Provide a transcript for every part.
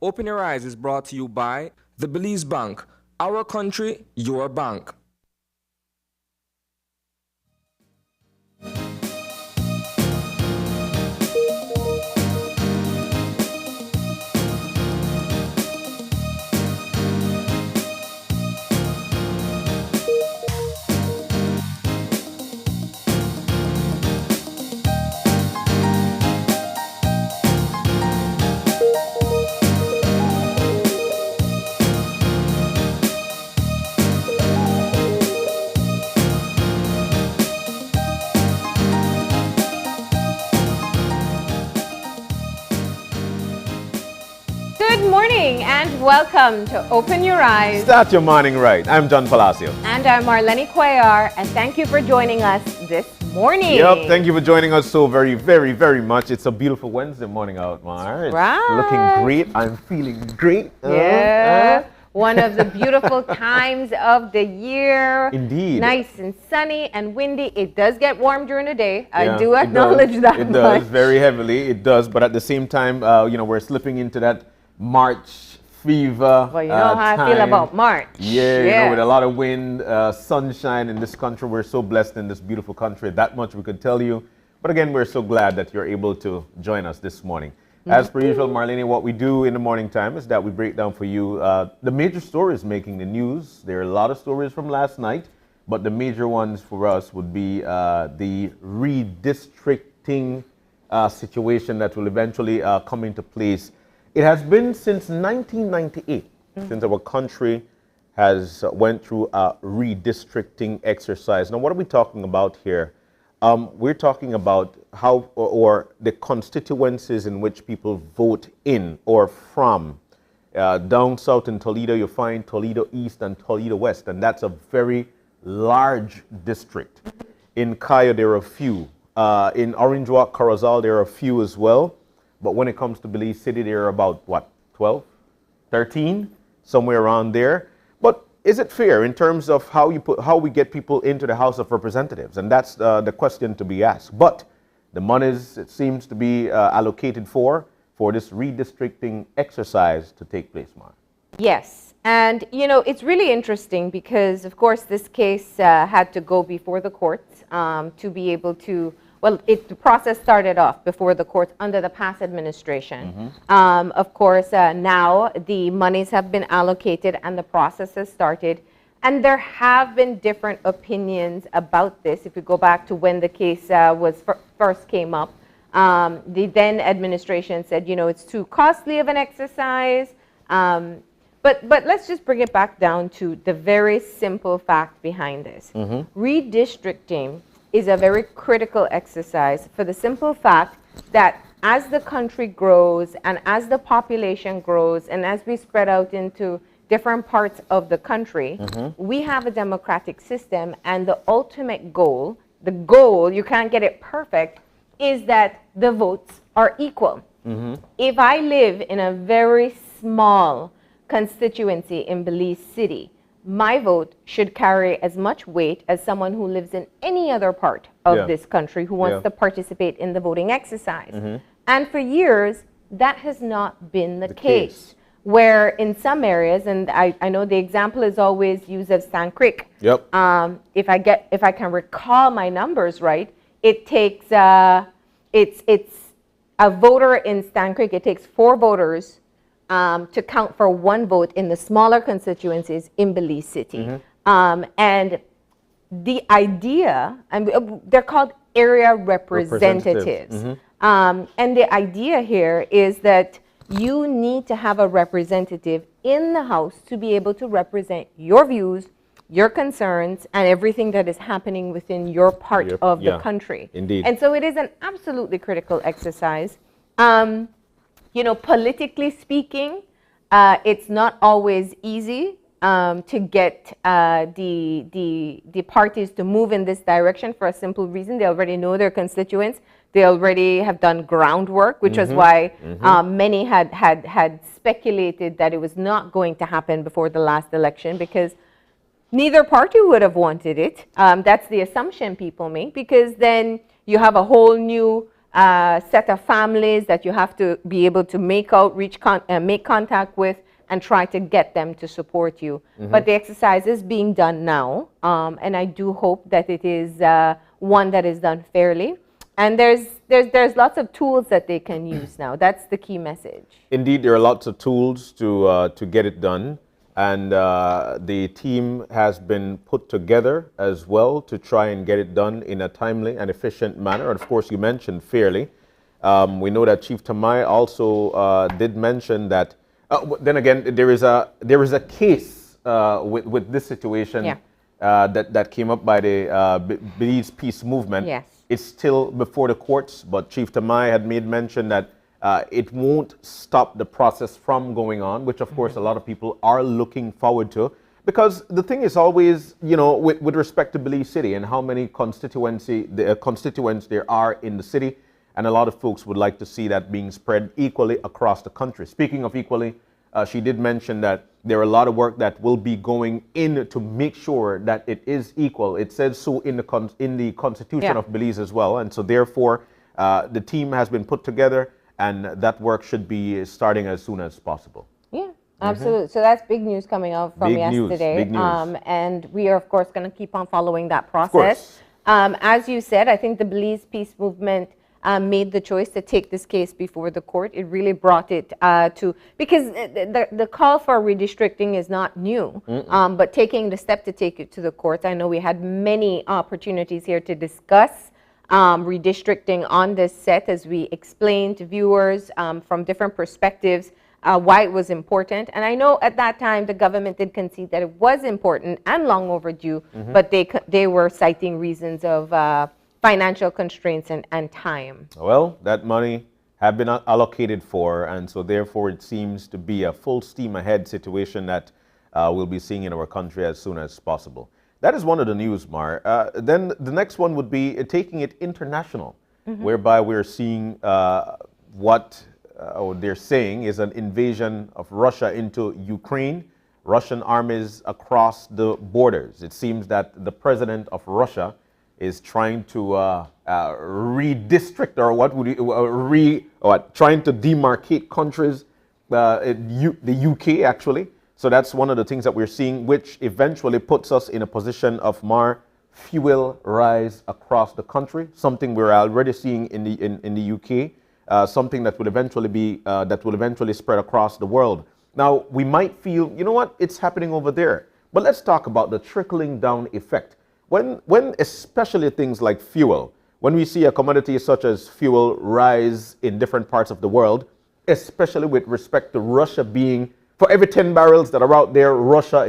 Open Your Eyes is brought to you by the Belize Bank. Our country, your bank. Good morning and welcome to Open Your Eyes. Start your morning right. I'm John Palacio. And I'm Marlene Cuellar, and thank you for joining us this morning. Yep, thank you for joining us so very, very, very much. It's a beautiful Wednesday morning out, Mar. It's looking great. I'm feeling great. Yeah. One of the beautiful times of the year. Indeed. Nice and sunny and windy. It does get warm during the day. Yeah, I do acknowledge that. It does, very heavily. It does. But at the same time, we're slipping into that March fever. Well, you know how I feel about March. Yeah, with a lot of wind, sunshine in this country. We're so blessed in this beautiful country. That much we could tell you. But again, we're so glad that you're able to join us this morning. As per usual, Marlene, what we do in the morning time is that we break down for you the major stories making the news. There are a lot of stories from last night, but the major ones for us would be the redistricting situation that will eventually come into place. It has been since 1998 since our country has went through a redistricting exercise. Now, what are we talking about here? We're talking about how or the constituencies in which people vote in or from. Down south in Toledo, you find Toledo East and Toledo West, and that's a very large district. In Kaya, there are a few. In Orange Walk, Corozal, there are a few as well. But when it comes to Belize City, there are about, what, 12, 13, somewhere around there. But is it fair in terms of how we get people into the House of Representatives? And that's the question to be asked. But the monies, it seems to be allocated for this redistricting exercise to take place, Mark. Yes. And, you know, it's really interesting because, of course, this case had to go before the courts to be able to, well, the process started off before the courts under the past administration. Of course, now the monies have been allocated and the process has started. And there have been different opinions about this. If you go back to when the case first came up, the then administration said, you know, it's too costly of an exercise. But let's just bring it back down to the very simple fact behind this. Redistricting is a very critical exercise for the simple fact that as the country grows and as the population grows and as we spread out into different parts of the country, we have a democratic system, and the ultimate goal, you can't get it perfect, is that the votes are equal. If I live in a very small constituency in Belize City, my vote should carry as much weight as someone who lives in any other part of this country who wants to participate in the voting exercise. And for years, that has not been the case. Where in some areas, and I know the example is always used of Sand Creek. If I can recall my numbers right, it takes it's a voter in Sand Creek. It takes 4 voters to count for 1 vote in the smaller constituencies in Belize City. And the idea, and they're called area representatives. And the idea here is that you need to have a representative in the House to be able to represent your views, your concerns, and everything that is happening within your part of the country. Indeed. And so it is an absolutely critical exercise. You know, politically speaking, it's not always easy to get the parties to move in this direction for a simple reason. They already know their constituents. They already have done groundwork, which was why many had speculated that it was not going to happen before the last election, because neither party would have wanted it. That's the assumption people make, because then you have a whole new set of families that you have to be able to make make contact with and try to get them to support you. But the exercise is being done now, and I do hope that it is one that is done fairly. And there's lots of tools that they can use now. That's the key message. Indeed, there are lots of tools to get it done, and the team has been put together as well to try and get it done in a timely and efficient manner. And of course, you mentioned fairly. We know that Chief Tamai also did mention that. Then again, there is a case with this situation that came up by the Belize Peace Movement. Yes. It's still before the courts, but Chief Tamai had made mention that it won't stop the process from going on, which of course a lot of people are looking forward to. Because the thing is always, you know, with respect to Belize City and how many constituents there are in the city, and a lot of folks would like to see that being spread equally across the country. Speaking of equally, she did mention that there are a lot of work that will be going in to make sure that it is equal. It says so in the Constitution of Belize as well. And so therefore, the team has been put together, and that work should be starting as soon as possible. Yeah, absolutely. So that's big news coming out from yesterday. Big news. And we are, of course, going to keep on following that process. As you said, I think the Belize Peace Movement made the choice to take this case before the court. It really brought it to, because the call for redistricting is not new, but taking the step to take it to the courts. I know we had many opportunities here to discuss redistricting on this set as we explained to viewers from different perspectives why it was important. And I know at that time the government did concede that it was important and long overdue, but they were citing reasons of financial constraints and time. Well, that money have been allocated for, and so therefore it seems to be a full steam ahead situation that we'll be seeing in our country as soon as possible. That is one of the news, Mar. Then the next one would be taking it international, whereby we're seeing what they're saying is an invasion of Russia into Ukraine, Russian armies across the borders. It seems that the president of Russia is trying to redistrict, or what would you, trying to demarcate countries, the UK actually. So that's one of the things that we're seeing, which eventually puts us in a position of more fuel rise across the country, something we're already seeing in the UK, something that will eventually spread across the world. Now, we might feel, you know what, it's happening over there. But let's talk about the trickling down effect. When especially things like fuel, when we see a commodity such as fuel rise in different parts of the world, especially with respect to Russia being, for every 10 barrels that are out there, Russia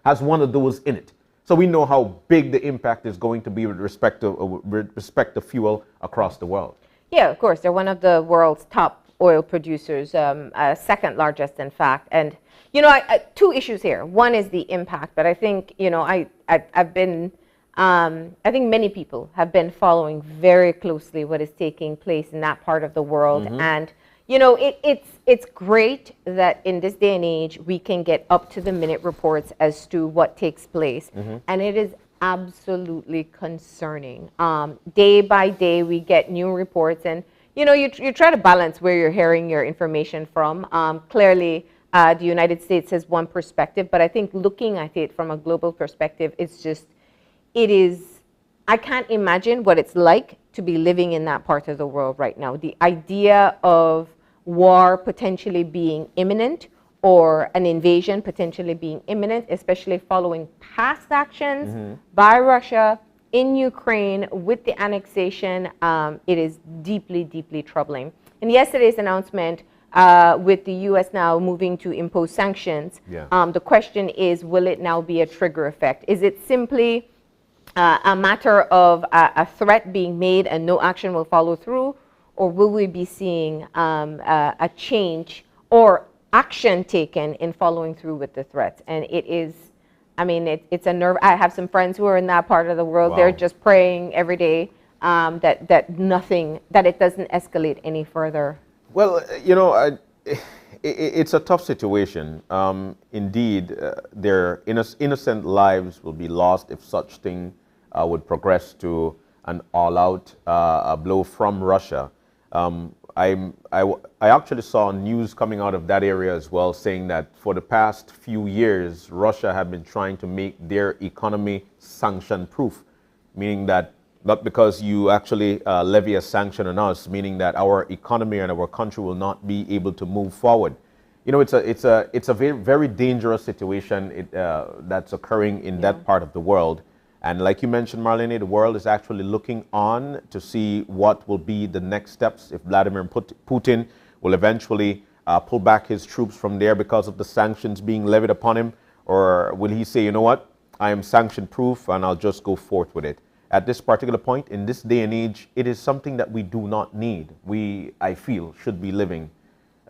has one of those in it. So we know how big the impact is going to be with respect to fuel across the world. Yeah, of course. They're one of the world's top oil producers, second largest, in fact. And, you know, two issues here. One is the impact, but I think, you know, I've been, I think many people have been following very closely what is taking place in that part of the world. And, you know, it's great that in this day and age, we can get up-to-the-minute reports as to what takes place. And it is absolutely concerning. Day by day, we get new reports, and you know, you try to balance where you're hearing your information from. Clearly, the United States has one perspective, but I think looking at it from a global perspective, I can't imagine what it's like to be living in that part of the world right now. The idea of war potentially being imminent, or an invasion potentially being imminent, especially following past actions by Russia in Ukraine with the annexation, it is deeply, deeply troubling. And yesterday's announcement with the U.S. now moving to impose sanctions, the question is, will it now be a trigger effect? Is it simply a matter of a threat being made and no action will follow through, or will we be seeing a change or action taken in following through with the threats? And it is, I mean, it's a nerve. I have some friends who are in that part of the world. Wow. They're just praying every day that it doesn't escalate any further. Well, you know, it's a tough situation. Indeed, their innocent lives will be lost if such thing would progress to an all-out blow from Russia. I actually saw news coming out of that area as well, saying that for the past few years, Russia have been trying to make their economy sanction-proof, meaning that not because you actually levy a sanction on us, meaning that our economy and our country will not be able to move forward. You know, it's a very, very dangerous situation that's occurring in that part of the world. And like you mentioned, Marlene, the world is actually looking on to see what will be the next steps if Vladimir Putin will eventually pull back his troops from there because of the sanctions being levied upon him, or will he say, you know what, I am sanction proof and I'll just go forth with it. At this particular point, in this day and age, it is something that we do not need. We, I feel, should be living,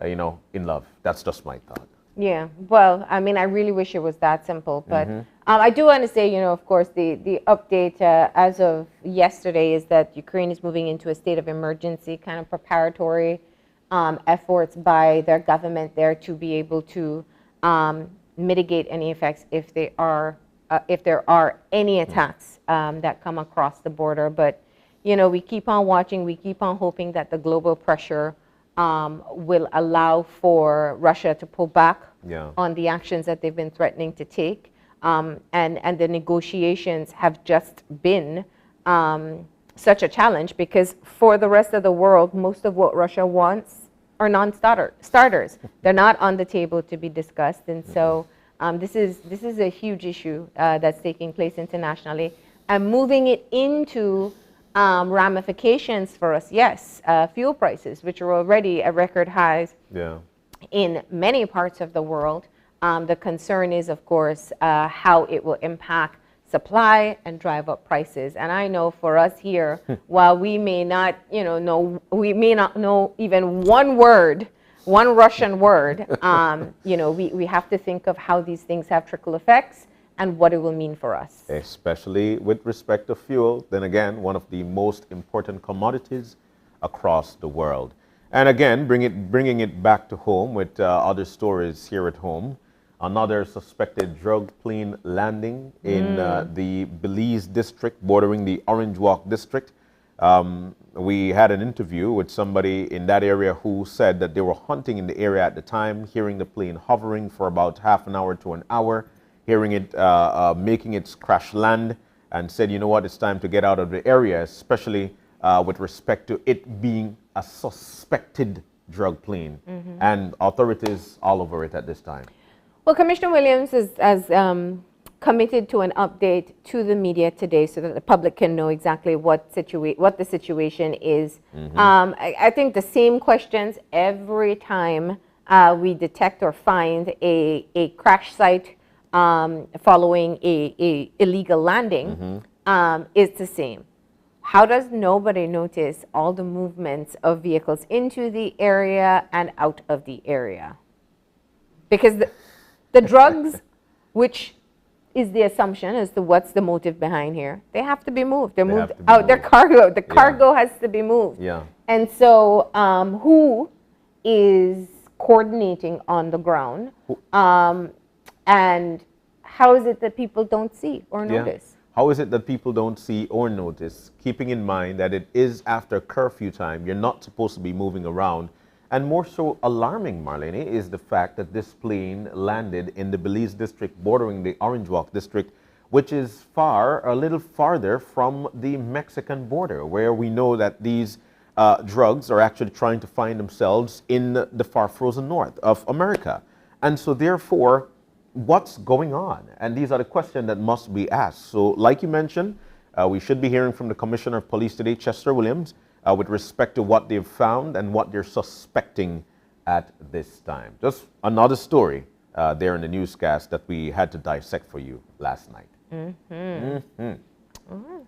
you know, in love. That's just my thought. Yeah, well, I mean, I really wish it was that simple, but I do want to say, you know, of course, the update as of yesterday is that Ukraine is moving into a state of emergency, kind of preparatory efforts by their government there to be able to mitigate any effects if there are any attacks that come across the border. But, you know, we keep on watching, we keep on hoping that the global pressure will allow for Russia to pull back on the actions that they've been threatening to take. And the negotiations have just been such a challenge because for the rest of the world, most of what Russia wants are non-starters. They're not on the table to be discussed. And so this is a huge issue that's taking place internationally. And moving it into ramifications for us, yes, fuel prices, which are already at record highs in many parts of the world. The concern is, of course, how it will impact supply and drive up prices. And I know for us here, while we may not, we may not know even one Russian word, we have to think of how these things have trickle effects and what it will mean for us. Especially with respect to fuel, then again, one of the most important commodities across the world. And again, bringing it back to home with other stories here at home. Another suspected drug plane landing in the Belize district bordering the Orange Walk district. We had an interview with somebody in that area who said that they were hunting in the area at the time, hearing the plane hovering for about half an hour to an hour, hearing it making its crash land, and said, you know what, it's time to get out of the area, especially with respect to it being a suspected drug plane. And authorities all over it at this time. Well, Commissioner Williams has committed to an update to the media today so that the public can know exactly what the situation is. I think the same questions every time we detect or find a crash site following a illegal landing is the same. How does nobody notice all the movements of vehicles into the area and out of the area? Because the drugs, which is the assumption as to what's the motive behind here, they have to be moved. They're moved out. Their cargo. The cargo has to be moved. And so who is coordinating on the ground? And how is it that people don't see or notice? How is it that people don't see or notice, keeping in mind that it is after curfew time, you're not supposed to be moving around? And more so alarming, Marlene, is the fact that this plane landed in the Belize district bordering the Orange Walk district, which is a little farther from the Mexican border, where we know that these drugs are actually trying to find themselves in the far frozen north of America. And so therefore, what's going on? And these are the questions that must be asked. So like you mentioned, we should be hearing from the Commissioner of Police today, Chester Williams, with respect to what they've found and what they're suspecting at this time. Just another story there in the newscast that we had to dissect for you last night.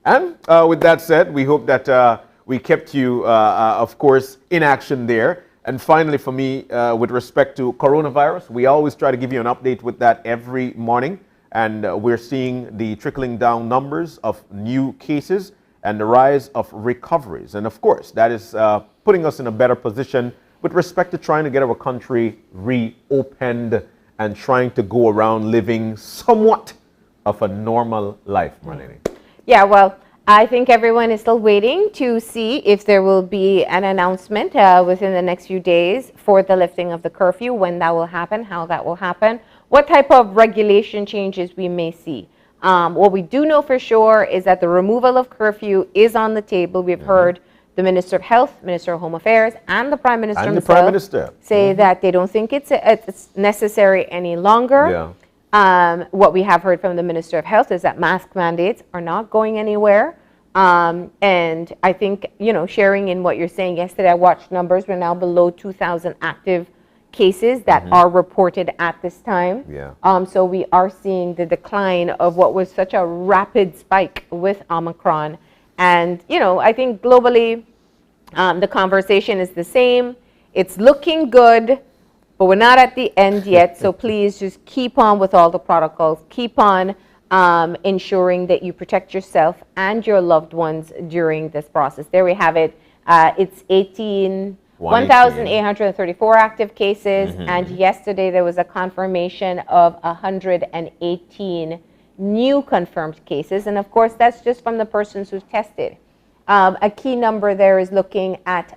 And with that said, we hope that we kept you, of course, in action there. And finally, for me, with respect to coronavirus, we always try to give you an update with that every morning. And we're seeing the trickling down numbers of new cases and the rise of recoveries. And of course, that is putting us in a better position with respect to trying to get our country reopened and trying to go around living somewhat of a normal life, Marlene. Yeah, well, I think everyone is still waiting to see if there will be an announcement within the next few days for the lifting of the curfew, when that will happen, how that will happen, what type of regulation changes we may see. What we do know for sure is that the removal of curfew is on the table. We've heard the Minister of Health, Minister of Home Affairs, and the Prime Minister himself say that they don't think it's necessary any longer. Yeah. What we have heard from the Minister of Health is that mask mandates are not going anywhere. And I think, sharing in what you're saying, yesterday I watched numbers. We're now below 2,000 active cases that are reported at this time. Yeah. So we are seeing the decline of what was such a rapid spike with Omicron. And, I think globally, the conversation is the same. It's looking good, but we're not at the end yet. So please just keep on with all the protocols. Keep on ensuring that you protect yourself and your loved ones during this process. There we have it. It's 1,834 active cases. And yesterday there was a confirmation of 118 new confirmed cases. And of course, that's just from the persons who've tested. A key number there is looking at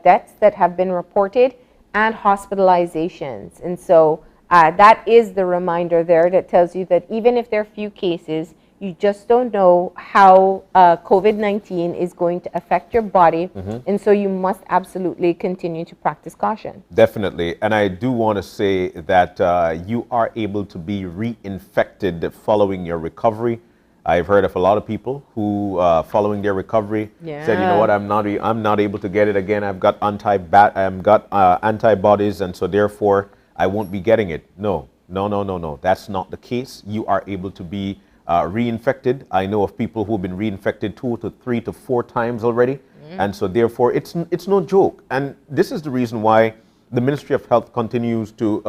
deaths that have been reported and hospitalizations. And so that is the reminder there that tells you that even if there are few cases, you just don't know how COVID-19 is going to affect your body. And so you must absolutely continue to practice caution. Definitely. And I do want to say that you are able to be reinfected following your recovery. I've heard of a lot of people who, following their recovery, said, you know what, I'm not able to get it again. I've got antibodies, and so therefore I won't be getting it. No. That's not the case. You are able to be reinfected. I know of people who've been reinfected 2 to 3 to 4 times already, and so therefore it's no joke. And this is the reason why the Ministry of Health continues to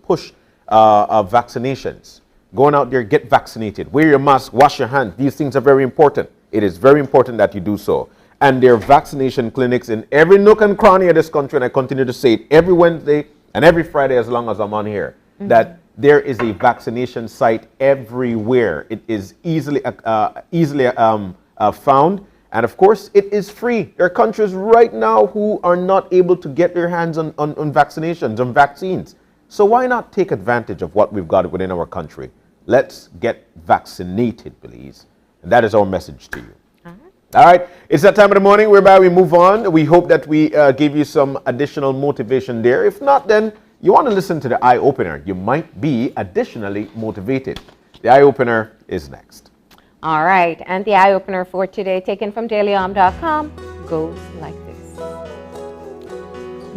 push vaccinations. Going out there, get vaccinated, wear your mask, wash your hands. These things are very important. It is very important that you do so. And there are vaccination clinics in every nook and cranny of this country, and I continue to say it every Wednesday and every Friday as long as I'm on here, that there is a vaccination site everywhere. It is easily found, and of course, it is free. There are countries right now who are not able to get their hands on vaccinations, on vaccines. So why not take advantage of what we've got within our country? Let's get vaccinated, Belize. And that is our message to you. All right, it's that time of the morning whereby we move on. We hope that we give you some additional motivation there. If not, then you want to listen to the eye opener. You might be additionally motivated. The eye opener is next. All right, and the eye opener for today, taken from dailyom.com, goes like this.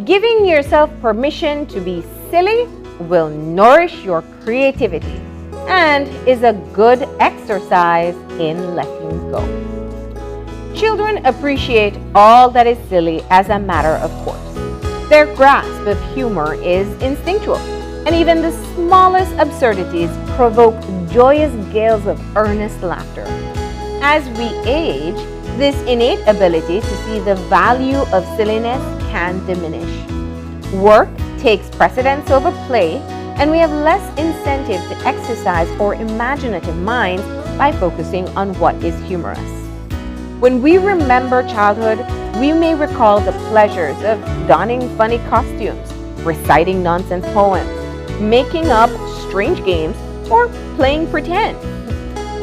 Giving yourself permission to be silly will nourish your creativity and is a good exercise in letting go. Children appreciate all that is silly as a matter of course. Their grasp of humor is instinctual, and even the smallest absurdities provoke joyous gales of earnest laughter. As we age, this innate ability to see the value of silliness can diminish. Work takes precedence over play, and we have less incentive to exercise our imaginative minds by focusing on what is humorous. When we remember childhood, we may recall the pleasures of donning funny costumes, reciting nonsense poems, making up strange games, or playing pretend.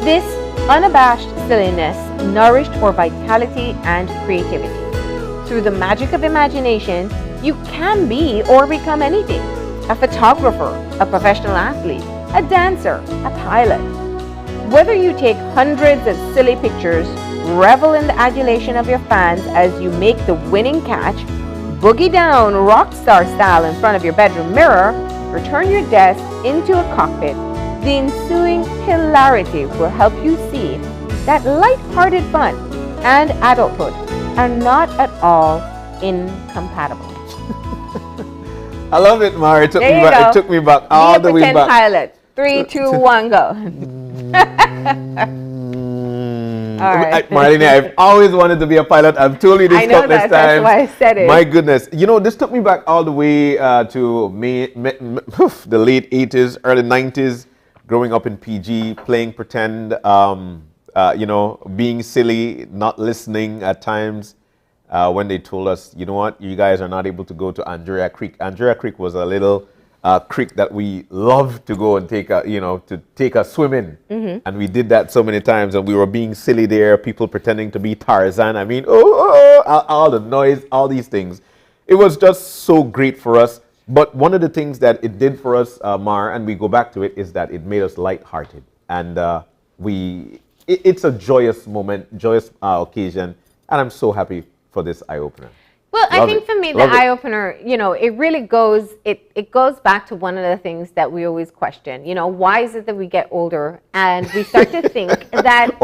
This unabashed silliness nourished our vitality and creativity. Through the magic of imagination, you can be or become anything: a photographer, a professional athlete, a dancer, a pilot. Whether you take hundreds of silly pictures, revel in the adulation of your fans as you make the winning catch, boogie down rock star style in front of your bedroom mirror, or turn your desk into a cockpit, the ensuing hilarity will help you see that light-hearted fun and adulthood are not at all incompatible. I love it, Mara. It took me back all the way back. Pilot. 3, 2, 1, go. All right. Marlene, I've always wanted to be a pilot. I've told you this countless times. That's why I said it. My goodness. You know, this took me back all the way to the late 80s, early 90s, growing up in PG, playing pretend. being silly, not listening at times when they told us, you know what, you guys are not able to go to Andrea Creek. Andrea Creek was a little creek that we loved to go and take a swim in. And we did that so many times, and we were being silly there, people pretending to be Tarzan. I mean, all the noise, all these things. It was just so great for us. But one of the things that it did for us, Mar, and we go back to it, is that it made us lighthearted. And it's a joyous moment, joyous occasion, and I'm so happy for this eye-opener. Well, I think for me, the eye-opener, it really goes, it goes back to one of the things that we always question. Why is it that we get older and we start to think that,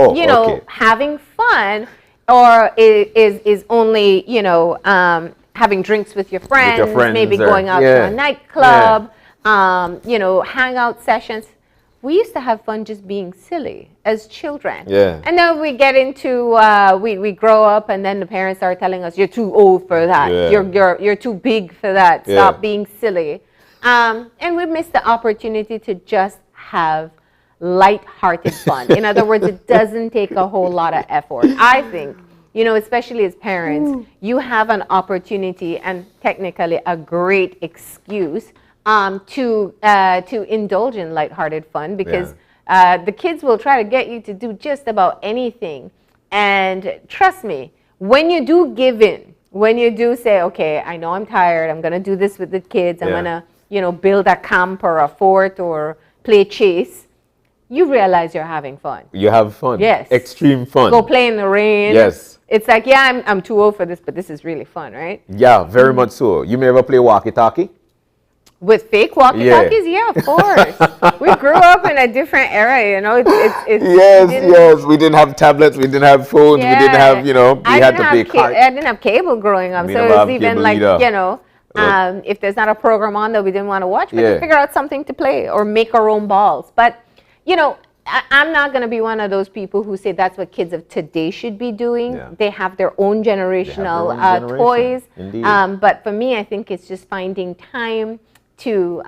having fun or is only, having drinks with your friends, maybe going out to a nightclub, hangout sessions. We used to have fun just being silly as children. Yeah. And then we get into, we grow up, and then the parents start telling us, you're too old for that. Yeah. You're too big for that. Stop being silly. And we miss the opportunity to just have light-hearted fun. In other words, it doesn't take a whole lot of effort. I think, especially as parents, you have an opportunity and technically a great excuse to indulge in lighthearted fun, because the kids will try to get you to do just about anything. And trust me, when you do give in, when you do say, okay, I know I'm tired, I'm going to do this with the kids, I'm going to, build a camp or a fort or play chase, you realize you're having fun. You have fun. Yes. Extreme fun. Go play in the rain. Yes. It's like, I'm too old for this, but this is really fun, right? Yeah, very much so. You may ever play walkie-talkie? With fake walkie-talkies? Yeah, of course. We grew up in a different era, Yes. We didn't have tablets, we didn't have phones, we didn't have, we had to play cards. I didn't have cable growing up, so it was even like, if there's not a program on that we didn't want to watch, we could figure out something to play or make our own balls. But, I'm not going to be one of those people who say that's what kids of today should be doing. Yeah. They have their own generational toys. But for me, I think it's just finding time to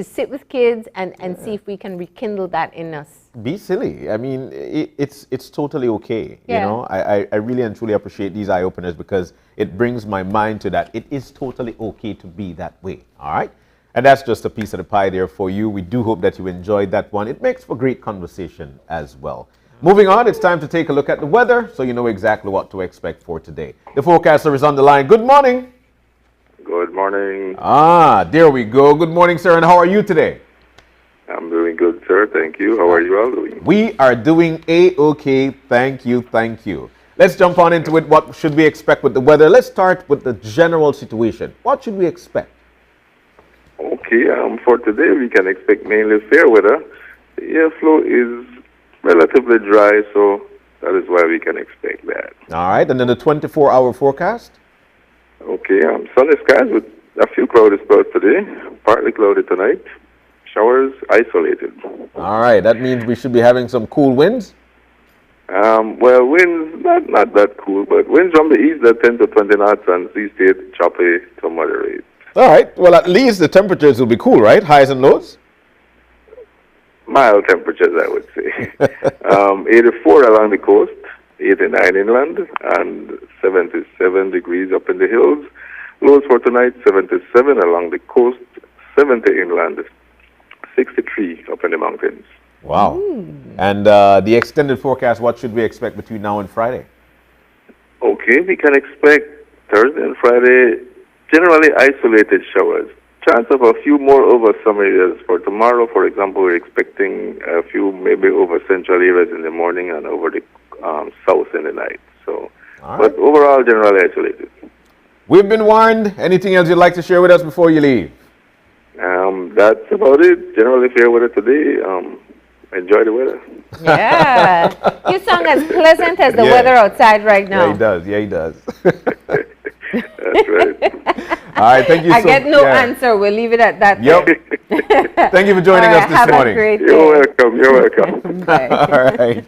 sit with kids and see if we can rekindle that in us. Be silly. I mean, it's totally okay. I really and truly appreciate these eye openers, because it brings my mind to that. It is totally okay to be that way. All right. And that's just a piece of the pie there for you. We do hope that you enjoyed that one. It makes for great conversation as well. Moving on, it's time to take a look at the weather, so you know exactly what to expect for today. The forecaster is on the line. Good morning. Good morning. There we go. Good morning, sir. And how are you today? I'm doing good, sir. Thank you. How are you all doing? We are doing A-okay. Thank you. Thank you. Let's jump on into it. What should we expect with the weather? Let's start with the general situation. What should we expect? Okay. For today, we can expect mainly fair weather. The airflow is relatively dry, so that is why we can expect that. All right. And then the 24-hour forecast? Okay, sunny skies with a few cloudy spots today, partly cloudy tonight, showers isolated. All right, that means we should be having some cool winds? Well, winds, not that cool, but winds from the east at 10 to 20 knots and sea state choppy to moderate. All right, well, at least the temperatures will be cool, right? Highs and lows? Mild temperatures, I would say. 84 along the coast, 89 inland, and 77 degrees up in the hills. Lows for tonight, 77 along the coast, 70 inland, 63 up in the mountains. Wow. And the extended forecast, what should we expect between now and Friday? Okay, we can expect Thursday and Friday generally isolated showers. Chance of a few more over some areas. For tomorrow, for example, we're expecting a few maybe over central areas in the morning and over the south in the night. So, but overall, generally isolated. We've been warned. Anything else you'd like to share with us before you leave? That's about it. Generally fair weather today. Enjoy the weather. Yeah. You sound as pleasant as the weather outside right now. Yeah, he does. Yeah, he does. That's right. All right, thank you so much. I get no answer. We'll leave it at that. Yep. Thank you for joining us this morning. Have a great day. You're welcome. All right.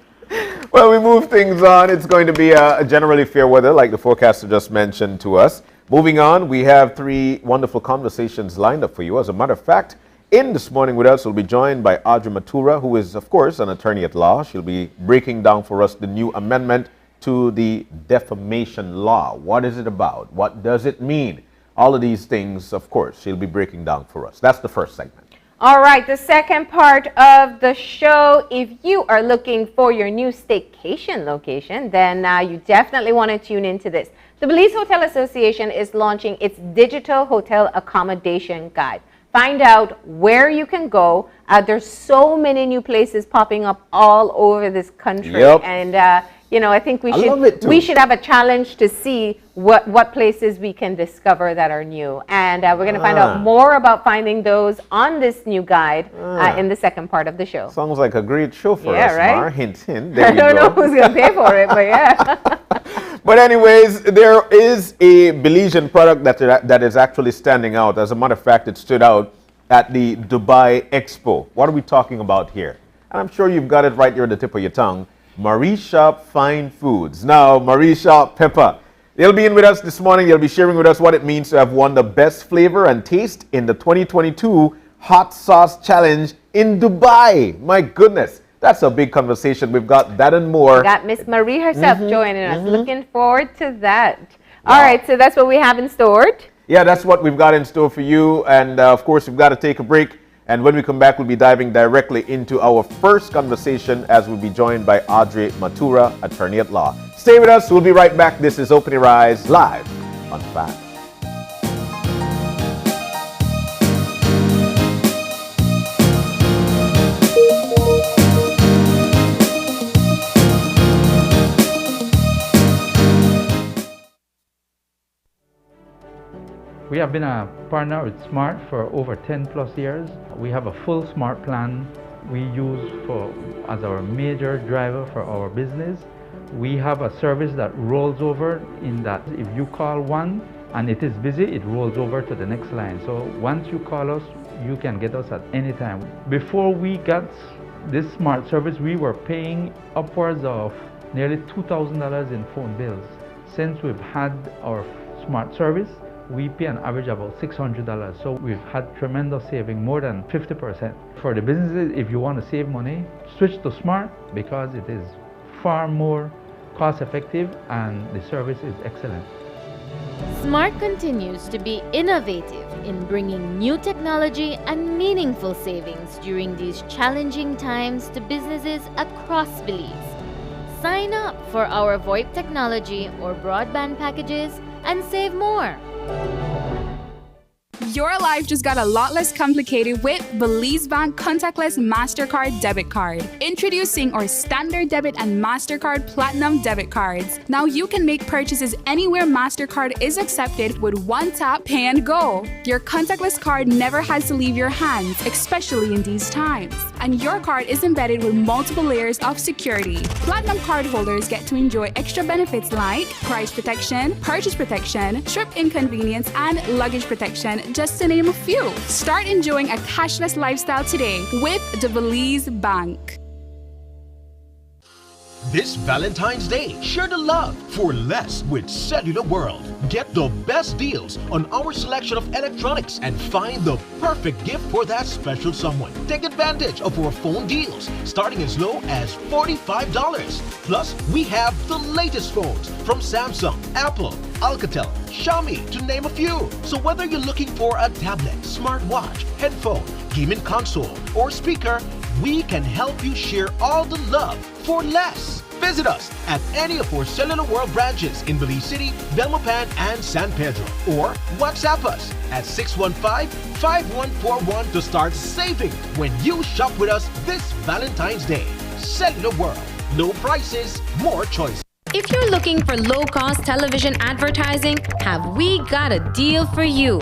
Well, we move things on. It's going to be a generally fair weather, like the forecaster just mentioned to us. Moving on, we have 3 wonderful conversations lined up for you. As a matter of fact, In this morning with us, we'll be joined by Audrey Matura, who is, of course, an attorney at law. She'll be breaking down for us the new amendment to the defamation law. What is it about? What does it mean? All of these things, of course, she'll be breaking down for us. That's the first segment. All right, the second part of the show, if you are looking for your new staycation location, then you definitely want to tune into this. The Belize Hotel Association is launching its digital hotel accommodation guide. Find out where you can go. There's so many new places popping up all over this country. Yep. And, you know, I think we should have a challenge to see what places we can discover that are new. And we're going to find out more about finding those on this new guide in the second part of the show. Sounds like a great show for us, right? Mar. Hint, hint. There I you don't know go. who's going to pay for it, but yeah. But anyways, there is a Belizean product that is actually standing out. As a matter of fact, it stood out at the Dubai Expo. What are we talking about here? And I'm sure you've got it right here at the tip of your tongue. Marie Shop Fine Foods. Now, Marie Shop Pepper. They'll be in with us this morning. They'll be sharing with us what it means to have won the best flavor and taste in the 2022 Hot Sauce Challenge in Dubai. My goodness, that's a big conversation. We've got that and more. We got Miss Marie herself joining us. Looking forward to that. All right, so that's what we have in store. Yeah, that's what we've got in store for you. And of course, we've got to take a break. And when we come back, we'll be diving directly into our first conversation as we'll be joined by Audrey Matura, attorney at law. Stay with us. We'll be right back. This is Open Your Eyes live on FACT. We have been a partner with Smart for over 10 plus years. We have a full Smart plan we use as our major driver for our business. We have a service that rolls over in that if you call one and it is busy, it rolls over to the next line. So once you call us, you can get us at any time. Before we got this Smart service, we were paying upwards of nearly $2,000 in phone bills. Since we've had our Smart service, we pay an average about $600. So we've had tremendous saving, more than 50%. For the businesses, if you want to save money, switch to Smart because it is far more cost effective and the service is excellent. Smart continues to be innovative in bringing new technology and meaningful savings during these challenging times to businesses across Belize. Sign up for our VoIP technology or broadband packages and save more. Your life just got a lot less complicated with Belize Bank Contactless MasterCard Debit Card. Introducing our Standard Debit and MasterCard Platinum Debit Cards. Now you can make purchases anywhere MasterCard is accepted with one tap, pay and go. Your contactless card never has to leave your hands, especially in these times. And your card is embedded with multiple layers of security. Platinum card holders get to enjoy extra benefits like price protection, purchase protection, trip inconvenience, and luggage protection, just to name a few. Start enjoying a cashless lifestyle today with the Belize Bank. This Valentine's Day, share the love for less with Cellular World. Get the best deals on our selection of electronics and find the perfect gift for that special someone. Take advantage of our phone deals, starting as low as $45. Plus, we have the latest phones from Samsung, Apple, Alcatel, Xiaomi, to name a few. So whether you're looking for a tablet, smartwatch, headphone, gaming console, or speaker, we can help you share all the love for less. Visit us at any of our Cellular World branches in Belize City, Belmopan, and San Pedro. Or WhatsApp us at 615-5141 to start saving when you shop with us this Valentine's Day. Cellular World. Low prices, more choice. If you're looking for low-cost television advertising, have we got a deal for you?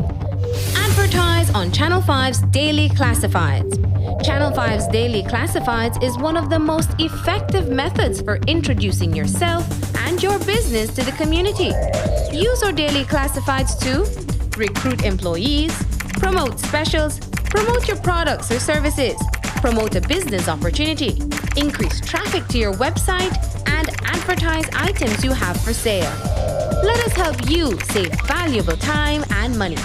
Advertise on Channel 5's Daily Classifieds. Channel 5's Daily Classifieds is one of the most effective methods for introducing yourself and your business to the community. Use our Daily Classifieds to recruit employees, promote specials, promote your products or services, promote a business opportunity, increase traffic to your website, and advertise items you have for sale. Let us help you save valuable time and money.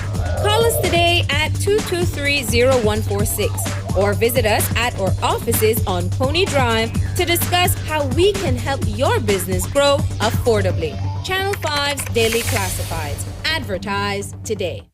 Call us today at 223-0146 or visit us at our offices on Pony Drive to discuss how we can help your business grow affordably. Channel 5's Daily Classifieds. Advertise today.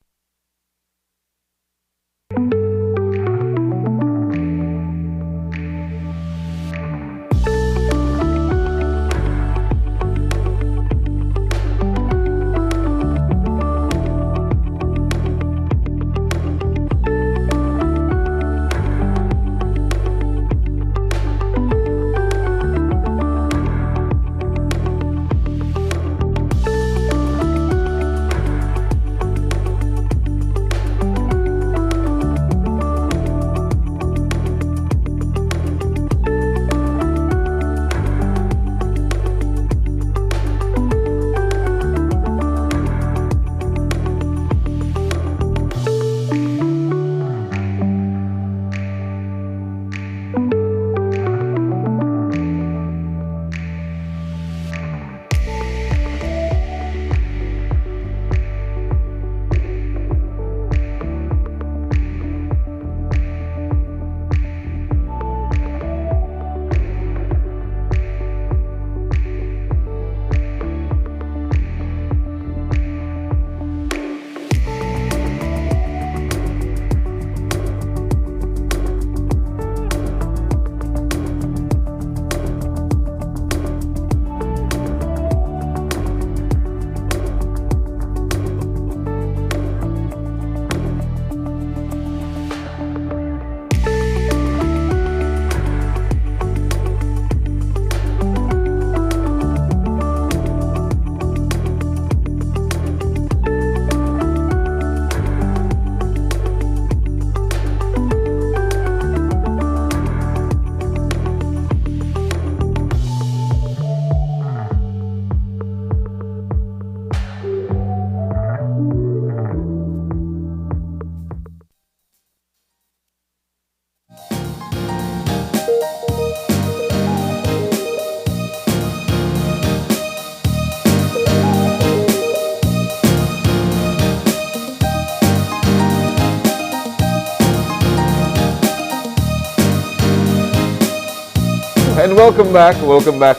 And welcome back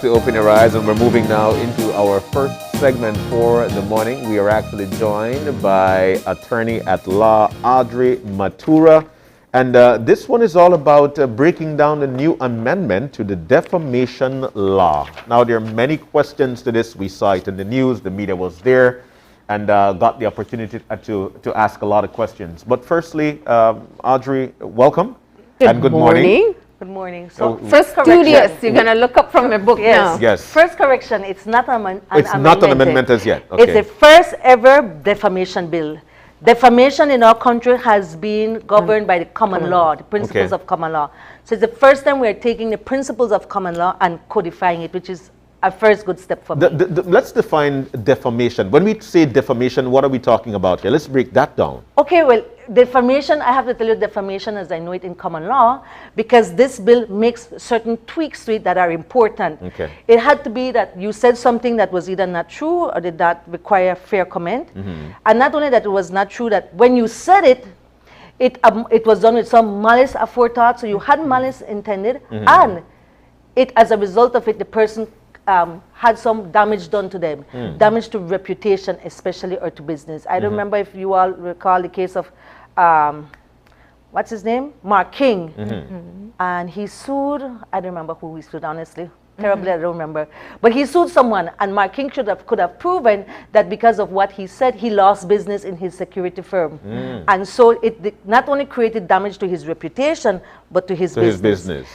to Open Your Eyes, and we're moving now into our first segment for the morning. We are actually joined by attorney at law Audrey Matura, and this one is all about breaking down the new amendment to the defamation law. Now, there are many questions to this. We saw it in the news, the media was there, and got the opportunity to ask a lot of questions. But firstly, Audrey, welcome. Good morning. Good morning. So, First studious, you're going to look up from your book now. Yes. First correction, it's not an amendment. It's not an amendment as yet. Okay. It's the first ever defamation bill. Defamation in our country has been governed by the common law, the principles of common law. So it's the first time we're taking the principles of common law and codifying it, which is a first good step for me. Let's define defamation. When we say defamation, what are we talking about here? Let's break that down. Okay, well, defamation, I have to tell you defamation as I know it in common law, because this bill makes certain tweaks to it that are important. Okay. It had to be that you said something that was either not true or did not require fair comment. And not only that it was not true, that when you said it, it was done with some malice aforethought, so you had malice intended, and it, as a result of it, the person had some damage done to them, damage to reputation especially, or to business. I don't remember if you all recall the case of, what's his name? Mark King. And he sued, I don't remember who he sued, honestly. Terribly, I don't remember. But he sued someone, and Mark King could have proven that because of what he said, he lost business in his security firm. And so it not only created damage to his reputation, but to his business.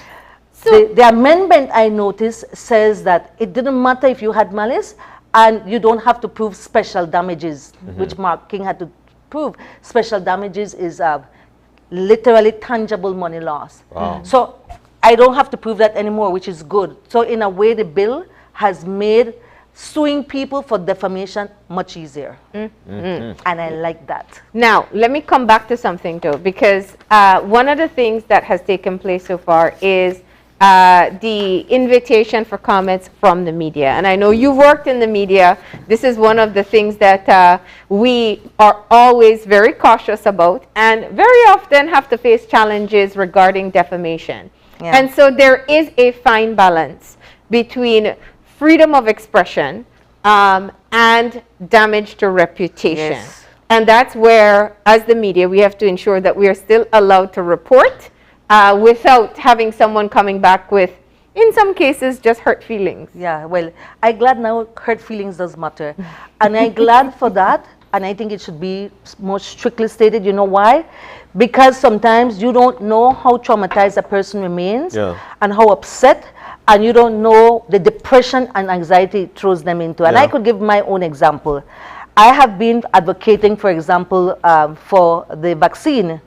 So the amendment, I noticed, says that it didn't matter if you had malice, and you don't have to prove special damages, which Mark King had to prove. Special damages is literally tangible money loss. Wow. So I don't have to prove that anymore, which is good. So in a way, the bill has made suing people for defamation much easier. And I like that. Now, let me come back to something, though, because one of the things that has taken place so far is the invitation for comments from the media. And I know you've worked in the media. This is one of the things that we are always very cautious about and very often have to face challenges regarding defamation. Yeah. And so there is a fine balance between freedom of expression and damage to reputation. Yes. And that's where, as the media, we have to ensure that we are still allowed to report without having someone coming back with, in some cases, just hurt feelings. Yeah, well, I'm glad now hurt feelings does matter. And I'm glad for that. And I think it should be more strictly stated. You know why? Because sometimes you don't know how traumatized a person remains and how upset, and you don't know the depression and anxiety it throws them into. And I could give my own example. I have been advocating, for example, for the vaccine.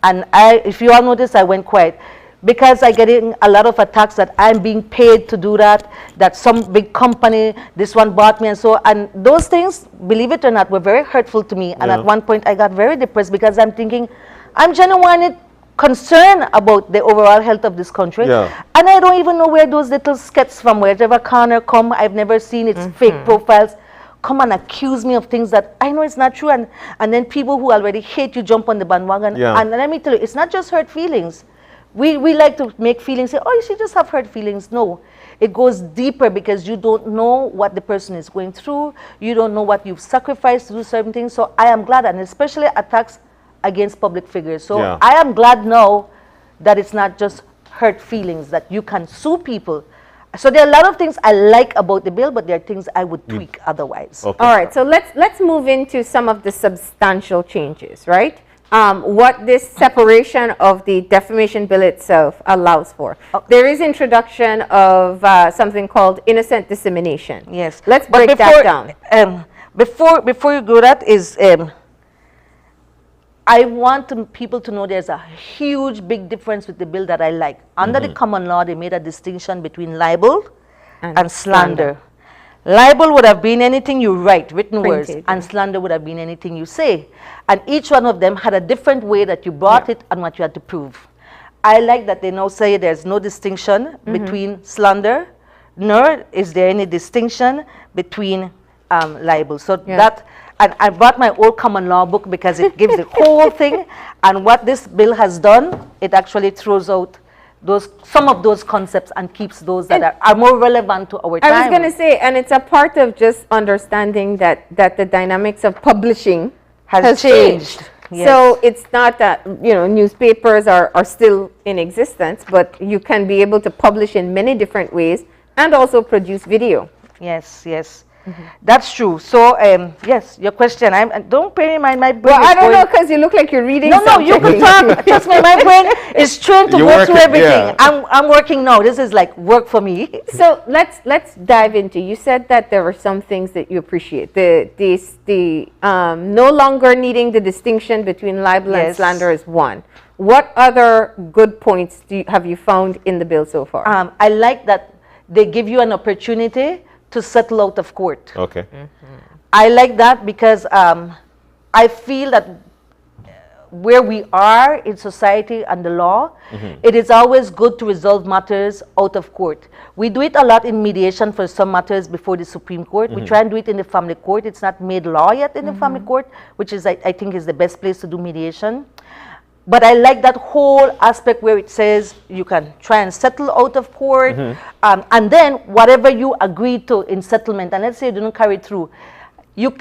And if you all notice, I went quiet because I'm getting a lot of attacks that I'm being paid to do that some big company, this one bought me and so, and those things, believe it or not, were very hurtful to me. And at one point I got very depressed because I'm thinking, I'm genuinely concerned about the overall health of this country. And I don't even know where those little skits from wherever corner come. I've never seen it's fake profiles. Come and accuse me of things that I know it's not true, and then people who already hate you jump on the bandwagon. And let me tell you, it's not just hurt feelings. We like to make feelings say, oh, you should just have hurt feelings. No, it goes deeper because you don't know what the person is going through. You don't know what you've sacrificed to do certain things. So I am glad, and especially attacks against public figures. So I am glad now that it's not just hurt feelings, that you can sue people. So there are a lot of things I like about the bill, but there are things I would tweak otherwise. All right, so let's move into some of the substantial changes, right? What this separation of the defamation bill itself allows for. There is introduction of something called innocent dissemination. Yes. Let's break that down. Before you go that is, I want people to know there's a huge, big difference with the bill that I like. Under the common law, they made a distinction between libel and slander. Libel would have been anything you write, written words, and slander would have been anything you say. And each one of them had a different way that you brought it and what you had to prove. I like that they now say there's no distinction between slander, nor is there any distinction between libel. So that, and I brought my old common law book because it gives the whole thing. And what this bill has done, it actually throws out some of those concepts and keeps those that are more relevant to our time. I was going to say, and it's a part of just understanding that the dynamics of publishing has changed. So it's not that, newspapers are still in existence, but you can be able to publish in many different ways and also produce video. Yes, yes. That's true. So, yes, your question. Don't pay in mind my brain. Well, I don't know because you look like you're reading something. No, you can talk. Trust me, my brain is trained to go through everything. I'm working now. This is like work for me. So let's dive into. You said that there were some things that you appreciate. The no longer needing the distinction between libel and slander is one. What other good points have you found in the bill so far? I like that they give you an opportunity to settle out of court. Okay. I like that because I feel that where we are in society and the law, it is always good to resolve matters out of court. We do it a lot in mediation for some matters before the Supreme Court. We try and do it in the family court. It's not made law yet in the family court, which is, I think, is the best place to do mediation. But I like that whole aspect where it says you can try and settle out of court, and then whatever you agreed to in settlement, and let's say you didn't carry it through,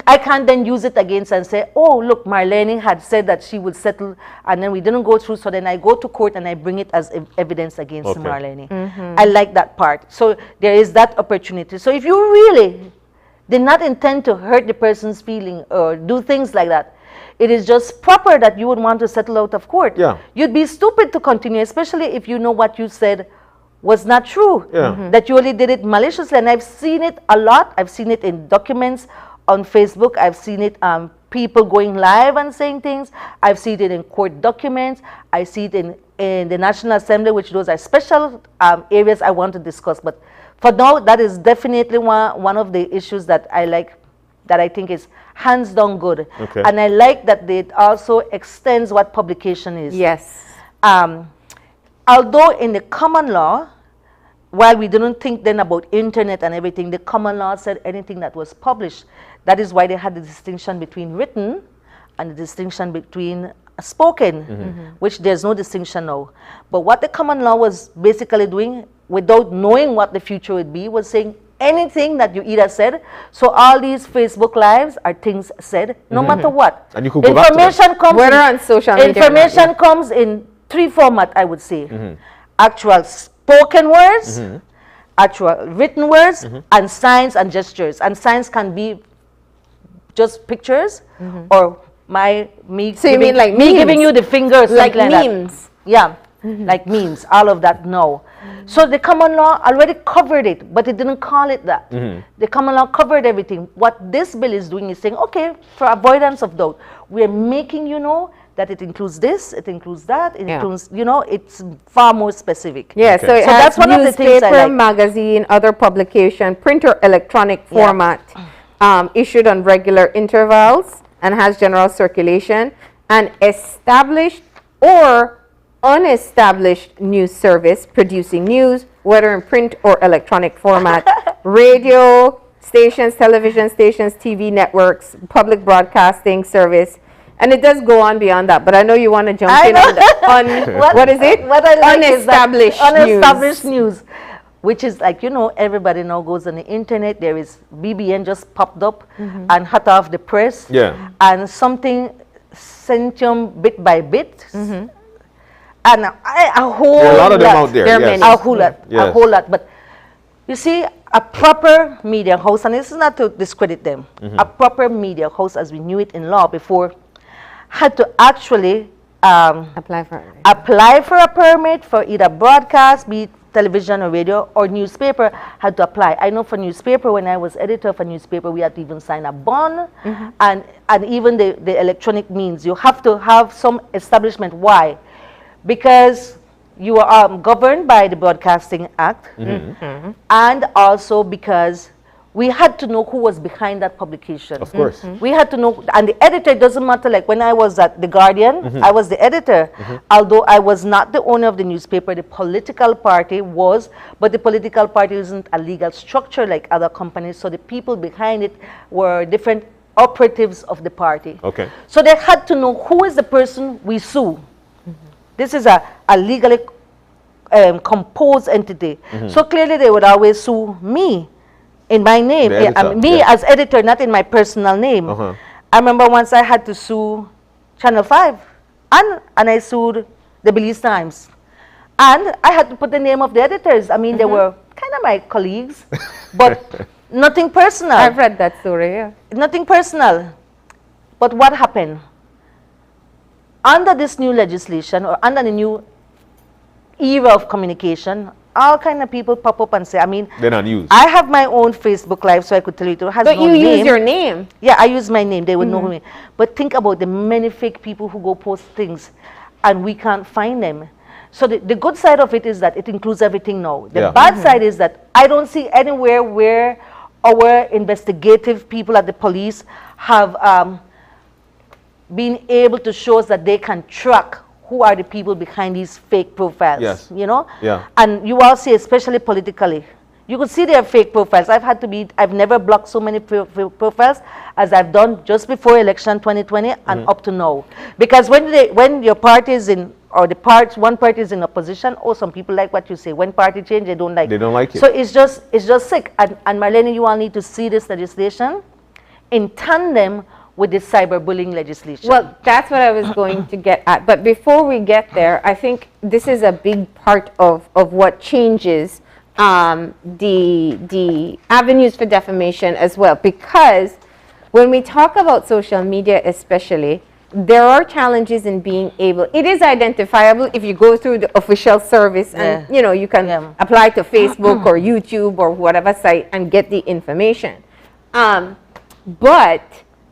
I can't then use it against and say, oh, look, Marlene had said that she would settle, and then we didn't go through, so then I go to court and I bring it as evidence against Marlene. I like that part. So there is that opportunity. So if you really did not intend to hurt the person's feeling or do things like that, it is just proper that you would want to settle out of court. You'd be stupid to continue, especially if you know what you said was not true, that you only did it maliciously. And I've seen it a lot. I've seen it in documents on Facebook. I've seen it people going live and saying things. I've seen it in court documents. I see it in the National Assembly, which those are special areas I want to discuss. But for now, that is definitely one of the issues that I like, that I think is hands down good. And I like that it also extends what publication is. Yes. Although in the common law, while we didn't think then about internet and everything, the common law said anything that was published. That is why they had the distinction between written and the distinction between spoken, which there's no distinction now. But what the common law was basically doing, without knowing what the future would be, was saying anything that you either said. So all these Facebook lives are things said, no matter what. And you could go back to them. Information comes Whether on social media or not, information comes in 3 formats, I would say. Actual spoken words, actual written words, and signs and gestures. And signs can be just pictures or me So you mean like me memes? giving you the finger, or Like something like memes? that. Yeah, like memes, all of that, no. So the common law already covered it, but it didn't call it that. The common law covered everything. What this bill is doing is saying, okay, for avoidance of doubt, we're making you know that it includes this, it includes that, it includes, you know, it's far more specific. Yeah, Okay. so it So has that's one of the things I newspaper, like. magazine, other publication, print or electronic format, issued on regular intervals and has general circulation, and established or unestablished news service producing news, whether in print or electronic format, radio stations, television stations, TV networks, public broadcasting service. And it does go on beyond that, but I know you want to jump I in know. on what is it? What I like is that Unestablished unestablished news, which is like, you know, everybody now goes on the internet. There is BBN just popped up and hot off the press. Yeah. And something Centium bit by bit. And a whole There are a lot of them lot. out there. There are yes. many. A whole lot. A Yes. whole lot. But you see, a proper media house, and this is not to discredit them, a proper media house as we knew it in law before, had to actually Apply for it. apply for a permit for either broadcast, be it television or radio, or newspaper, had to apply. I know for newspaper, when I was editor for newspaper, we had to even sign a bond, and even the electronic means. You have to have some establishment. Why? Because you are governed by the Broadcasting Act, and also because we had to know who was behind that publication. Of course. We had to know, and the editor, it doesn't matter, like when I was at The Guardian, I was the editor. Although I was not the owner of the newspaper, the political party was, but the political party isn't a legal structure like other companies, so the people behind it were different operatives of the party. Okay. So they had to know who is the person we sue. This is a legally composed entity. So clearly they would always sue me in my name. The editor, Me yeah. as editor, not in my personal name. I remember once I had to sue Channel 5 and I sued the Belize Times. And I had to put the name of the editors. I mean, they were kind of my colleagues, but nothing personal. I've read that story, yeah. Nothing personal. But what happened? Under this new legislation, or under the new era of communication, all kind of people pop up and say, I mean, They're not used. I have my own Facebook Live, so I could tell you it has But no you name. use your name. Yeah, I use my name. They would know me. But think about the many fake people who go post things, and we can't find them. So the good side of it is that it includes everything now. The Yeah. bad side is that I don't see anywhere where our investigative people at the police have been able to show us that they can track who are the people behind these fake profiles. Yes. You know? Yeah. And you all see, especially politically, you could see their fake profiles. I've never blocked so many profiles as I've done just before election 2020 and up to now. Because when your party is in, or one party is in opposition, some people like what you say. When party change, they don't like it. They don't like it. So it's just sick. And Marlene, you all need to see this legislation in tandem with this cyberbullying legislation. Well, that's what I was going to get at. But before we get there, I think this is a big part of what changes the avenues for defamation as well. Because when we talk about social media especially, there are challenges in being able, it is identifiable if you go through the official service and you can apply to Facebook or YouTube or whatever site and get the information. But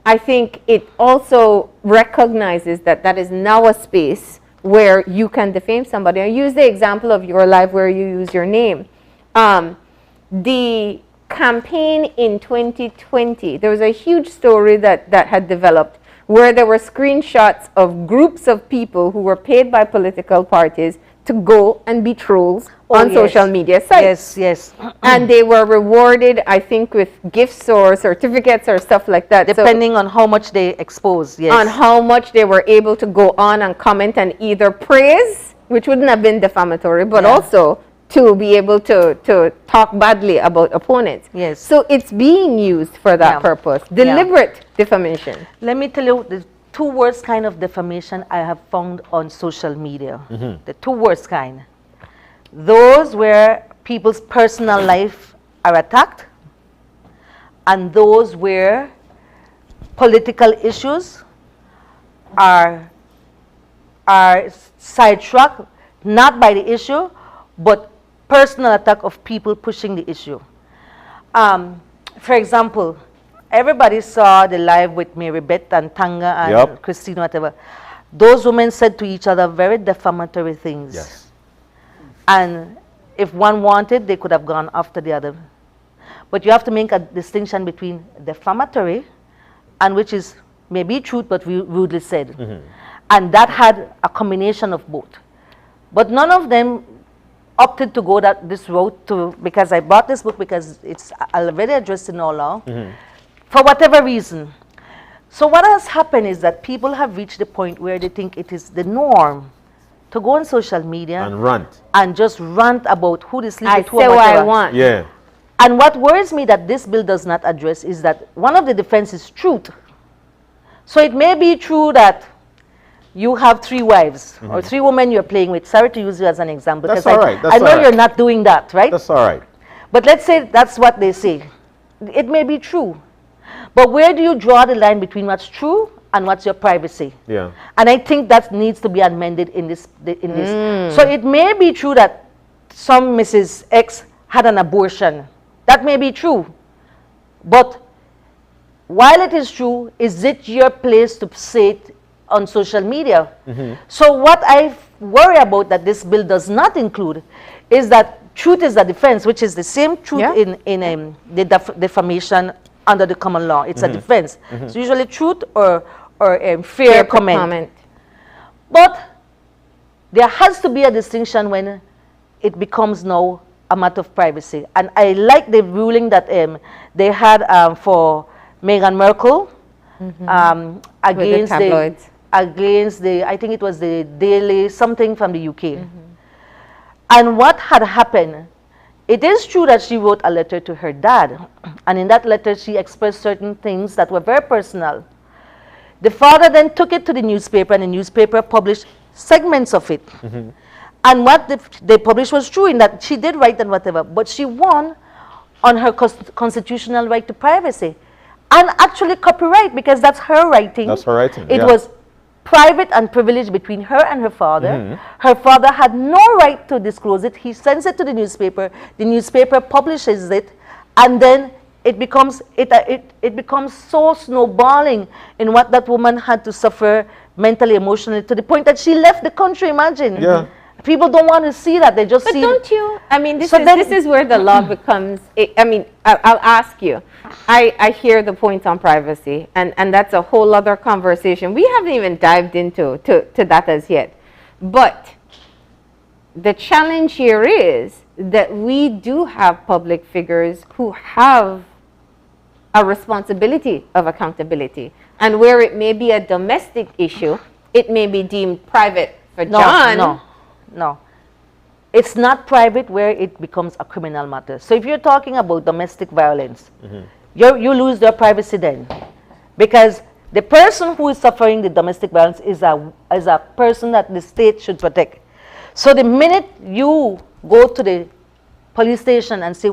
I think it also recognizes that is now a space where you can defame somebody. I use the example of your live where you use your name. The campaign in 2020, there was a huge story that had developed where there were screenshots of groups of people who were paid by political parties to go and be trolls on social media sites. Yes. And they were rewarded, I think, with gifts or certificates or stuff like that. Depending on how much they expose, yes. On how much they were able to go on and comment and either praise, which wouldn't have been defamatory, but also to be able to talk badly about opponents. Yes. So it's being used for that purpose. Deliberate defamation. Let me tell you the two worst kind of defamation I have found on social media. The two worst kind. Those where people's personal life are attacked, and those where political issues are sidetracked, not by the issue, but personal attack of people pushing the issue. For example, everybody saw the live with Mary Beth and Tanga and Christine, whatever. Those women said to each other very defamatory things. Yes. And if one wanted, they could have gone after the other. But you have to make a distinction between defamatory, and which is maybe truth but rudely said. And that had a combination of both. But none of them opted to go this route because I bought this book because it's already addressed in our law, for whatever reason. So what has happened is that people have reached the point where they think it is the norm to go on social media and rant and just rant about who they sleep with, who say or what I whatever. want. Yeah. And what worries me that this bill does not address is that one of the defenses is truth. So it may be true that you have 3 wives or 3 women you're playing with. Sorry to use you as an example. That's because all right. I know you're not doing that, right? That's all right. But let's say that's what they say. It may be true. But where do you draw the line between what's true and what's your privacy? Yeah. And I think that needs to be amended in this. So it may be true that some Mrs. X had an abortion. That may be true. But while it is true, is it your place to say it on social media? So what I worry about that this bill does not include is that truth is the defense, which is the same truth in the defamation under the common law. It's a defense. It's usually truth or fair comment. But there has to be a distinction when it becomes now a matter of privacy. And I like the ruling that they had for Meghan Merkel against the I think it was the Daily something from the UK. And what had happened, it is true that she wrote a letter to her dad, and in that letter she expressed certain things that were very personal. The father then took it to the newspaper, and the newspaper published segments of it. And what they published was true in that she did write and whatever, but she won on her constitutional right to privacy. And actually copyright, because that's her writing. That's her writing, It was private and privileged between her and her father. Her father had no right to disclose it. He sends it to the newspaper publishes it, and then it becomes so snowballing in what that woman had to suffer mentally, emotionally, to the point that she left the country. Imagine. Yeah. People don't want to see that. They just see. But don't you? I mean, this So is where the law becomes. I mean, I'll ask you. I hear the point on privacy, and that's a whole other conversation. We haven't even dived into that as yet. But the challenge here is that we do have public figures who have a responsibility of accountability, and where it may be a domestic issue, it may be deemed private for John. No. It's not private where it becomes a criminal matter. So if you're talking about domestic violence, you lose their privacy then. Because the person who is suffering the domestic violence is a person that the state should protect. So the minute you go to the police station and see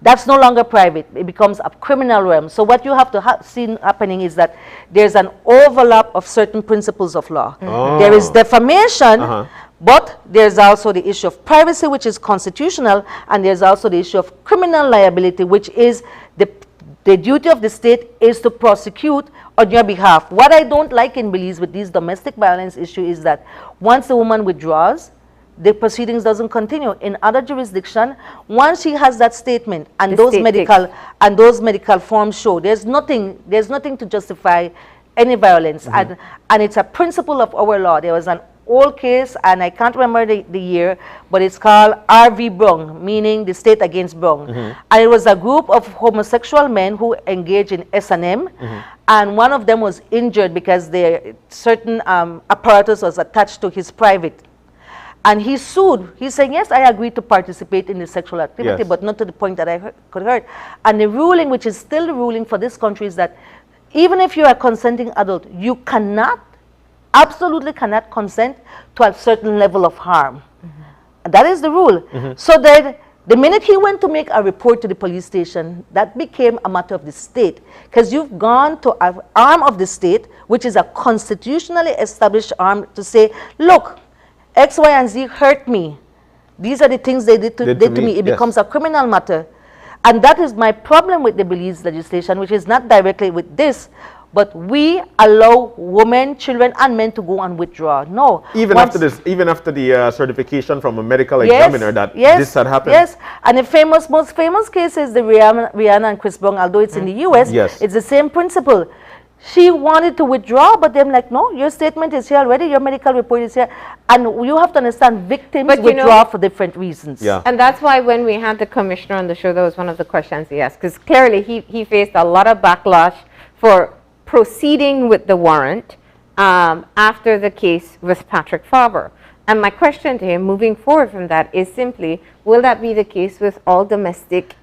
that's no longer private. It becomes a criminal realm. So what you have to see happening is that there's an overlap of certain principles of law. There is defamation, but there's also the issue of privacy, which is constitutional, and there's also the issue of criminal liability, which is the duty of the state is to prosecute on your behalf. What I don't like in Belize with these domestic violence issue is that once the woman withdraws, the proceedings doesn't continue. In other jurisdiction, once she has that statement and those medical forms show there's nothing to justify any violence, and it's a principle of our law. There was an old case, and I can't remember the year, but it's called R.V. Brown, meaning the state against Brown. And it was a group of homosexual men who engaged in S&M, and one of them was injured because certain apparatus was attached to his private. And he sued. He's saying, yes, I agree to participate in the sexual activity, but not to the point that I could hurt. And the ruling, which is still the ruling for this country, is that even if you're a consenting adult, you cannot, absolutely cannot consent to a certain level of harm. That is the rule. So that the minute he went to make a report to the police station, that became a matter of the state. Because you've gone to an arm of the state, which is a constitutionally established arm, to say, look, X, Y, and Z hurt me. These are the things they did to me. It becomes a criminal matter. And that is my problem with the Belize legislation, which is not directly with this, but we allow women, children, and men to go and withdraw. No. Even after the certification from a medical examiner that this had happened. Yes, and the most famous case is the Rihanna and Chris Brown, although it's in the US, it's the same principle. She wanted to withdraw, but they're like, no, your statement is here already, your medical report is here. And you have to understand, victims withdraw for different reasons. And that's why when we had the commissioner on the show, that was one of the questions he asked, because clearly he faced a lot of backlash for proceeding with the warrant after the case with Patrick Faber. And my question to him moving forward from that is simply, will that be the case with all domestic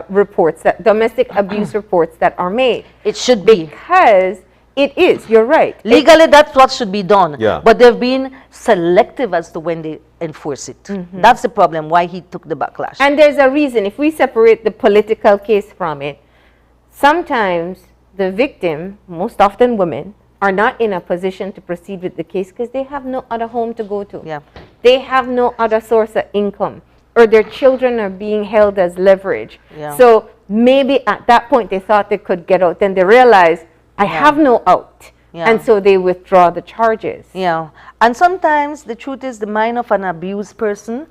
reports, domestic abuse reports that are made? It should be. Because it is, you're right. Legally, that's what should be done. But they've been selective as to when they enforce it. That's the problem, why he took the backlash. And there's a reason. If we separate the political case from it, sometimes the victim, most often women, are not in a position to proceed with the case because they have no other home to go to. They have no other source of income, or their children are being held as leverage. So maybe at that point they thought they could get out. Then they realize, I have no out. And so they withdraw the charges. And sometimes the truth is, the mind of an abused person,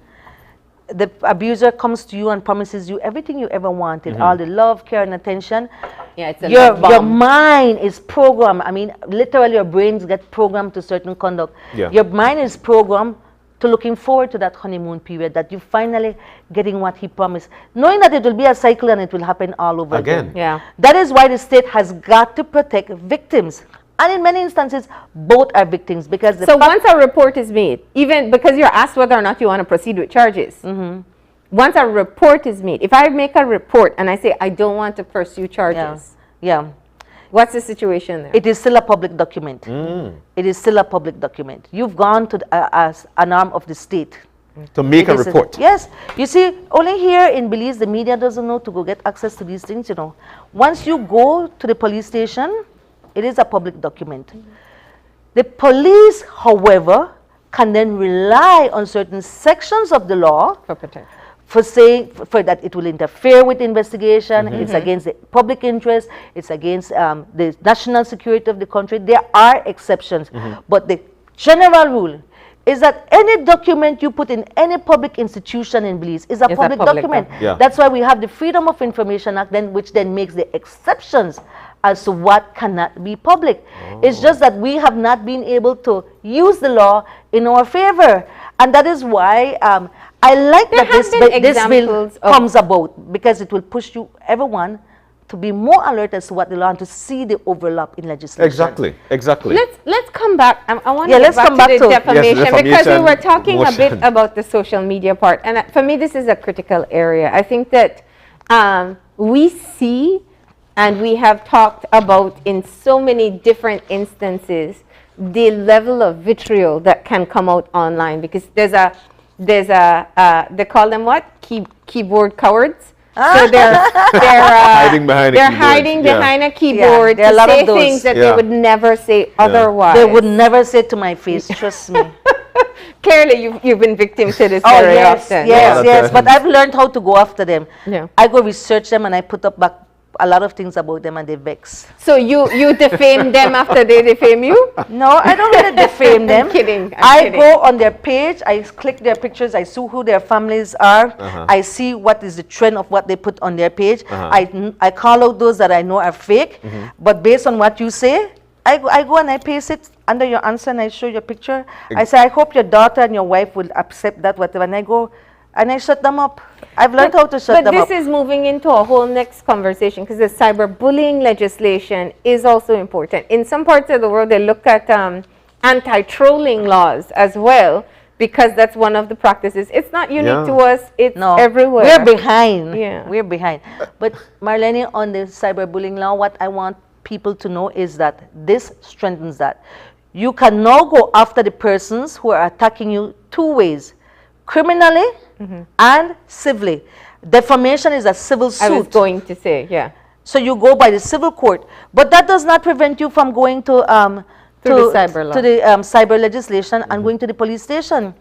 the abuser comes to you and promises you everything you ever wanted, all the love, care, and attention. It's a your mind is programmed. I mean, literally your brains get programmed to certain conduct. Your mind is programmed to looking forward to that honeymoon period, that you finally getting what he promised, knowing that it will be a cycle and it will happen all over again. That is why the state has got to protect victims. And in many instances, both are victims, because so once a report is made, even because you're asked whether or not you want to proceed with charges, once a report is made, if I make a report and I say I don't want to pursue charges, what's the situation there? It is still a public document. It is still a public document. You've gone to as an arm of the state to make a report. Yes. You see, only here in Belize, the media doesn't know to go get access to these things, you know. Once you go to the police station, it is a public document. The police, however, can then rely on certain sections of the law for protection, for saying that it will interfere with the investigation, it's against the public interest, it's against the national security of the country. There are exceptions, but the general rule is that any document you put in any public institution in Belize is a public document. That's why we have the Freedom of Information Act, which then makes the exceptions as to what cannot be public. It's just that we have not been able to use the law in our favor. And that is why I like that this bill comes about, because it will push everyone to be more alert as to what the law, and to see the overlap in legislation. Exactly. Let's come back. I want to get back to the defamation, because we were talking a bit about the social media part. And for me, this is a critical area. I think that we see, and we have talked about in so many different instances, the level of vitriol that can come out online, because there's a they call them what? Keyboard cowards. So they're hiding behind a keyboard to say things that they would never say otherwise. They would never say to my face, trust me. Clearly, you've been victim to this very often. Yes. But I've learned how to go after them. I go research them and I put up back a lot of things about them, and they vex. So you defame them after they defame you? No, I don't really defame them. I'm kidding. I go on their page, I click their pictures, I see who their families are, I see what is the trend of what they put on their page. I call out those that I know are fake, but based on what you say, I go and I paste it under your answer and I show your picture, I say, I hope your daughter and your wife will accept that, whatever. And I go, and I shut them up. I've learned how to shut them up. But this is moving into a whole next conversation because the cyberbullying legislation is also important. In some parts of the world, they look at anti-trolling laws as well because that's one of the practices. It's not unique to us. It's everywhere. We're behind. Yeah. We're behind. But Marlene, on the cyberbullying law, what I want people to know is that this strengthens that. You can now go after the persons who are attacking you two ways, criminally and civilly. Defamation is a civil suit. I was going to say, yeah. So you go by the civil court. But that does not prevent you from going to the cyber law. To the cyber legislation and going to the police station.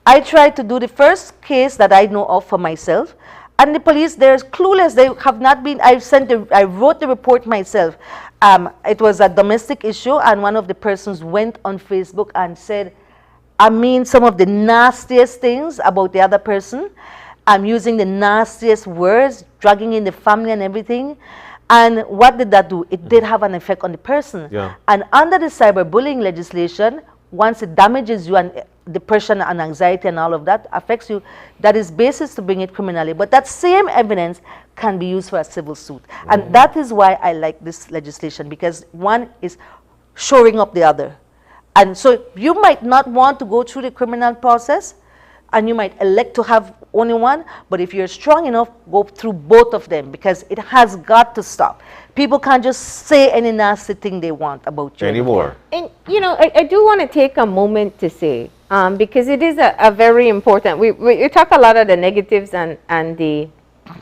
I tried to do the first case that I know of for myself, and the police, they're clueless. They have not been, I wrote the report myself. It was a domestic issue, and one of the persons went on Facebook and said, I mean, some of the nastiest things about the other person. I'm using the nastiest words, dragging in the family and everything. And what did that do? It did have an effect on the person. Yeah. And under the cyberbullying legislation, once it damages you and depression and anxiety and all of that affects you, that is basis to bring it criminally. But that same evidence can be used for a civil suit. And that is why I like this legislation, because one is shoring up the other. And so you might not want to go through the criminal process, and you might elect to have only one, but if you're strong enough, go through both of them, because it has got to stop. People can't just say any nasty thing they want about you Anymore. And, you know, I do want to take a moment to say, because it is a very important, we talk a lot of the negatives and the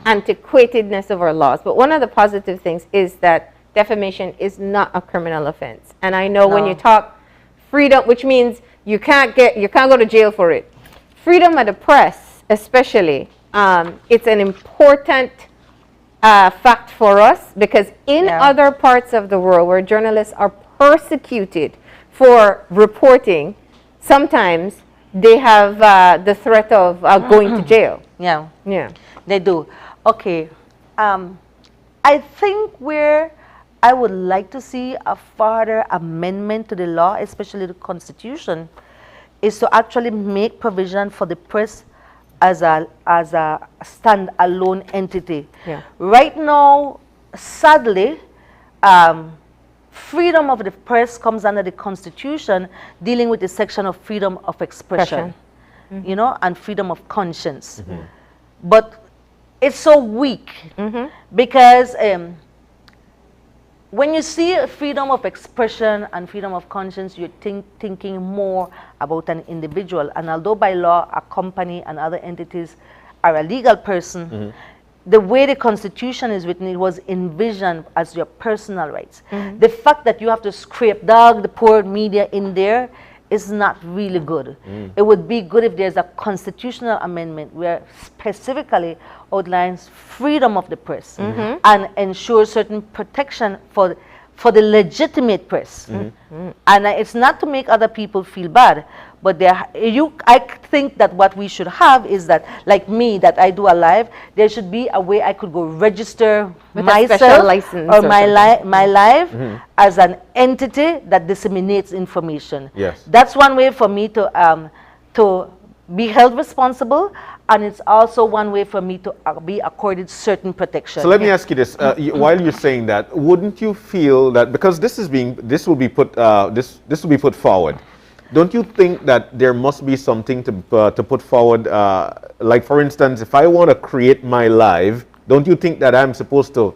antiquatedness of our laws, but one of the positive things is that defamation is not a criminal offense. And I know when you talk freedom, which means you can't go to jail for it. Freedom of the press, especially, it's an important fact for us, because in other parts of the world where journalists are persecuted for reporting, sometimes they have the threat of going to jail. Yeah. Yeah. They do. Okay. I think where I would like to see a further amendment to the law, especially the Constitution, is to actually make provision for the press as a stand-alone entity. Yeah. Right now, sadly, freedom of the press comes under the Constitution, dealing with the section of freedom of expression, you know, and freedom of conscience. But it's so weak because when you see freedom of expression and freedom of conscience, you're thinking more about an individual. And although by law, a company and other entities are a legal person, the way the Constitution is written, it was envisioned as your personal rights. The fact that you have to scrape the poor media in there is not really good. It would be good if there's a constitutional amendment where specifically outlines freedom of the press and ensures certain protection for the legitimate press. And it's not to make other people feel bad, but I think that what we should have is that, like me, that I do a live, there should be a way I could go register with myself a special license or my live as an entity that disseminates information. Yes. That's one way for me to be held responsible, and it's also one way for me to be accorded certain protection. So let me ask you this: while you're saying that, wouldn't you feel that because this will be put forward? Don't you think that there must be something to put forward? Like, for instance, if I want to create my live, don't you think that I'm supposed to,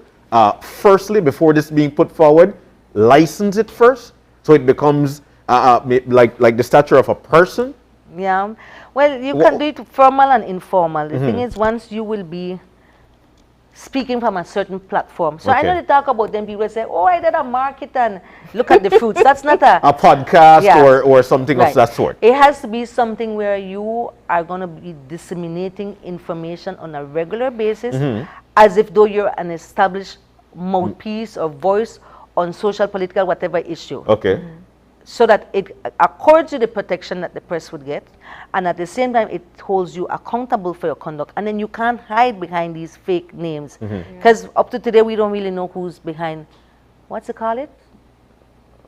firstly, before this being put forward, license it first, so it becomes like the stature of a person? Yeah. Well, you can do it formal and informal. The thing is, once you will be speaking from a certain platform. So I know they talk about them, people say, oh, I did a market and look at the fruits. That's not a podcast or something of that sort. It has to be something where you are going to be disseminating information on a regular basis, as if though you're an established mouthpiece or voice on social, political, whatever issue. Okay. So that it accords you the protection that the press would get, and at the same time it holds you accountable for your conduct. And then you can't hide behind these fake names, because up to today we don't really know who's behind, what's it called?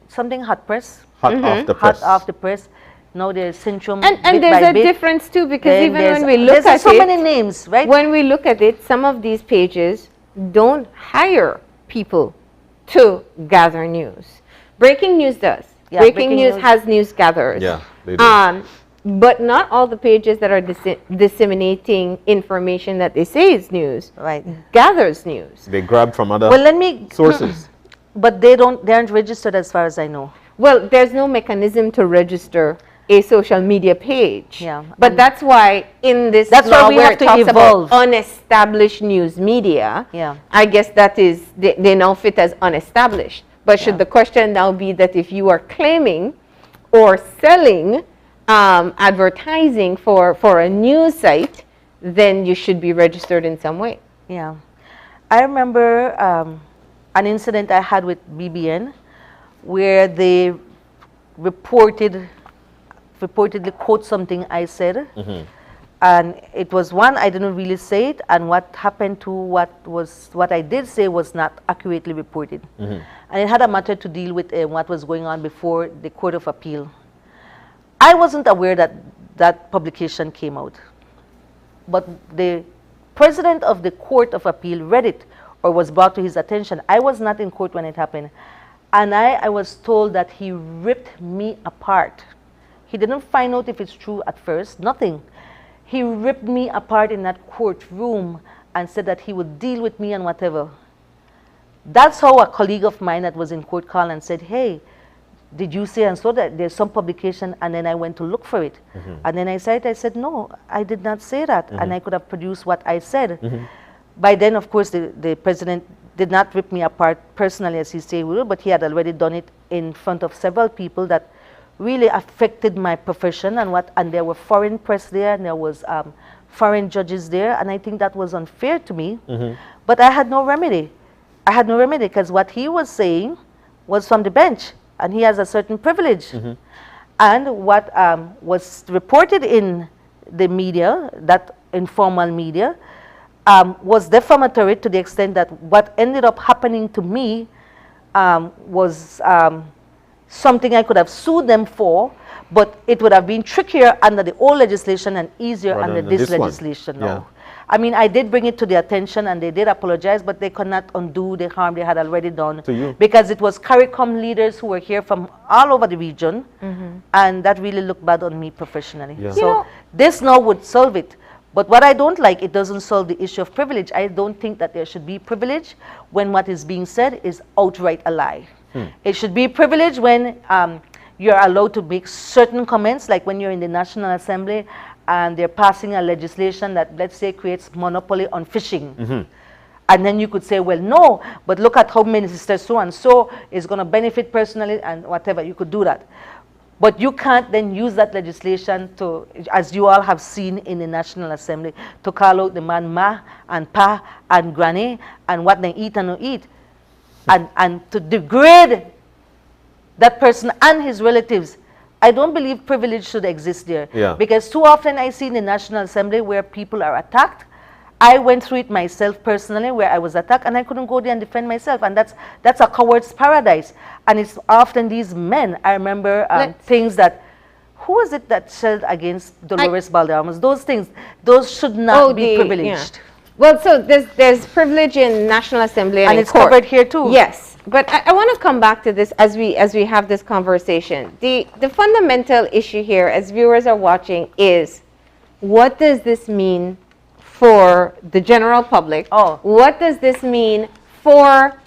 Something hot press. Hot off the press. Hot off the press. Now there's syndrome. And bit there's by a bit. difference too, because Then even when we look there's at so it, many names, right? when we look at it, some of these pages don't hire people to gather news. Breaking news does. Yeah, Breaking news has news gatherers. Yeah, they do. But not all the pages that are disseminating information that they say is news gathers news. They grab from other Well, let me sources. But they aren't registered as far as I know. Well, there's no mechanism to register a social media page. Yeah, But that's why in this That's why law we where have it to talks evolve. about unestablished news media, Yeah. I guess that is, they now fit as unestablished. But should the question now be that if you are claiming or selling advertising for a news site, then you should be registered in some way. Yeah. I remember an incident I had with BBN where they reportedly quote something I said. And it was one, I didn't really say it, and what happened to what I did say was not accurately reported. And it had a matter to deal with what was going on before the Court of Appeal. I wasn't aware that that publication came out. But the president of the Court of Appeal read it or was brought to his attention. I was not in court when it happened. And I was told that he ripped me apart. He didn't find out if it's true at first, nothing. He ripped me apart in that courtroom and said that he would deal with me and whatever. That's how a colleague of mine that was in court called and said, hey, did you say and so that there's some publication? And then I went to look for it. And then I said, no, I did not say that. And I could have produced what I said. By then, of course, the president did not rip me apart personally as he said he will, but he had already done it in front of several people that really affected my profession and there were foreign press there and there was foreign judges there, and I think that was unfair to me. But I had no remedy. I had no remedy because what he was saying was from the bench and he has a certain privilege. And what was reported in the media, that informal media, was defamatory to the extent that what ended up happening to me was something I could have sued them for, but it would have been trickier under the old legislation and easier Rather under than this this one. legislation now. Yeah. I mean, I did bring it to their attention and they did apologize, but they could not undo the harm they had already done. To you. Because it was CARICOM leaders who were here from all over the region, and that really looked bad on me professionally. Yeah. So this now would solve it. But what I don't like, it doesn't solve the issue of privilege. I don't think that there should be privilege when what is being said is outright a lie. It should be privilege when you're allowed to make certain comments, like when you're in the National Assembly and they're passing a legislation that, let's say, creates monopoly on fishing. And then you could say, well, no, but look at how Minister so-and-so is going to benefit personally and whatever. You could do that. But you can't then use that legislation to, as you all have seen in the National Assembly, to call out the man ma and pa and granny and what they eat and no eat. And to degrade that person and his relatives. I don't believe privilege should exist there. Yeah. Because too often I see in the National Assembly where people are attacked. I went through it myself personally where I was attacked and I couldn't go there and defend myself. And that's a coward's paradise. And it's often these men. I remember things that, who was it that said against Dolores Balderramos? Those things, those should not be privileged. Yeah. Well, so there's privilege in National Assembly and it's court. covered here too. Yes, but I want to come back to this as we have this conversation. The fundamental issue here, as viewers are watching, is what does this mean for the general public? What does this mean for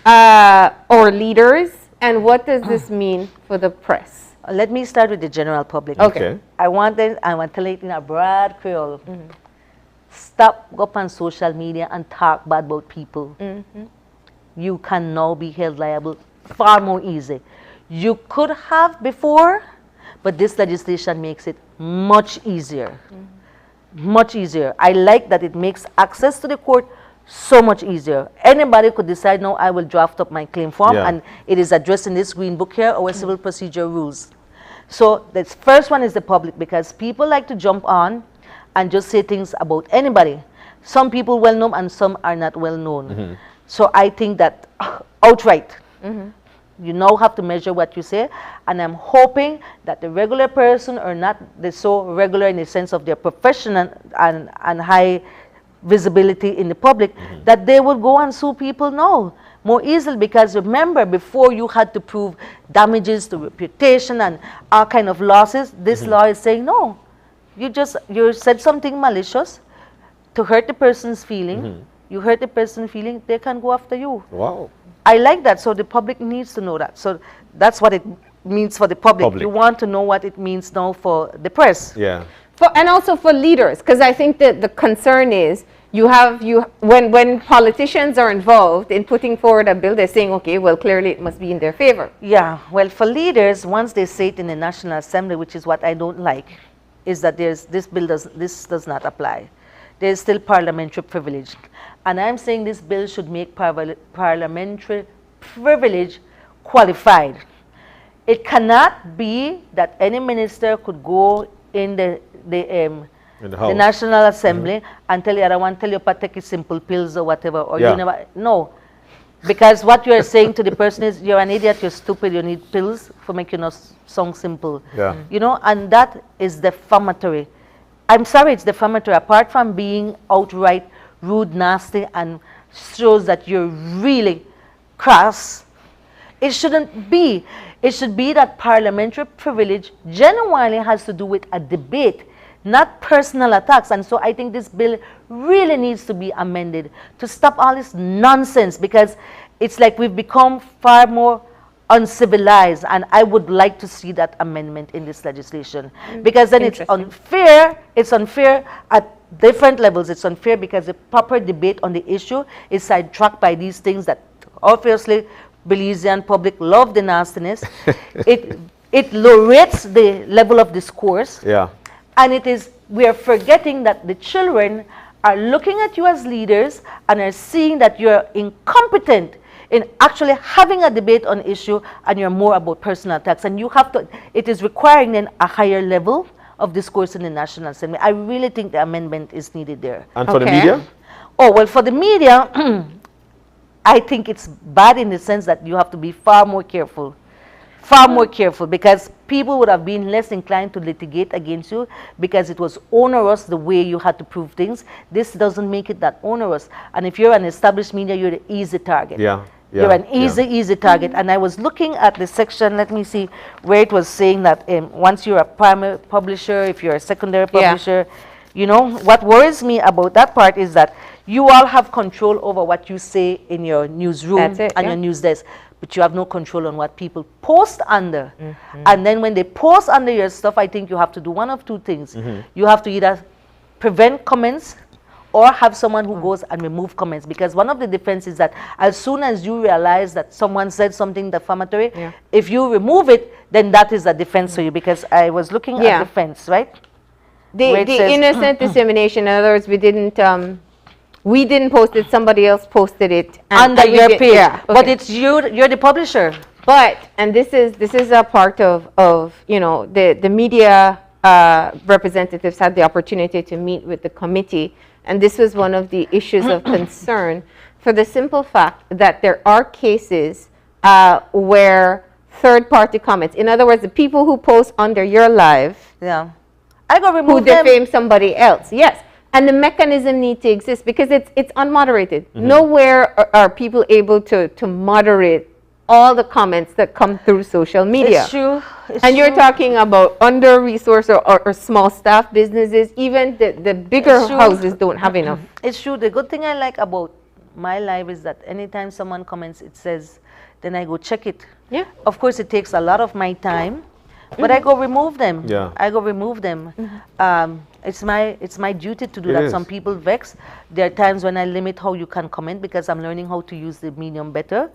our leaders, and what does this mean for the press? Let me start with the general public. Okay. I want to tell it in a broad Creole. Stop go up on social media and talk bad about people. You can now be held liable far more easy. You could have before, but this legislation makes it much easier. Much easier. I like that it makes access to the court so much easier. Anybody could decide, no, I will draft up my claim form, and it is addressed in this green book here, our civil procedure rules. So the first one is the public, because people like to jump on and just say things about anybody. Some people well known and some are not well known. So I think that outright, You now have to measure what you say, and I'm hoping that the regular person, or not the so regular in the sense of their profession and high visibility in the public, that they will go and sue people now more easily. Because remember, before you had to prove damages to reputation and all kind of losses, this law is saying no. You said something malicious to hurt the person's feeling. You hurt the person's feeling, they can go after you. Wow. I like that, so the public needs to know that. So that's what it means for the public. You want to know what it means now for the press. Yeah. And also for leaders, because I think that the concern is when politicians are involved in putting forward a bill, they're saying, okay, well, clearly it must be in their favor. Yeah, well, for leaders, once they say it in the National Assembly, which is what I don't like, is that this does not apply. There's still parliamentary privilege. And I'm saying this bill should make parliamentary privilege qualified. It cannot be that any minister could go in the National Assembly and tell the other one, tell your take simple pills or whatever, or you never, no. Because what you are saying to the person is, you're an idiot, you're stupid, you need pills for making us sound simple. Yeah. You know, and that is defamatory. I'm sorry, it's defamatory. Apart from being outright rude, nasty, and shows that you're really crass, it shouldn't be. It should be that parliamentary privilege genuinely has to do with a debate, not personal attacks. And so I think this bill really needs to be amended to stop all this nonsense, because it's like we've become far more uncivilized, and I would like to see that amendment in this legislation, because then it's unfair at different levels. It's unfair because the proper debate on the issue is sidetracked by these things that obviously Belizean public love the nastiness. It lowers the level of discourse, and we are forgetting that the children are looking at you as leaders and are seeing that you're incompetent in actually having a debate on issue, and you're more about personal attacks. And you have to, it is requiring then a higher level of discourse in the National Assembly. I really think the amendment is needed there. And for the media? Oh, well, for the media, I think it's bad in the sense that you have to be far more careful. Far more careful, because people would have been less inclined to litigate against you because it was onerous the way you had to prove things. This doesn't make it that onerous. And if you're an established media, you're the easy target. You're an easy target. And I was looking at the section, let me see, where it was saying that once you're a primary publisher, if you're a secondary publisher, you know, what worries me about that part is that you all have control over what you say in your newsroom and your news desk, but you have no control on what people post under. And then when they post under your stuff, I think you have to do one of two things. You have to either prevent comments or have someone who goes and remove comments, because one of the defenses is that as soon as you realize that someone said something defamatory, if you remove it, then that is a defense for you, because I was looking at defense, right? The innocent dissemination, in other words, we didn't post it, somebody else posted it under your page, but it's you're the publisher. But, and this is a part of you know, the media representatives had the opportunity to meet with the committee, and this was one of the issues of concern, for the simple fact that there are cases where third-party comments, in other words, the people who post under your live, I go remove who defame somebody else, and the mechanism needs to exist, because it's unmoderated. Nowhere are people able to moderate all the comments that come through social media. It's true. And you're talking about under-resourced or small staff businesses. Even the bigger houses don't have enough. It's true. The good thing I like about my live is that anytime someone comments, it says, then I go check it. Of course, it takes a lot of my time, but I go remove them. I go remove them. It's my duty to do that. Some people vex. There are times when I limit how you can comment, because I'm learning how to use the medium better.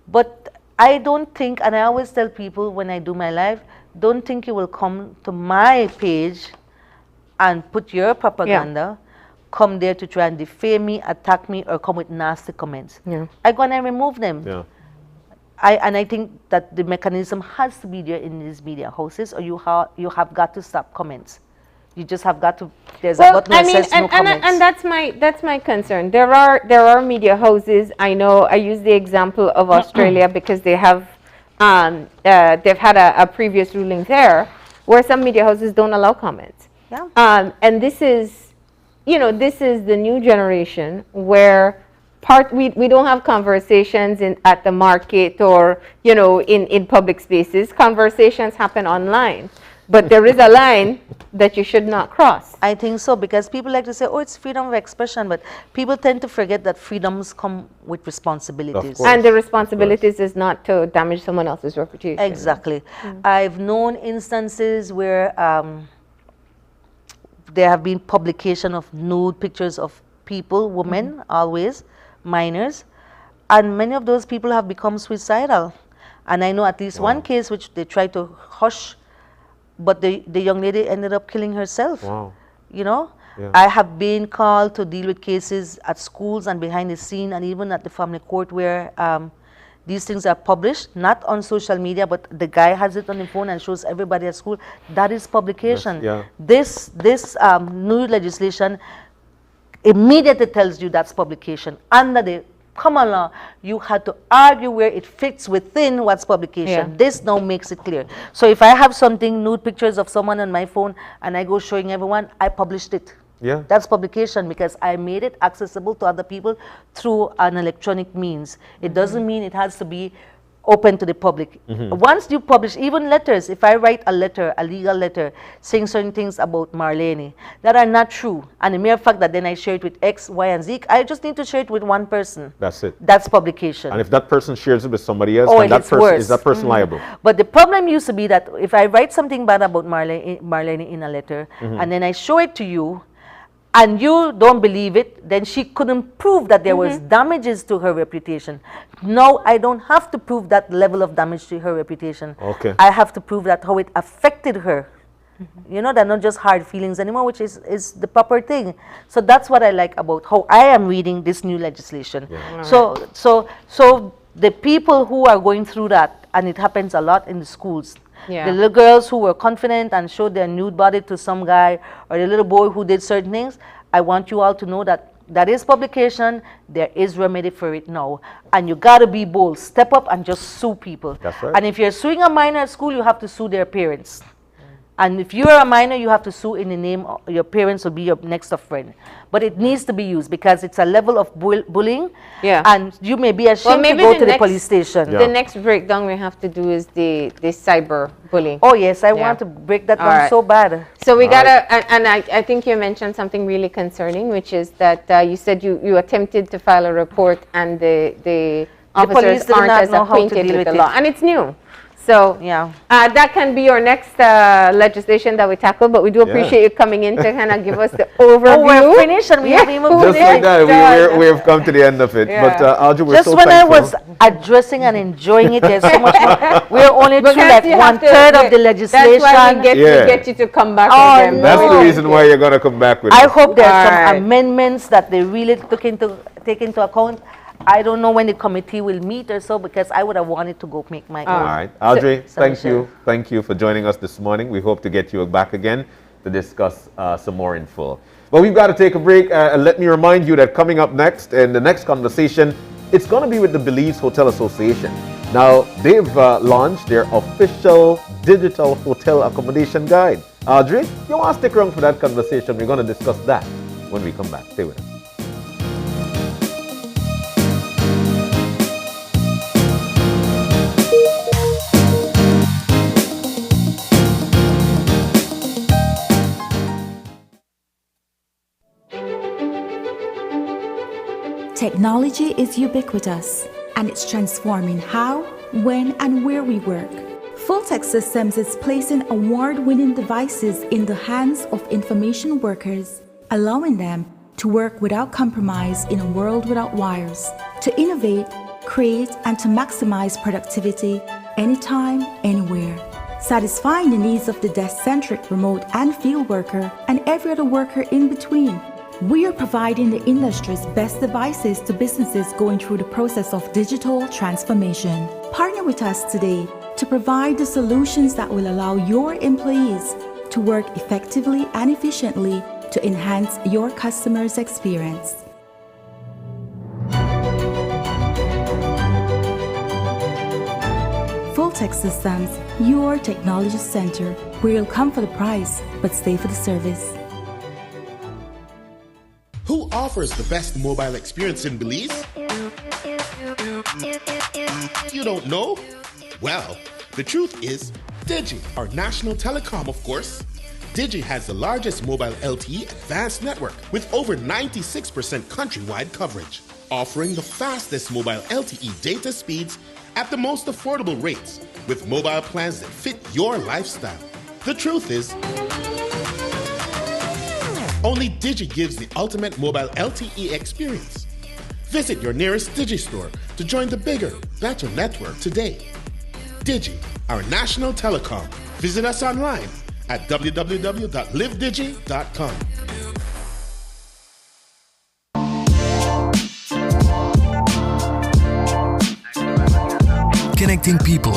But I don't think, and I always tell people when I do my live, don't think you will come to my page and put your propaganda, come there to try and defame me, attack me, or come with nasty comments. I go and I remove them. I think that the mechanism has to be there in these media houses, or you have got to stop comments. You just have got to. There's a button that says no comments. And that's my concern. There are media houses. I know. I use the example of Australia because they have they've had a previous ruling there where some media houses don't allow comments. Yeah. And this is, this is the new generation where we don't have conversations at the market or, in public spaces. Conversations happen online. But there is a line that you should not cross. I think so, because people like to say, oh, it's freedom of expression, but people tend to forget that freedoms come with responsibilities. And the responsibilities is not to damage someone else's reputation. Exactly. I've known instances where there have been publication of nude pictures of people, women, always, minors, and many of those people have become suicidal. And I know at least one case which they tried to hush, but the young lady ended up killing herself. Wow. I have been called to deal with cases at schools and behind the scene and even at the family court where these things are published, not on social media, but the guy has it on the phone and shows everybody at school. That is publication. This new legislation immediately tells you that's publication. Under the common law, you had to argue where it fits within what's publication. This now makes it clear. So if I have something, nude pictures of someone on my phone, and I go showing everyone, I published it. Yeah. That's publication because I made it accessible to other people through an electronic means. It doesn't mean it has to be open to the public. Once you publish, even letters, if I write a letter, a legal letter, saying certain things about Marlene that are not true, and the mere fact that then I share it with X, Y, and Z, I just need to share it with one person. That's it. That's publication. And if that person shares it with somebody else, Oh, then it's worse. is that person liable? But the problem used to be that if I write something bad about Marlene in a letter, and then I show it to you, and you don't believe it, then she couldn't prove that there was damages to her reputation. No, I don't have to prove that level of damage to her reputation. Okay. I have to prove that how it affected her. They're not just hard feelings anymore, which is the proper thing. So that's what I like about how I am reading this new legislation. So the people who are going through that, and it happens a lot in the schools, the little girls who were confident and showed their nude body to some guy, or the little boy who did certain things, I want you all to know that that is publication, there is remedy for it now. And you gotta be bold, step up and just sue people. That's right. And if you're suing a minor at school, you have to sue their parents. And if you're a minor, you have to sue in the name of your parents will be your next of friend. But it needs to be used because it's a level of bullying. And you may be ashamed to go to the police station. The next breakdown we have to do is the cyber bullying. Oh yes, I want to break that one so bad. So we gotta, and I think you mentioned something really concerning, which is that you said you attempted to file a report and the officers aren't as acquainted with the law. And it's new. So that can be your next legislation that we tackle, but we do appreciate you coming in to kind of give us the overview. Oh, we're finished and we haven't even finished. Just like that, we have come to the end of it. But Audrey, we're just so when thankful. I was addressing and enjoying it, there's so much more. We're only through like 1/3 of the legislation. That's why we get you to come back again. That's the reason why you're going to come back with us. I hope there are some amendments that they really take into account. I don't know when the committee will meet or so, because I would have wanted to go make my own. All right. Audrey, thank you. Thank you for joining us this morning. We hope to get you back again to discuss some more in full. But we've got to take a break. Let me remind you that coming up next, in the next conversation, it's going to be with the Belize Hotel Association. Now, they've launched their official digital hotel accommodation guide. Audrey, you want to stick around for that conversation? We're going to discuss that when we come back. Stay with us. Technology is ubiquitous, and it's transforming how, when, and where we work. Fulltech Systems is placing award-winning devices in the hands of information workers, allowing them to work without compromise in a world without wires, to innovate, create, and to maximize productivity anytime, anywhere, satisfying the needs of the desk-centric remote and field worker and every other worker in between. We are providing the industry's best devices to businesses going through the process of digital transformation. Partner with us today to provide the solutions that will allow your employees to work effectively and efficiently to enhance your customers' experience. Tech Systems, your technology center, where you'll come for the price, but stay for the service. Who offers the best mobile experience in Belize? You don't know? Well, the truth is, Digi, our national telecom, of course. Digi has the largest mobile LTE advanced network with over 96% countrywide coverage, offering the fastest mobile LTE data speeds at the most affordable rates with mobile plans that fit your lifestyle. The truth is, only Digi gives the ultimate mobile LTE experience. Visit your nearest Digi store to join the bigger, better network today. Digi, our national telecom. Visit us online at www.livedigi.com. Connecting people.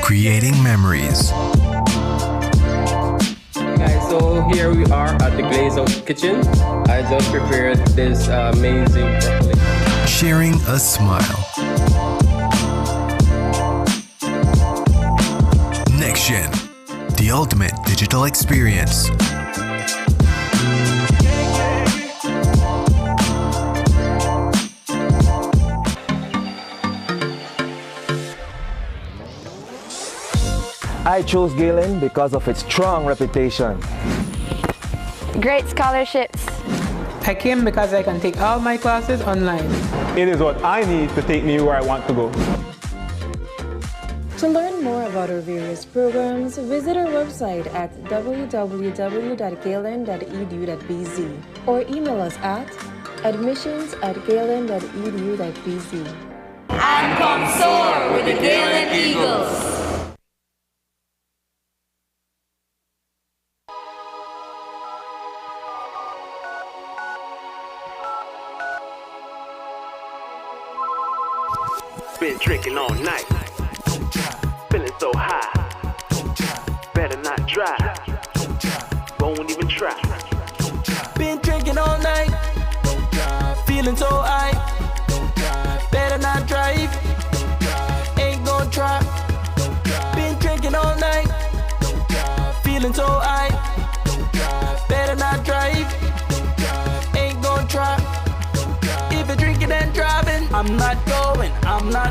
Creating memories. Guys, so here we are at the Glaze Out Kitchen. I just prepared this amazing broccoli. Sharing a smile. Next Gen, the ultimate digital experience. I chose Galen because of its strong reputation. Great scholarships. I came because I can take all my classes online. It is what I need to take me where I want to go. To learn more about our various programs, visit our website at www.galen.edu.bz or email us at admissions@galen.edu.bz. And come soar with the Galen Eagles. Been drinking all night, feeling so high. Better not drive, won't even try. Been drinking all night, feeling so high. Better not drive, ain't gon' try. Been drinking all night, feeling so high. Better not drive, ain't gon' try. If you're drinking and driving, I'm not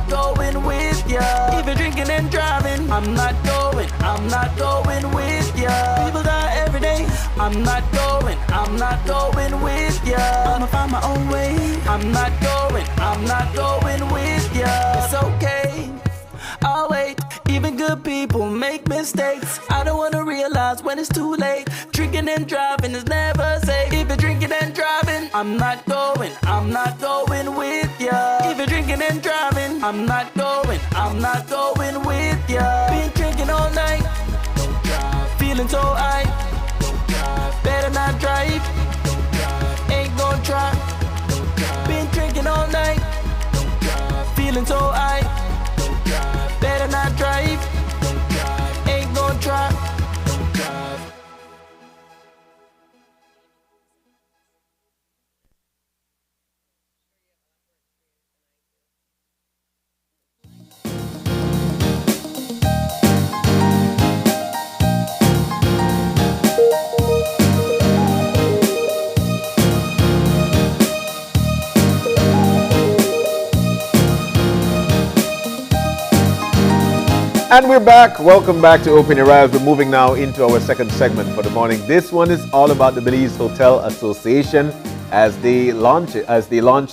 going with ya. If you're drinking and driving, I'm not going with ya. People die every day, I'm not going with ya. I'ma find my own way, I'm not going with ya. It's okay, I'll wait. Even good people make mistakes. I don't wanna realize when it's too late. Drinking and driving is never safe. If you're drinking and driving, I'm not going with ya. If you're drinking and driving, I'm not going with ya. Been drinking all night, feeling so high. Better not drive, ain't gon' try. Been drinking all night, feeling so high. Better not drive, ain't gon' try. And we're back. Welcome back to Open Your Eyes. We're moving now into our second segment for the morning. This one is all about the Belize Hotel Association as they launch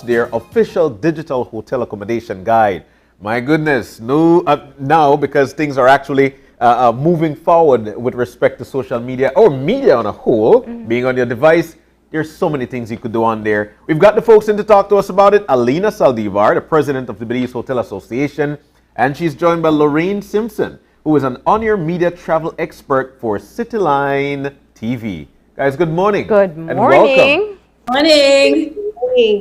their official digital hotel accommodation guide. My goodness, now because things are actually moving forward with respect to social media or media on a whole, being on your device. There's so many things you could do on there. We've got the folks in to talk to us about it. Alina Saldivar, the president of the Belize Hotel Association. And she's joined by Lorraine Simpson, who is an on-air media travel expert for Cityline TV. Guys, good morning. Good morning. And welcome. Morning.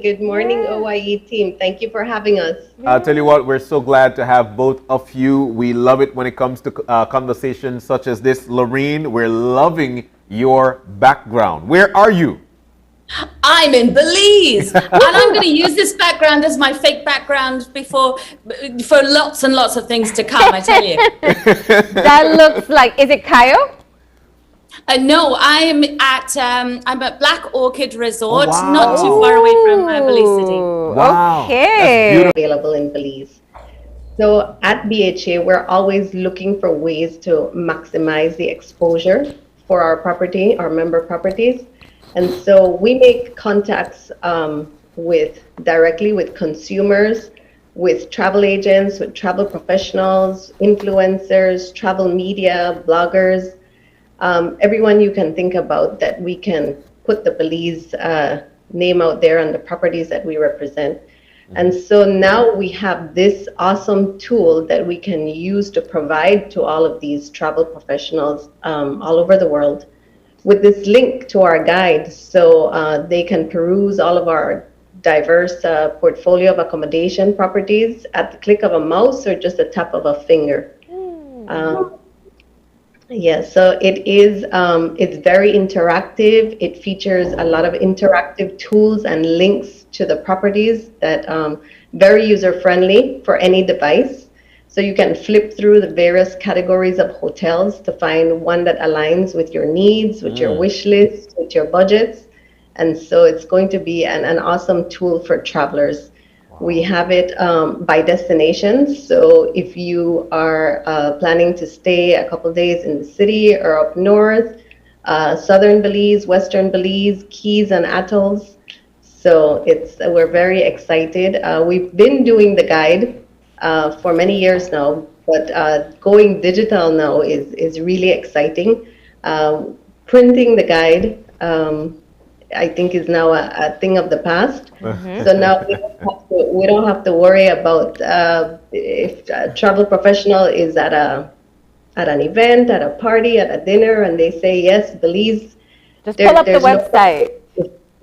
Good morning, OIE team. Thank you for having us. I'll tell you what, we're so glad to have both of you. We love it when it comes to conversations such as this. Lorraine, we're loving your background. Where are you? I'm in Belize, and I'm going to use this background as my fake background for lots and lots of things to come, I tell you. That looks like, is it Cayo? No, I'm at Black Orchid Resort, not too far away from Belize City. Wow. Okay. Available in Belize. So at BHA, we're always looking for ways to maximize the exposure for our property, our member properties. And so we make contacts directly with consumers, with travel agents, with travel professionals, influencers, travel media, bloggers, everyone you can think about that we can put the Belize name out there on the properties that we represent. And so now we have this awesome tool that we can use to provide to all of these travel professionals all over the world with this link to our guide, so they can peruse all of our diverse portfolio of accommodation properties at the click of a mouse or just a tap of a finger. Yes, so it is, it's very interactive. It features a lot of interactive tools and links to the properties that very user-friendly for any device. So you can flip through the various categories of hotels to find one that aligns with your needs, with your wish list, with your budgets. And so it's going to be an awesome tool for travelers. We have it by destinations. So if you are planning to stay a couple days in the city or up north, southern Belize, western Belize, Keys and atolls. So we're very excited. We've been doing the guide for many years now, but going digital now is really exciting. Printing the guide, I think, is now a thing of the past. So now we don't have to worry about if a travel professional is at an event, at a party, at a dinner, and they say, yes, Belize. Just pull up the website.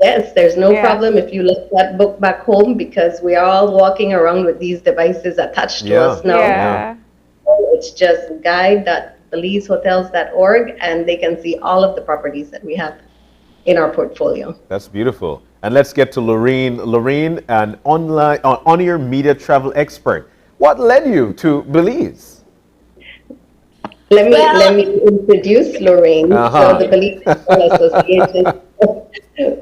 Yes, there's no problem if you left that book back home, because we are all walking around with these devices attached to us now. It's just guide.belizehotels.org, and they can see all of the properties that we have in our portfolio. That's beautiful. And let's get to Lorraine. Lorraine, an on-air media travel expert. What led you to Belize? Let me introduce Lorraine. So the Belize Travel Association.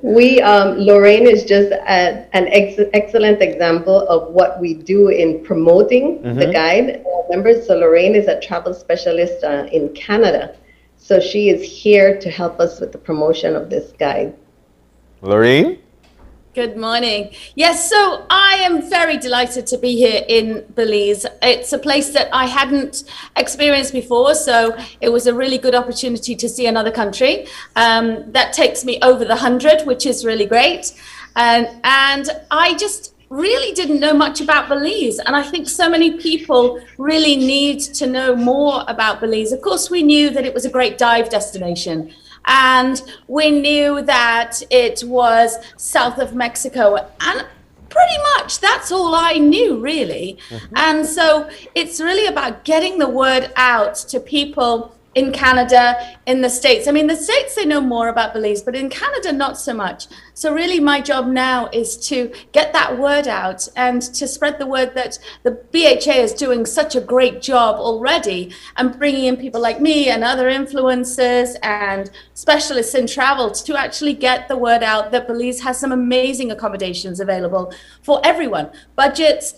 Lorraine is just an excellent example of what we do in promoting the guide. Remember, so Lorraine is a travel specialist in Canada. So she is here to help us with the promotion of this guide. Lorraine? Good morning. Yes, so I am very delighted to be here in Belize. It's a place that I hadn't experienced before, so it was a really good opportunity to see another country. That takes me over the 100, which is really great. And I just really didn't know much about Belize, and I think so many people really need to know more about Belize. Of course, we knew that it was a great dive destination, and we knew that it was south of Mexico, and pretty much that's all I knew, really. And so it's really about getting the word out to people in Canada, in the States. I mean, the States, they know more about Belize, but in Canada, not so much. So really my job now is to get that word out and to spread the word that the BHA is doing such a great job already, and bringing in people like me and other influencers and specialists in travel to actually get the word out that Belize has some amazing accommodations available for everyone. Budgets,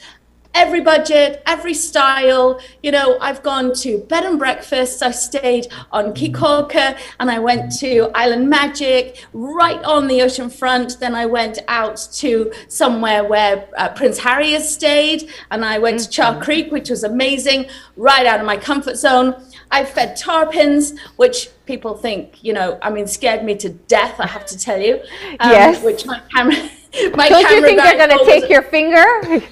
every budget, every style. You know, I've gone to bed and breakfasts. I stayed on Kikoka, and I went to Island Magic, right on the ocean front. Then I went out to somewhere where Prince Harry has stayed, and I went to Char Creek, which was amazing, right out of my comfort zone. I fed tarpons, which people think, you know, I mean, scared me to death, I have to tell you. Yes. Which my camera, Don't you think they're going to take your finger?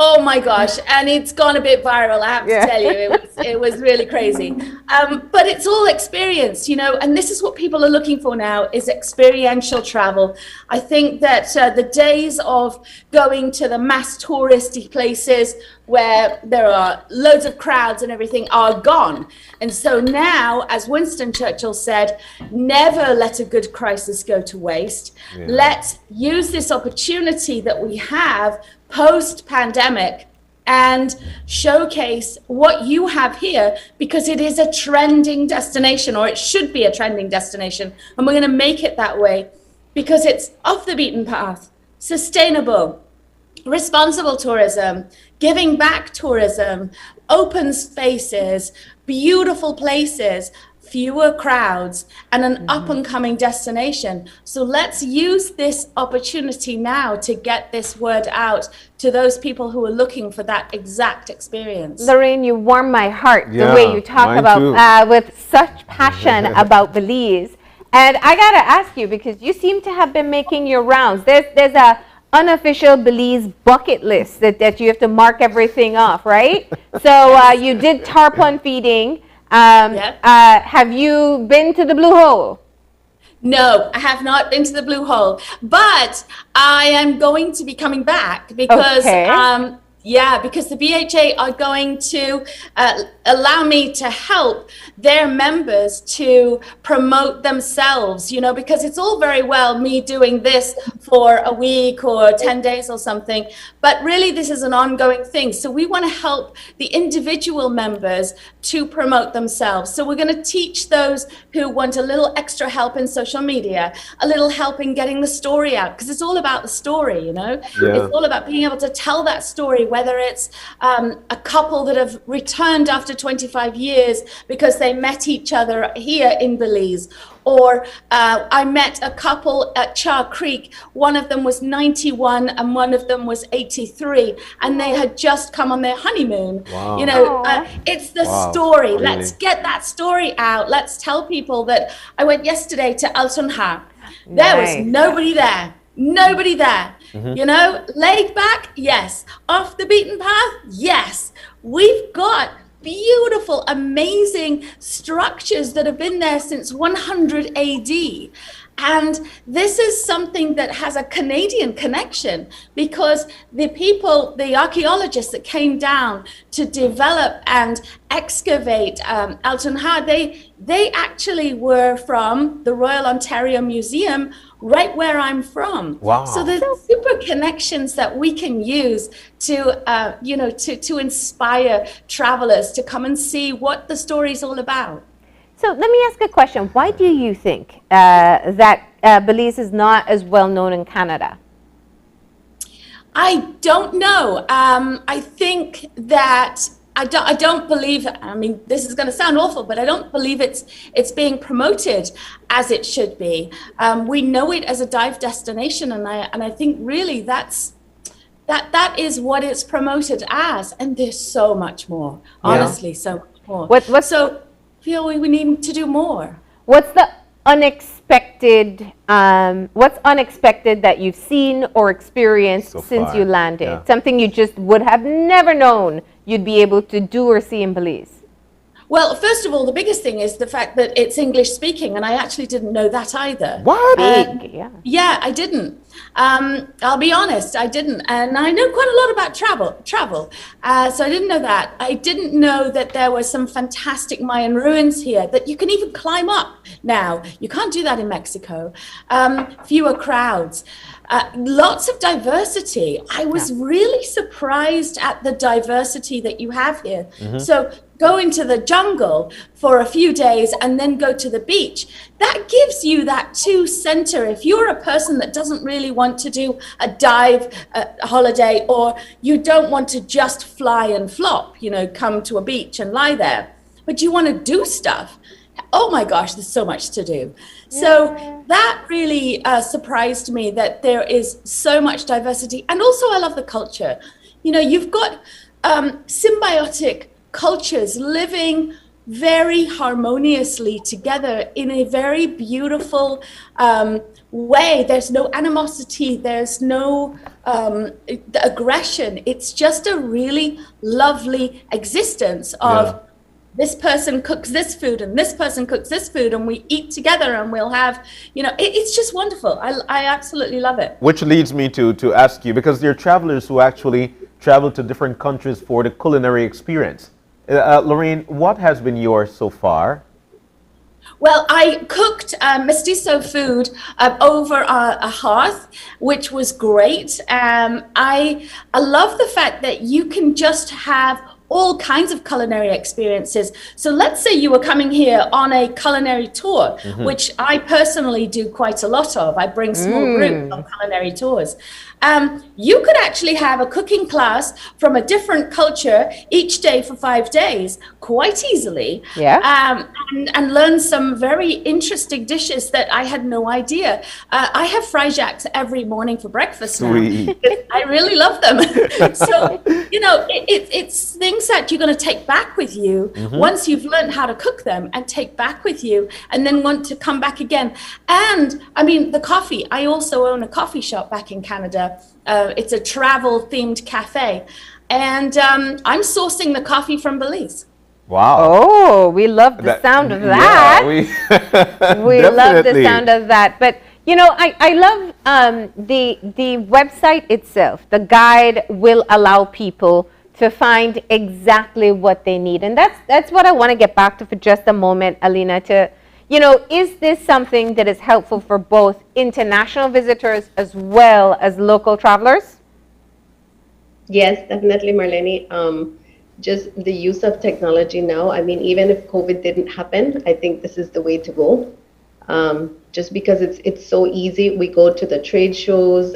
Oh my gosh, and it's gone a bit viral, I have to tell you. It was really crazy. But it's all experience, you know, and this is what people are looking for now, is experiential travel. I think that the days of going to the mass touristy places, where there are loads of crowds and everything are gone. And so now, as Winston Churchill said, never let a good crisis go to waste. Yeah. Let's use this opportunity that we have post-pandemic and showcase what you have here, because it is a trending destination, or it should be a trending destination. And we're going to make it that way because it's off the beaten path, sustainable, responsible tourism, giving back tourism, open spaces, beautiful places, fewer crowds, and an up-and-coming destination. So let's use this opportunity now to get this word out to those people who are looking for that exact experience. Lorraine, you warm my heart Yeah, the way you talk mine about with such passion about Belize. And I gotta ask you, because you seem to have been making your rounds. There's a unofficial Belize bucket list that you have to mark everything off, right? So you did tarpon feeding. Have you been to the Blue Hole? No, I have not been to the Blue Hole, but I am going to be coming back because because the BHA are going to allow me to help their members to promote themselves, you know, because it's all very well me doing this for a week or 10 days or something, but really this is an ongoing thing. So we want to help the individual members to promote themselves. So we're going to teach those who want a little extra help in social media, a little help in getting the story out, because it's all about the story, you know. It's all about being able to tell that story, whether it's a couple that have returned after 25 years because they met each other here in Belize, or I met a couple at Char Creek. One of them was 91 and one of them was 83, and they had just come on their honeymoon. Wow. You know, it's the story. Really? Let's get that story out. Let's tell people that I went yesterday to Altonha. There was nobody there. Nobody there. You know, laid back, yes. Off the beaten path, yes. We've got beautiful, amazing structures that have been there since 100 AD. And this is something that has a Canadian connection, because the people, the archaeologists that came down to develop and excavate Altonha, they actually were from the Royal Ontario Museum, right where I'm from. Wow. So there's super connections that we can use to, you know, to inspire travelers to come and see what the story is all about. So let me ask a question. Why do you think that Belize is not as well known in Canada? I don't know. I think that I don't believe, I mean, this is going to sound awful, but I don't believe it's being promoted as it should be. We know it as a dive destination, and I think really that is what it's promoted as, and there's so much more. Honestly, so much more. So I feel we need to do more. What's the unexpected that you've seen or experienced since you landed? Yeah. Something you just would have never known you'd be able to do or see in Belize? Well, first of all, the biggest thing is the fact that it's English speaking, and I actually didn't know that either. What? Yeah, I didn't. I'll be honest, I didn't. And I know quite a lot about travel. So I didn't know that. I didn't know that there were some fantastic Mayan ruins here that you can even climb up now. You can't do that in Mexico. Fewer crowds. Lots of diversity. I was really surprised at the diversity that you have here. So go into the jungle for a few days and then go to the beach. That gives you that center. If you're a person that doesn't really want to do a dive holiday, or you don't want to just fly and flop, you know, come to a beach and lie there, but you want to do stuff. Oh my gosh, there's so much to do. So that really surprised me, that there is so much diversity. And also I love the culture. You know, you've got symbiotic cultures living very harmoniously together in a very beautiful way. There's no animosity, there's no aggression. It's just a really lovely existence of this person cooks this food and this person cooks this food, and we eat together and we'll have, you know, it's just wonderful. I absolutely love it. Which leads me to ask you, because there are travelers who actually travel to different countries for the culinary experience. Lorraine, what has been yours so far? Well, I cooked mestizo food over a hearth, which was great. I love the fact that you can just have all kinds of culinary experiences. So let's say you were coming here on a culinary tour, which I personally do quite a lot of. I bring small groups on culinary tours. You could actually have a cooking class from a different culture each day for 5 days quite easily. Yeah. And learn some very interesting dishes that I had no idea. I have fry jacks every morning for breakfast now. I really love them. So, you know, it's things that you're going to take back with you once you've learned how to cook them and take back with you and then want to come back again. And I mean, the coffee, I also own a coffee shop back in Canada. It's a travel themed cafe. And I'm sourcing the coffee from Belize. Wow. Oh, we love the sound of that. Yeah, we love the sound of that. But, you know, I love the website itself. The guide will allow people to find exactly what they need. And that's what I want to get back to for just a moment, Alina, to, you know, is this something that is helpful for both international visitors as well as local travelers? Yes, definitely, Marlene. Just the use of technology now. I mean, even if COVID didn't happen, I think this is the way to go. Just because it's so easy. We go to the trade shows,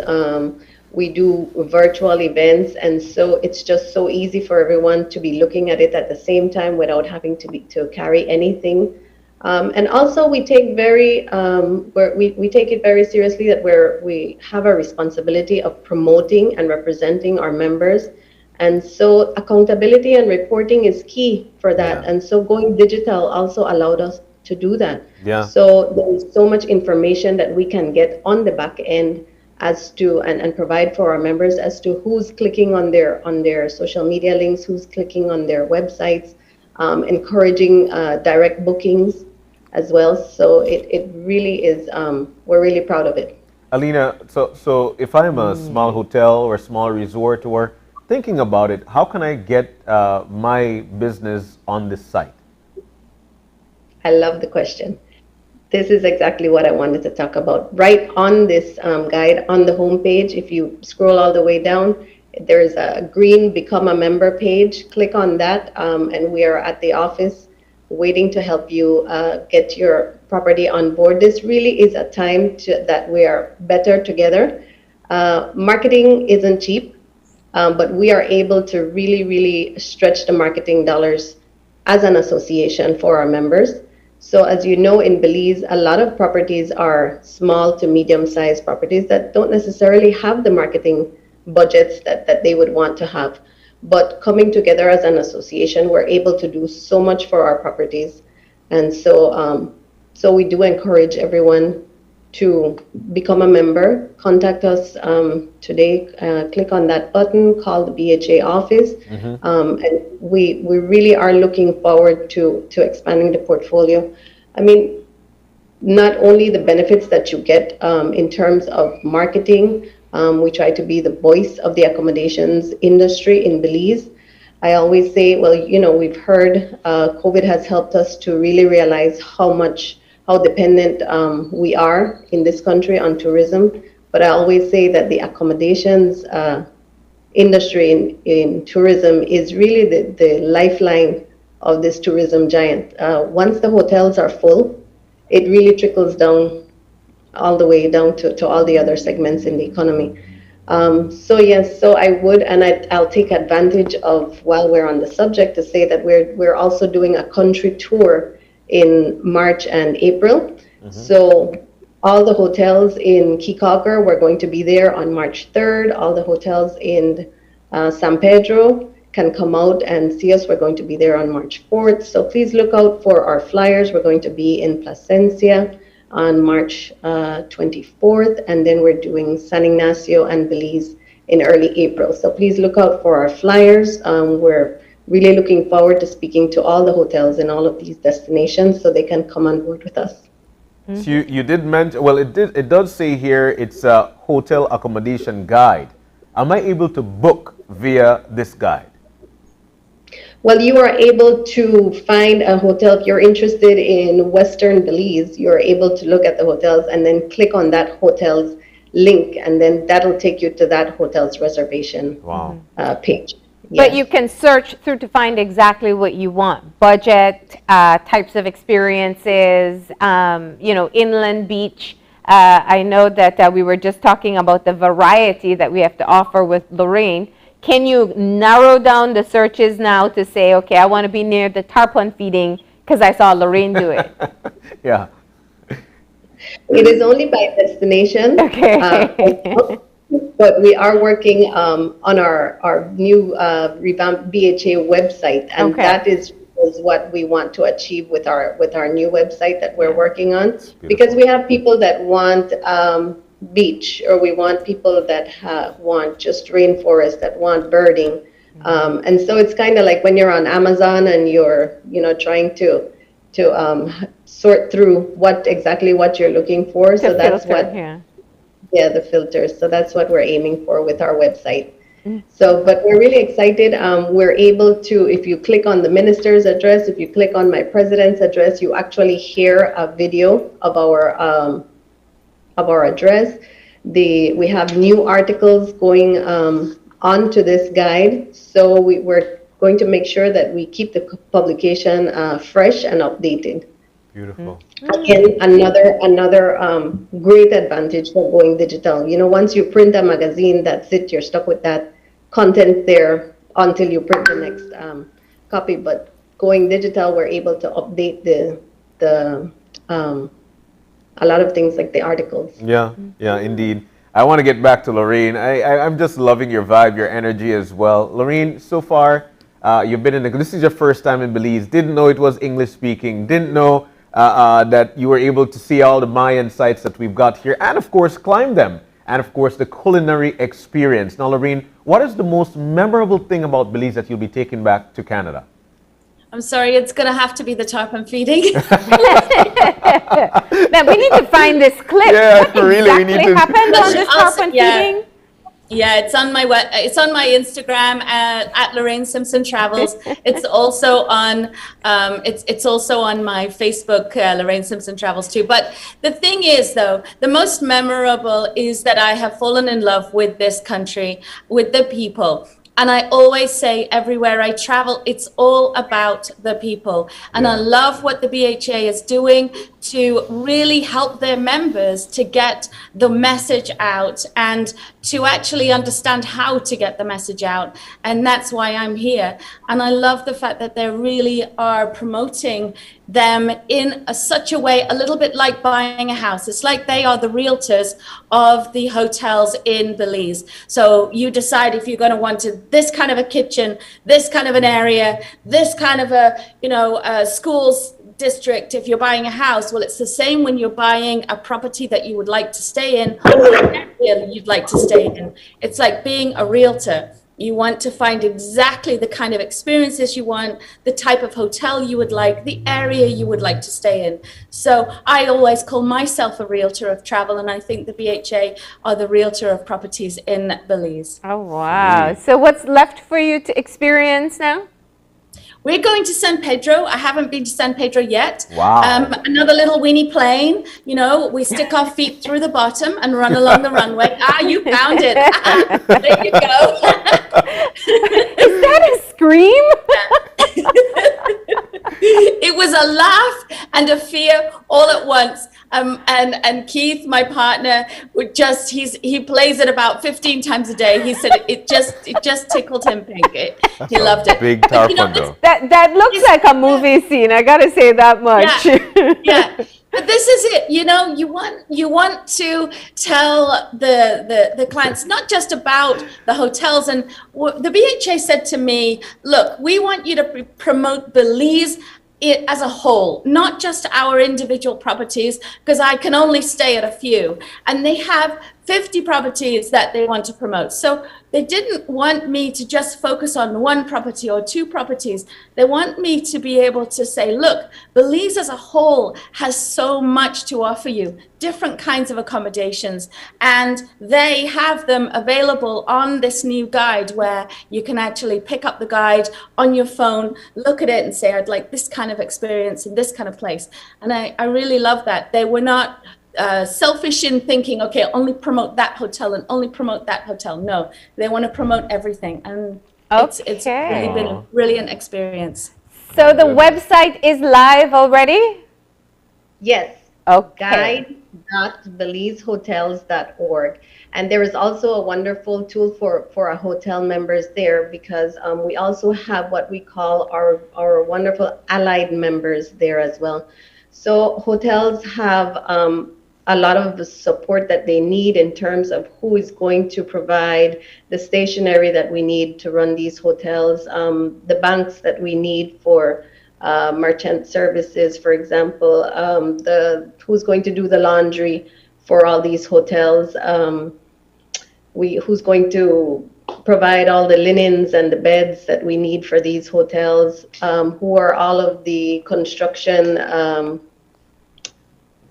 we do virtual events, and so it's just so easy for everyone to be looking at it at the same time without having to carry anything. And also, we take we take it very seriously that we have a responsibility of promoting and representing our members. And so accountability and reporting is key for that. Yeah. And so going digital also allowed us to do that. Yeah. So there's so much information that we can get on the back end as to and provide for our members as to who's clicking on their social media links, who's clicking on their websites, encouraging direct bookings as well. So it really is, we're really proud of it. Alina, so if I'm a small hotel or small resort or thinking about it, how can I get my business on this site? I love the question. This is exactly what I wanted to talk about. Right on this guide on the homepage, if you scroll all the way down, there's a green Become a Member page. Click on that, and we are at the office waiting to help you get your property on board. This really is a time that we are better together. Marketing isn't cheap. But we are able to really, really stretch the marketing dollars as an association for our members. So as you know, in Belize, a lot of properties are small to medium-sized properties that don't necessarily have the marketing budgets that they would want to have. But coming together as an association, we're able to do so much for our properties. And so, so we do encourage everyone to become a member. Contact us today. Click on that button, call the BHA office. And we really are looking forward to expanding the portfolio. I mean, not only the benefits that you get in terms of marketing, we try to be the voice of the accommodations industry in Belize. I always say, well, you know, we've heard COVID has helped us to really realize how dependent we are in this country on tourism. But I always say that the accommodations industry in tourism is really the lifeline of this tourism giant. Once the hotels are full, it really trickles down all the way down to all the other segments in the economy. So yes, so I would, and I'll take advantage of, while we're on the subject, to say that we're also doing a country tour in March and April. So all the hotels in Kickocker, we're going to be there on March 3rd. All the hotels in San Pedro can come out and see us. We're going to be there on March 4th. So please look out for our flyers. We're going to be in Placencia on March 24th. And then we're doing San Ignacio and Belize in early April. So please look out for our flyers. We're really looking forward to speaking to all the hotels in all of these destinations so they can come on board with us. So you did mention, well, it does say here it's a hotel accommodation guide. Am I able to book via this guide? Well, you are able to find a hotel. If you're interested in Western Belize, you're able to look at the hotels and then click on that hotel's link, and then that'll take you to that hotel's reservation page. But Yes. you can search through to find exactly what you want. Budget, types of experiences, inland beach. I know that we were just talking about the variety that we have to offer with Lorraine. Can you narrow down the searches now to say, okay, I want to be near the tarpon feeding because I saw Lorraine do it? Yeah. It is only by destination. Okay. But we are working on our new revamped BHA website, and that is what we want to achieve with our new website that we're working on. Because we have people that want beach, or we want people that want just rainforest, that want birding, and so it's kind of like when you're on Amazon and you're trying to sort through what you're looking for. So that's what. Yeah, the filters. So that's what we're aiming for with our website. So, but we're really excited. We're able to, if you click on the minister's address, if you click on my president's address, you actually hear a video of our address. We have new articles going onto this guide. So we're going to make sure that we keep the publication fresh and updated. Beautiful. Again, another great advantage for going digital. Once you print a magazine, that's it. You're stuck with that content there until you print the next copy. But going digital, we're able to update a lot of things like the articles. Yeah, indeed. I want to get back to Lorraine. I'm just loving your vibe, your energy as well. Lorraine, so far, you've been this is your first time in Belize. Didn't know it was English speaking. Didn't know that you were able to see all the Mayan sites that we've got here, and of course climb them, and of course the culinary experience. Now, Lorraine, what is the most memorable thing about Belize that you'll be taking back to Canada? I'm sorry, it's going to have to be the tarpon feeding. Man, we need to find this clip. Yeah, what really, exactly we need to happened on this tarpon feeding? Yeah, it's on my Instagram at Lorraine Simpson Travels. It's also on it's also on my Facebook, Lorraine Simpson Travels too. But the thing is, though, the most memorable is that I have fallen in love with this country, with the people. And I always say everywhere I travel, it's all about the people. And I love what the BHA is doing to really help their members to get the message out and to actually understand how to get the message out. And that's why I'm here. And I love the fact that they really are promoting them in such a way, a little bit like buying a house. It's like they are the realtors of the hotels in Belize. So you decide if you're going to want this kind of a kitchen, this kind of an area, this kind of a schools district. If you're buying a house, well, it's the same when you're buying a property that you would like to stay in, or an area you'd like to stay in. It's like being a realtor. You want to find exactly the kind of experiences you want, the type of hotel you would like, the area you would like to stay in. So I always call myself a realtor of travel, and I think the BHA are the realtor of properties in Belize. Oh, wow. So what's left for you to experience now? We're going to San Pedro. I haven't been to San Pedro yet. Wow. Another little weenie plane. We stick our feet through the bottom and run along the runway. You found it. There you go. Is that a scream? It was a laugh and a fear all at once. And Keith, my partner, he plays it about 15 times a day. He said it just tickled him pink. He loved it. Big tarpon, though. That looks like a movie scene. I gotta say that much. Yeah. But this is it. You want to tell the clients not just about the hotels. And the BHA said to me, look, we want you to promote Belize it as a whole, not just our individual properties, because I can only stay at a few. And they have 50 properties that they want to promote. So they didn't want me to just focus on one property or two properties. They want me to be able to say, look, Belize as a whole has so much to offer you, different kinds of accommodations, and they have them available on this new guide where you can actually pick up the guide on your phone, look at it and say, I'd like this kind of experience in this kind of place. And I really love that. They were not selfish in thinking, okay, only promote that hotel and only promote that hotel. No, they want to promote everything. And it's really been a brilliant experience. So the website is live already? Yes. Okay. Guide.belizehotels.org. And there is also a wonderful tool for our hotel members there, because we also have what we call our wonderful allied members there as well. So hotels have a lot of the support that they need in terms of who is going to provide the stationery that we need to run these hotels, the banks that we need for merchant services, for example, who's going to do the laundry for all these hotels, who's going to provide all the linens and the beds that we need for these hotels, who are all of the construction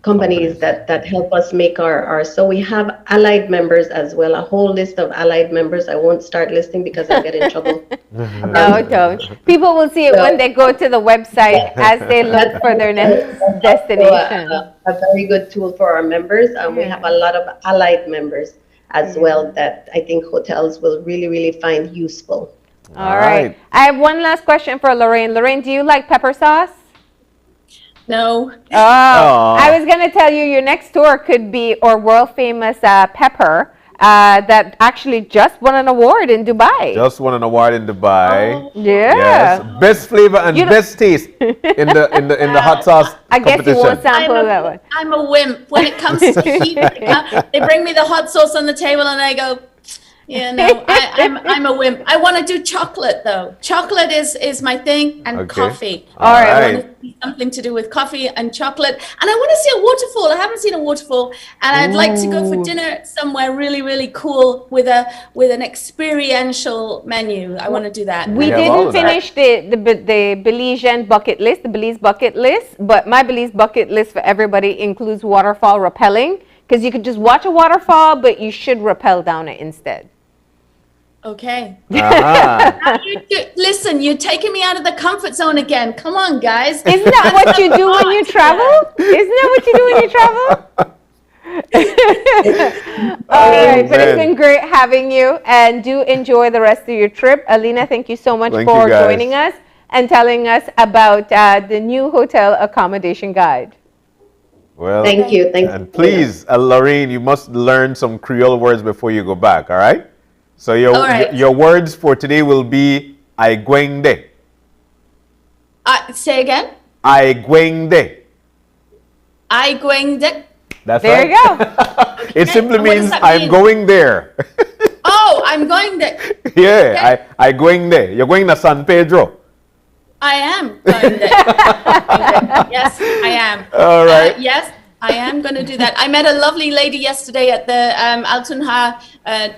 companies that help us make our. So we have allied members as well, a whole list of allied members. I won't start listing because I'll get in trouble. No, don't. People will see it when they go to the website as they look for their next destination. A very good tool for our members. We have a lot of allied members as well that I think hotels will really, really find useful. All right. I have one last question for Lorraine. Lorraine, do you like pepper sauce? No. Oh, I was going to tell you your next tour could be our world famous pepper that actually just won an award in Dubai. Just won an award in Dubai. Oh. Yeah. Yes. Best flavor and best taste in the hot sauce I guess competition. you won't sample that one. I'm a wimp. When it comes to heat, they bring me the hot sauce on the table and I go, yeah, no, I'm a wimp. I want to do chocolate though. Chocolate is my thing, and coffee. All right. I want to see something to do with coffee and chocolate, and I want to see a waterfall. I haven't seen a waterfall, and I'd like to go for dinner somewhere really, really cool with an experiential menu. I want to do that. We didn't finish the Belizean bucket list, the Belize bucket list, but my Belize bucket list for everybody includes waterfall rappelling, because you could just watch a waterfall, but you should rappel down it instead. Okay. Uh-huh. Listen, you're taking me out of the comfort zone again. Come on, guys. Isn't that what you do when you travel? Isn't that what you do when you travel? All right, but it's been great having you, and do enjoy the rest of your trip. Alina, thank you so much for joining us and telling us about the new hotel accommodation guide. Well, thank you. And please, Lorraine, you must learn some Creole words before you go back, all right? So your words for today will be I going de. Say again? I going de. I going de. That's there right. You go. It simply means I'm going there. Oh, I'm going there. Yeah, okay. I going there. You're going to San Pedro. I am going there. Yes, I am. All right. Yes, I am going to do that. I met a lovely lady yesterday at the Altunha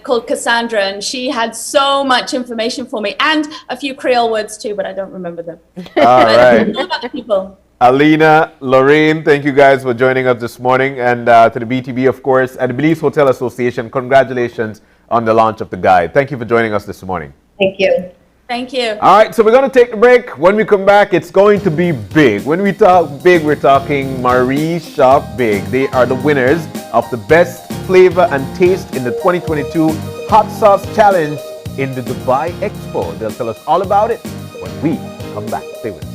called Cassandra, and she had so much information for me and a few Creole words too, but I don't remember them. All right. Know about the people. Alina, Lorraine, thank you guys for joining us this morning, and to the BTB, of course, and the Belize Hotel Association, congratulations on the launch of the guide. Thank you for joining us this morning. Thank you. Thank you. All right, so we're going to take a break. When we come back, it's going to be big. When we talk big, we're talking Marie Shop Big. They are the winners of the best flavor and taste in the 2022 Hot Sauce Challenge in the Dubai Expo. They'll tell us all about it when we come back. Stay with us.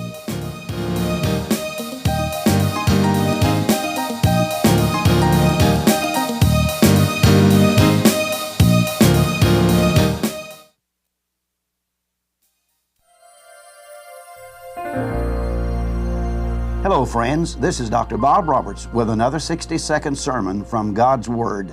Hello, friends. This is Dr. Bob Roberts with another 60-second sermon from God's Word.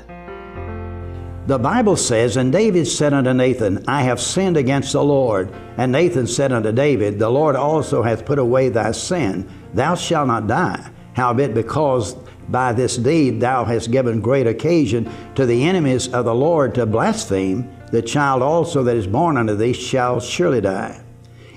The Bible says, And David said unto Nathan, I have sinned against the Lord. And Nathan said unto David, The Lord also hath put away thy sin. Thou shalt not die. Howbeit, because By this deed thou hast given great occasion to the enemies of the Lord to blaspheme. The child also that is born unto thee shall surely die.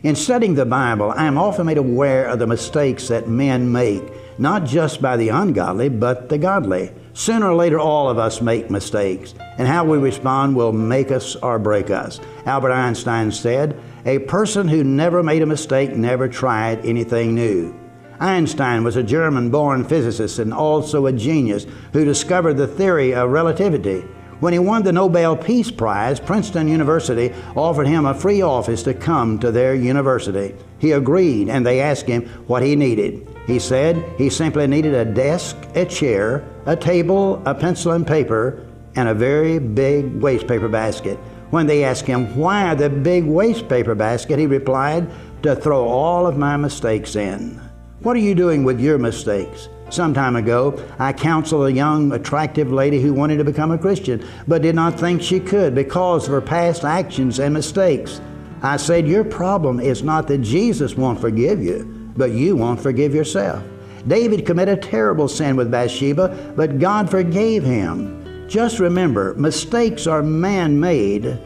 In studying the Bible, I am often made aware of the mistakes that men make, not just by the ungodly, but the godly. Sooner or later, all of us make mistakes, and how we respond will make us or break us. Albert Einstein said, "A person who never made a mistake never tried anything new." Einstein was a German-born physicist and also a genius who discovered the theory of relativity. When he won the Nobel Peace Prize, Princeton University offered him a free office to come to their university. He agreed, and they asked him what he needed. He said he simply needed a desk, a chair, a table, a pencil and paper, and a very big wastepaper basket. When they asked him why the big wastepaper basket, he replied, "To throw all of my mistakes in." What are you doing with your mistakes? Some time ago, I counseled a young, attractive lady who wanted to become a Christian, but did not think she could because of her past actions and mistakes. I said, your problem is not that Jesus won't forgive you, but you won't forgive yourself. David committed a terrible sin with Bathsheba, but God forgave him. Just remember, mistakes are man-made,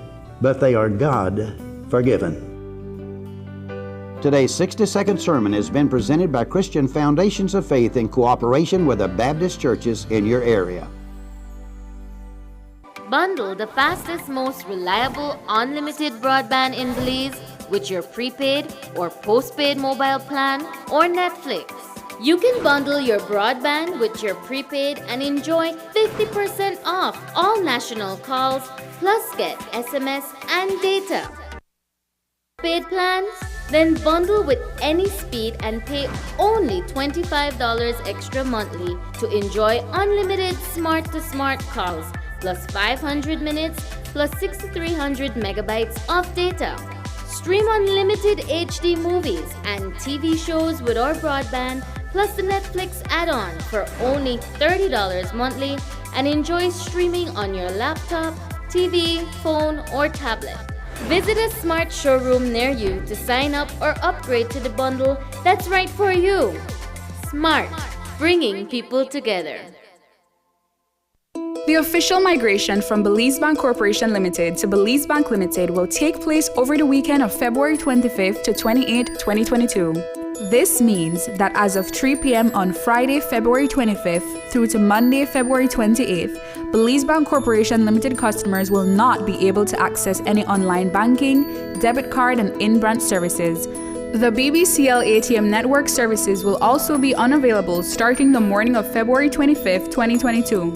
but they are God-forgiven. Today's 60-second sermon has been presented by Christian Foundations of Faith in cooperation with the Baptist churches in your area. Bundle the fastest, most reliable, unlimited broadband in Belize with your prepaid or postpaid mobile plan or Netflix. You can bundle your broadband with your prepaid and enjoy 50% off all national calls, plus get SMS and data. Paid plans? Then bundle with any speed and pay only $25 extra monthly to enjoy unlimited smart-to-smart calls, plus 500 minutes, plus 6,300 megabytes of data. Stream unlimited HD movies and TV shows with our broadband, plus the Netflix add-on for only $30 monthly, and enjoy streaming on your laptop, TV, phone, or tablet. Visit a smart showroom near you to sign up or upgrade to the bundle that's right for you. Smart, bringing people together. The official migration from Belize Bank Corporation Limited to Belize Bank Limited will take place over the weekend of February 25th to 28th, 2022. This means that as of 3 p.m. on Friday, February 25th through to Monday, February 28th, Belize Bank Corporation Limited customers will not be able to access any online banking, debit card, and in-branch services. The BBCL ATM network services will also be unavailable starting the morning of February 25th, 2022.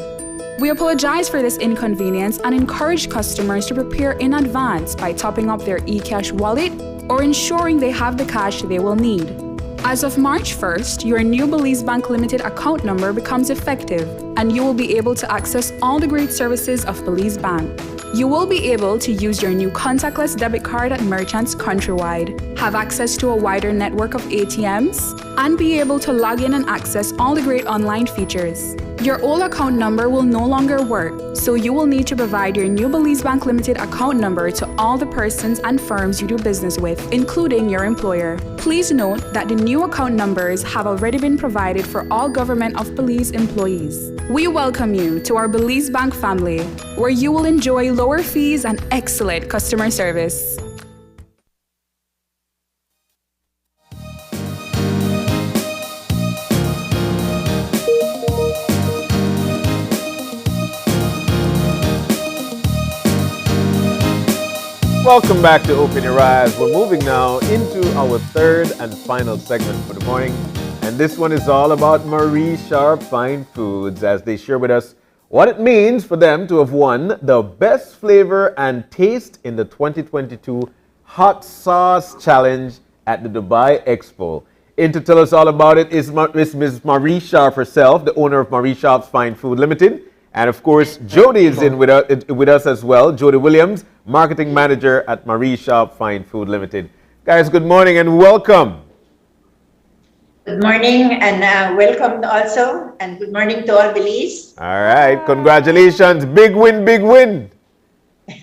We apologize for this inconvenience and encourage customers to prepare in advance by topping up their eCash wallet or ensuring they have the cash they will need. As of March 1st, your new Belize Bank Limited account number becomes effective, and you will be able to access all the great services of Belize Bank. You will be able to use your new contactless debit card at merchants countrywide, have access to a wider network of ATMs, and be able to log in and access all the great online features. Your old account number will no longer work, so you will need to provide your new Belize Bank Limited account number to all the persons and firms you do business with, including your employer. Please note that the new account numbers have already been provided for all Government of Belize employees. We welcome you to our Belize Bank family, where you will enjoy lower fees and excellent customer service. Welcome back to Open Your Eyes. We're moving now into our third and final segment for the morning. And this one is all about Marie Sharp Fine Foods as they share with us what it means for them to have won the Best Flavor and Taste in the 2022 Hot Sauce Challenge at the Dubai Expo. In to tell us all about it is Ms. Marie Sharp herself, the owner of Marie Sharp's Fine Food Limited. And of course, Jody is in with us as well. Jody Williams, Marketing Manager at Marie Sharp Fine Food Limited. Guys, good morning and welcome. Good morning and welcome also. And good morning to all Belize. All right, congratulations. Big win, big win.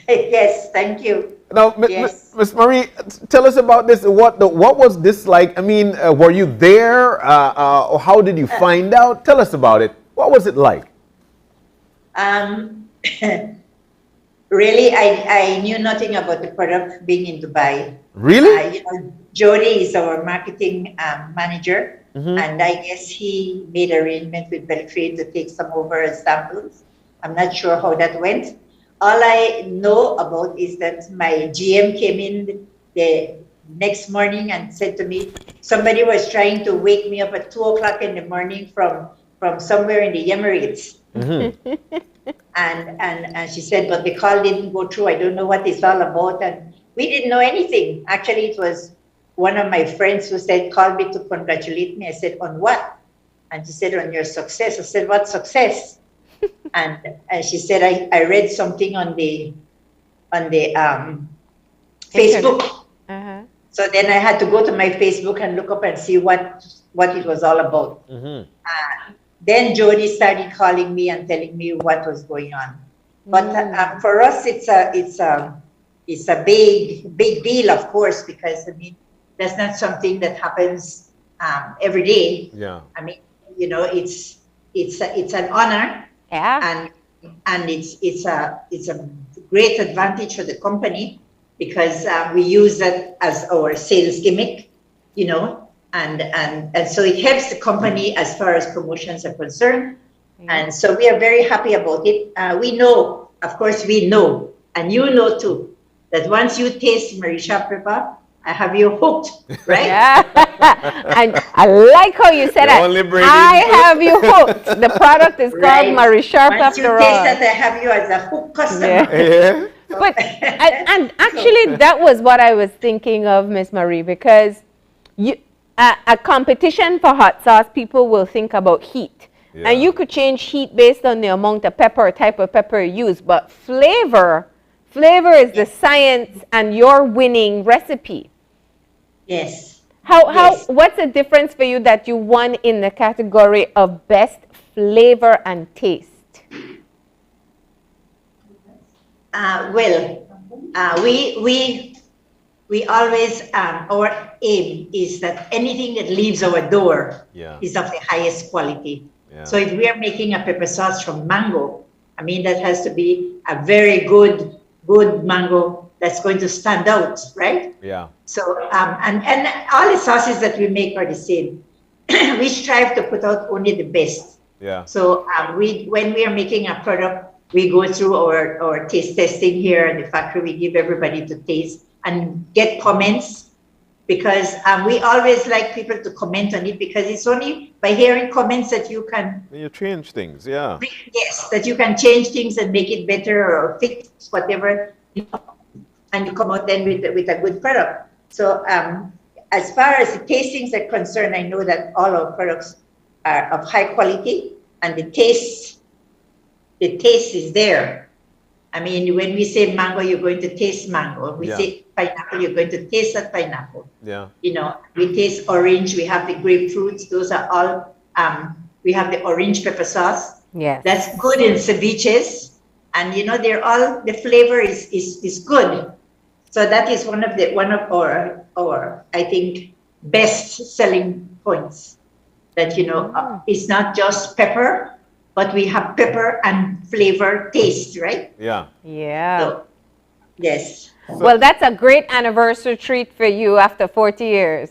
Yes, thank you. Now, Yes. Ms. Marie, tell us about this. What was this like? I mean, were you there? Or how did you find out? Tell us about it. What was it like? Really, I knew nothing about the product being in Dubai. Really? Jody is our marketing manager, Mhm. and I guess he made arrangement with Beltrade to take some over as samples. I'm not sure how that went. All I know about is that my GM came in the next morning and said to me, somebody was trying to wake me up at 2:00 in the morning from somewhere in the Emirates. And she said, but the call didn't go through. I don't know what it's all about. And we didn't know anything. Actually, it was one of my friends who said, called me to congratulate me. I said, on what? And she said, on your success. I said, what success? and she said, I read something on the Facebook. Uh-huh. So then I had to go to my Facebook and look up and see what it was all about. Then Jody started calling me and telling me what was going on. But for us, it's a big deal, of course, because I mean that's not something that happens every day. Yeah. I mean, it's an honor. Yeah. And it's a great advantage for the company because we use that as our sales gimmick, and so it helps the company as far as promotions are concerned. And so we are very happy about it. We know, of course, and you know too, that once you taste Marisha pepper, I have you hooked, right? Yeah. And I like how you said that. I have you hooked. The product is called Marisha Once you after taste all. that, I have you as a hook customer. Yeah. But and actually, that was what I was thinking of, Miss Marie, because a competition for hot sauce, people will think about heat. Yeah. And you could change heat based on the amount of pepper or type of pepper you use, but flavor is the science and your winning recipe. Yes. What's the difference for you that you won in the category of best flavor and taste? We always, our aim is that anything that leaves our door is of the highest quality. Yeah. So if we are making a pepper sauce from mango, I mean, that has to be a very good mango that's going to stand out, right? Yeah. So, and all the sauces that we make are the same. We strive to put out only the best. Yeah. So when we are making a product, we go through our taste testing here in the factory. We give everybody to taste and get comments because we always like people to comment on it because it's only by hearing comments that you can change things. Yeah. Yes, that you can change things and make it better or fix whatever, and you come out then with a good product. So as far as the tastings are concerned, I know that all our products are of high quality and the taste is there. I mean, when we say mango, you're going to taste mango. We say pineapple, you're going to taste that pineapple. Yeah. We taste orange, we have the grapefruits. Those are all, we have the orange pepper sauce. Yes. That's good in ceviches. And, they're all, the flavor is good. So that is one of our I think, best selling points. That, it's not just pepper, but we have pepper and flavor taste, right? Yeah. Yeah. So, yes. Well, that's a great anniversary treat for you after 40 years.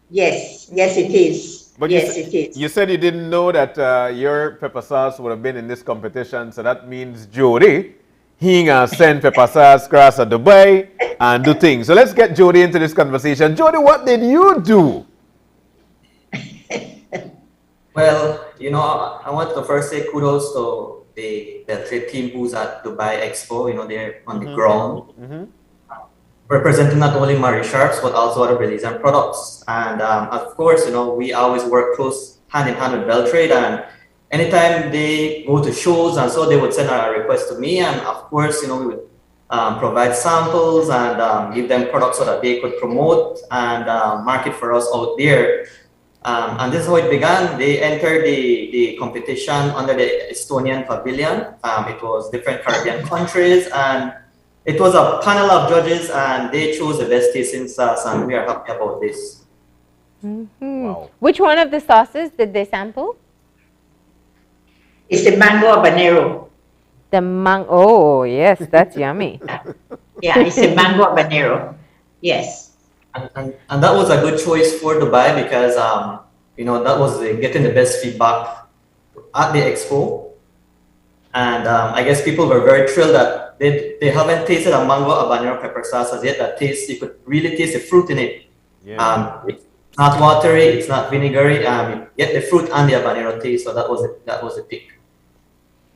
Yes, it is. But yes, it is. You said you didn't know that your pepper sauce would have been in this competition, so that means Jody, he gonna send pepper sauce across Dubai and do things. So let's get Jody into this conversation. Jody, what did you do? Well, I want to first say kudos to the trade team who's at Dubai Expo. They're on the ground, representing not only Marie Sharps but also other Belizean products. And of course, we always work close hand in hand with Beltrade. And anytime they go to shows, and so they would send a request to me, and of course, we would provide samples and give them products so that they could promote and market for us out there. And this is how it began. They entered the competition under the Estonian pavilion. It was different Caribbean countries, and it was a panel of judges, and they chose the best tasting sauce, and we are happy about this. Mm-hmm. Wow. Which one of the sauces did they sample? It's the mango habanero. Oh, yes, that's yummy. Yeah, it's a mango habanero. Yes. And that was a good choice for Dubai because that was getting the best feedback at the expo, and I guess people were very thrilled that they haven't tasted a mango habanero pepper sauce as yet. You could really taste the fruit in it. Yeah. It's not watery, it's not vinegary. You get the fruit and the habanero taste, so that was the pick.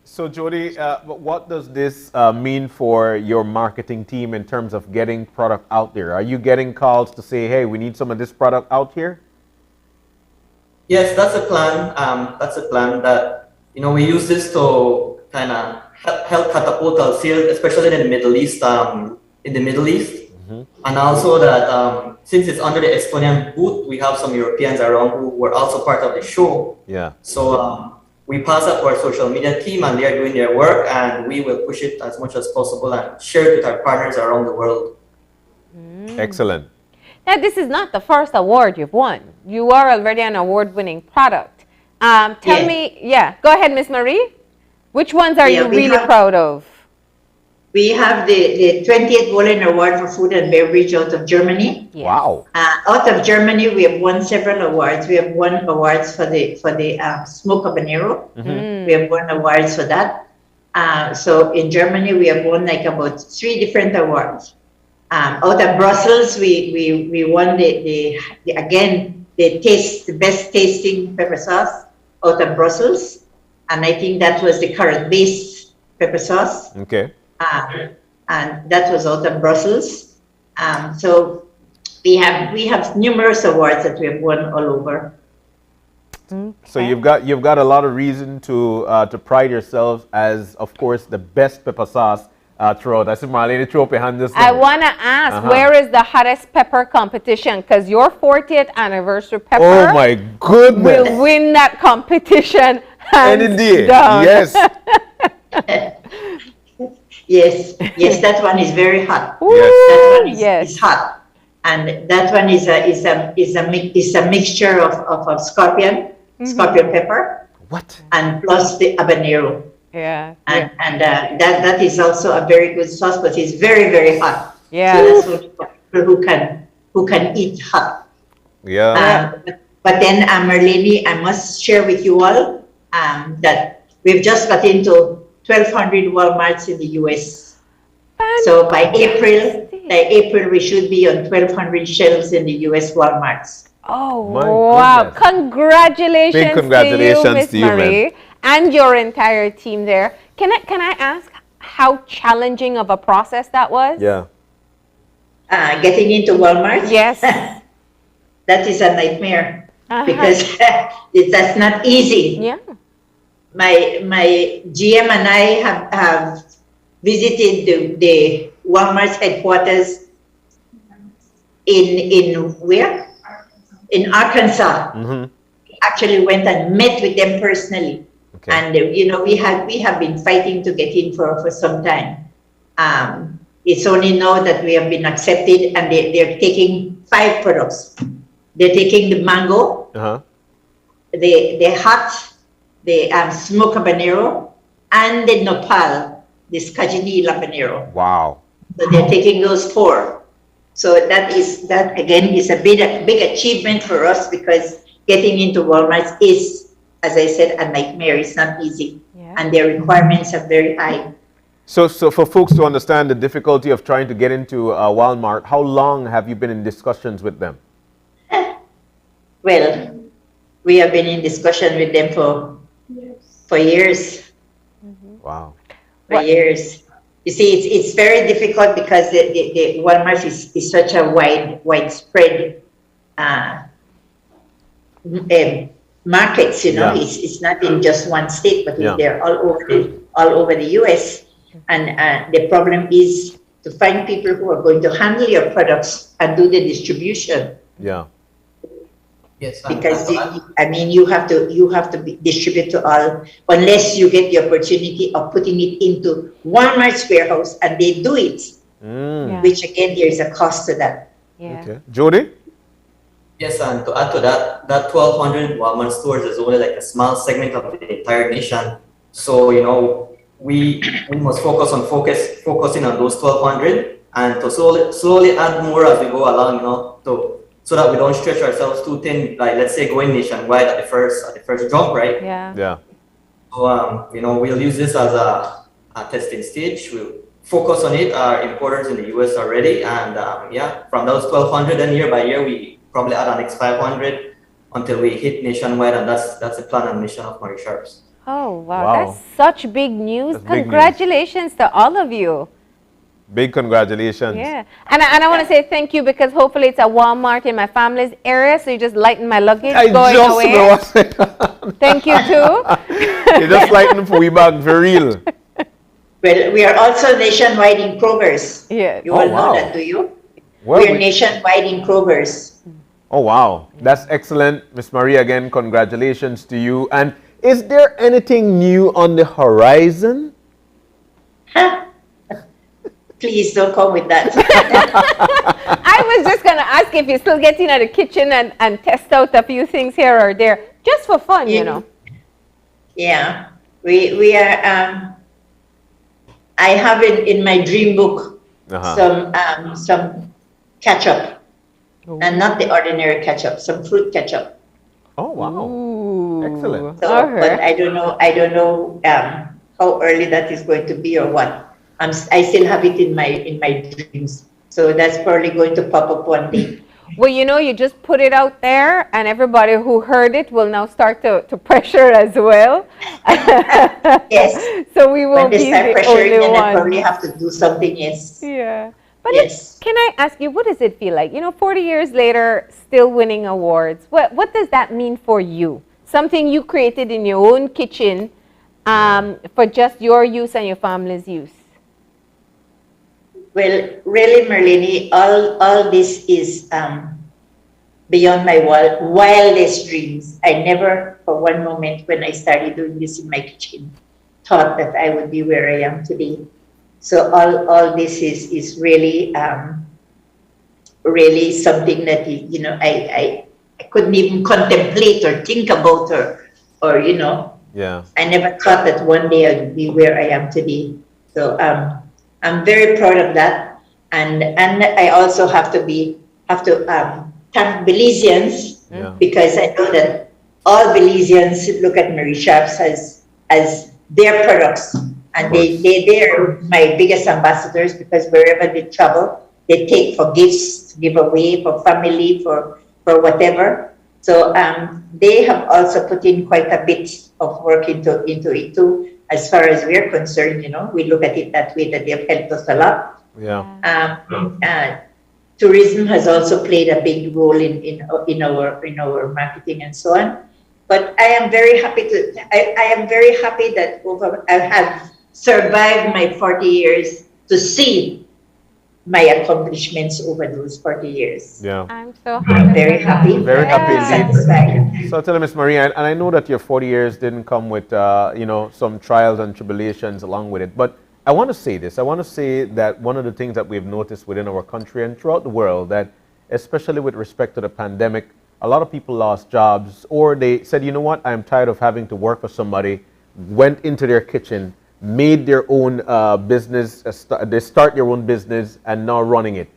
So Jody, what does this mean for your marketing team in terms of getting product out there? Are you getting calls to say, hey, we need some of this product out here? Yes, that's a plan. That's a plan that, we use this to kind of help catapult our sales, especially in the Middle East. And also that since it's under the Estonian booth, we have some Europeans around who were also part of the show. Yeah. So we pass up to our social media team, and they are doing their work, and we will push it as much as possible and share it with our partners around the world. Excellent. Now, this is not the first award you've won. You are already an award-winning product. Tell me, go ahead, Miss Marie. Which ones are you really proud of? We have the 20th Wolin Award for Food and Beverage out of Germany. Yes. Wow. Out of Germany, we have won several awards. We have won awards for the smoked habanero. We have won awards for that. So in Germany, we have won like about 3 different awards. Out of Brussels, we won the best tasting pepper sauce out of Brussels, and I think that was the carrot-based pepper sauce. Okay. And that was out of Brussels. So we have numerous awards that we have won all over. Okay. So you've got a lot of reason to pride yourselves as, of course, the best pepper sauce throughout. I see Marlene throw up your hand this I want to ask, where is the hottest pepper competition? Because your 40th anniversary pepper oh my goodness, will win that competition hands day. down. Yes. Yes, that one is very hot. Ooh, that one yes. is hot, and that one is a mixture of scorpion pepper. What? And plus the habanero. Yeah. And that is also a very good sauce, but it's very, very hot. Yeah. So that's only for people who can eat hot. Yeah. But then, Marlene, I must share with you all that we've just got into 1,200 Walmarts in the U.S. So by April, we should be on 1,200 shelves in the U.S. Walmarts. Oh, wow. Goodness. Congratulations, Big congratulations to you, Miss to you, Marie, man. and your entire team there. Can I ask how challenging of a process that was? Yeah. Getting into Walmart? Yes. That is a nightmare because that's not easy. Yeah. My GM and I have visited the Walmart's headquarters in where? In Arkansas. Actually went and met with them personally. Okay. And we have been fighting to get in for some time. It's only now that we have been accepted, and they're taking 5 products. They're taking the mango, the hot, the smoked habanero, and the nopal, the scagini habanero. Wow. So they're taking those 4. So that again is a big achievement for us, because getting into Walmart is, as I said, a nightmare. It's not easy, and their requirements are very high. So for folks to understand the difficulty of trying to get into Walmart, how long have you been in discussions with them? Well, we have been in discussion with them for years. Wow. For years. You see, it's very difficult because the Walmart is such a widespread markets. It's not in just one state, but they're all over the U.S. And the problem is to find people who are going to handle your products and do the distribution. Yeah. Yes. Because you have to distribute to all, unless you get the opportunity of putting it into Walmart's warehouse and they do it, which again there is a cost to that. Yeah. Okay. Jody? Yes, and to add to that 1,200 Walmart stores is only like a small segment of the entire nation. So, you know, we must focusing on those 1,200 and to slowly add more as we go along, you know, so that we don't stretch ourselves too thin, like let's say going nationwide at the first jump, right? Yeah. Yeah. So, you know, we'll use this as a testing stage. We'll focus on it. Our importers in the US are ready, and yeah, from those 1,200, then year by year, we probably add our next 500 until we hit nationwide, and that's the plan and mission of Marie Sharps. Oh, wow. Wow. That's such big news. That's big news. Congratulations to all of you. Big congratulations. Yeah. And I want to say thank you because hopefully it's a Walmart in my family's area, so you just lighten my luggage going away. Thank you too. You just lighten for we bag for real. Well, we are also nationwide in Kroger's. Yeah. You all know that, do you? Well, we are nationwide in Kroger's. Oh, wow. That's excellent. Miss Marie, again, congratulations to you. And is there anything new on the horizon? Please don't come with that. I was just going to ask if you're still getting out of the kitchen and test out a few things here or there, just for fun, you know. Yeah. We are, I have in my dream book some ketchup. And not the ordinary ketchup, some fruit ketchup. Oh, wow. Excellent. So, but I don't know how early that is going to be or what. I still have it in my dreams. So that's probably going to pop up one day. Well, you know, you just put it out there and everybody who heard it will now start to pressure as well. Yes. So we won't be the only ones. ones. I probably have to do something, yes. Yeah. But can I ask you, what does it feel like? You know, 40 years later, still winning awards. What does that mean for you? Something you created in your own kitchen for just your use and your family's use. Well, really, Marlene, all this is beyond my wildest dreams. I never, for one moment, when I started doing this in my kitchen, thought that I would be where I am today. So all this is really really something that you know I couldn't even contemplate or think about or you know. Yeah. I never thought that one day I would be where I am today. So I'm very proud of that, and I also have to thank Belizeans because I know that all Belizeans look at Marie Sharps as their products. And they're my biggest ambassadors because wherever they travel, they take for gifts, to give away, for family, for whatever. So they have also put in quite a bit of work into it too. As far as we're concerned, you know, we look at it that way, that they've helped us a lot. Yeah. Tourism has also played a big role in our marketing and so on. But I am very happy that I have survived my 40 years to see my accomplishments over those 40 years. Yeah. I'm so happy. I'm very happy. Very happy indeed. Satisfied. So tell me, Miss Marie, and I know that your 40 years didn't come with, you know, some trials and tribulations along with it, but I want to say this. I want to say that one of the things that we've noticed within our country and throughout the world, that especially with respect to the pandemic, a lot of people lost jobs, or they said, you know what, I'm tired of having to work for somebody, went into their kitchen, made their own business, they start their own business and now running it.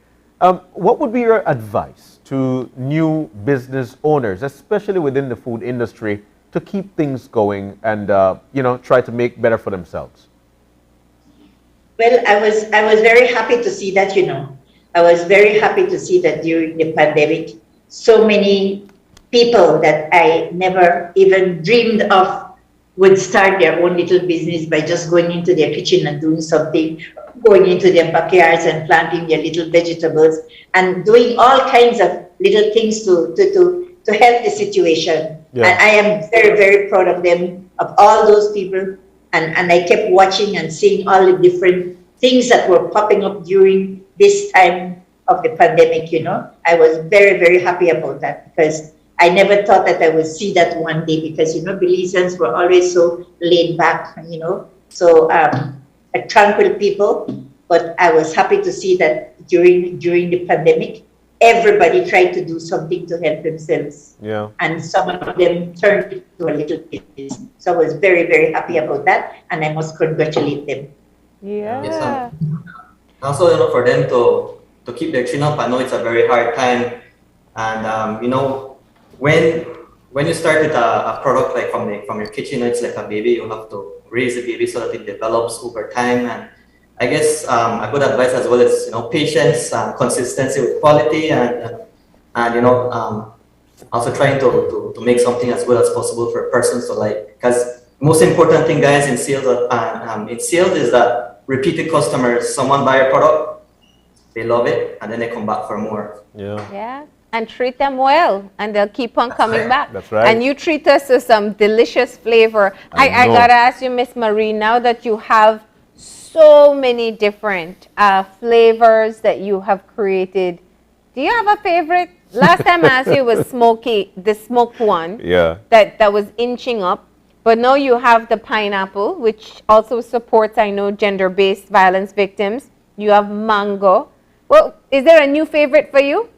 What would be your advice to new business owners, especially within the food industry, to keep things going and you know, try to make better for themselves? Well, I was very happy to see that, you know. I was very happy to see that during the pandemic, so many people that I never even dreamed of would start their own little business by just going into their kitchen and doing something, going into their backyards and planting their little vegetables and doing all kinds of little things to help the situation. Yeah. And I am very, very proud of them, of all those people. And I kept watching and seeing all the different things that were popping up during this time of the pandemic, you know. I was very, very happy about that because I never thought that I would see that one day because, you know, Belizeans were always so laid back, you know, so tranquil people. But I was happy to see that during the pandemic, everybody tried to do something to help themselves. Yeah. And some of them turned it into a little business. So I was very, very happy about that, and I must congratulate them. Yeah. Yes, also, you know, for them to keep their chin up, I know it's a very hard time. And you know, when you start with a product like from your kitchen, it's like a baby. You have to raise the baby so that it develops over time. And I guess a good advice as well is, you know, patience, consistency with quality, and you know, also trying to make something as good as possible for persons to like. Because most important thing, guys, in sales is that repeated customers. Someone buy a product, they love it, and then they come back for more. Yeah. Yeah. And treat them well, and they'll keep on coming back. That's right. And you treat us to some delicious flavor. I gotta ask you, Miss Marie, now that you have so many different flavors that you have created, do you have a favorite? Last time I asked you was smoky, the smoked one. Yeah. That was inching up. But now you have the pineapple, which also supports, I know, gender-based violence victims. You have mango. Well, is there a new favorite for you?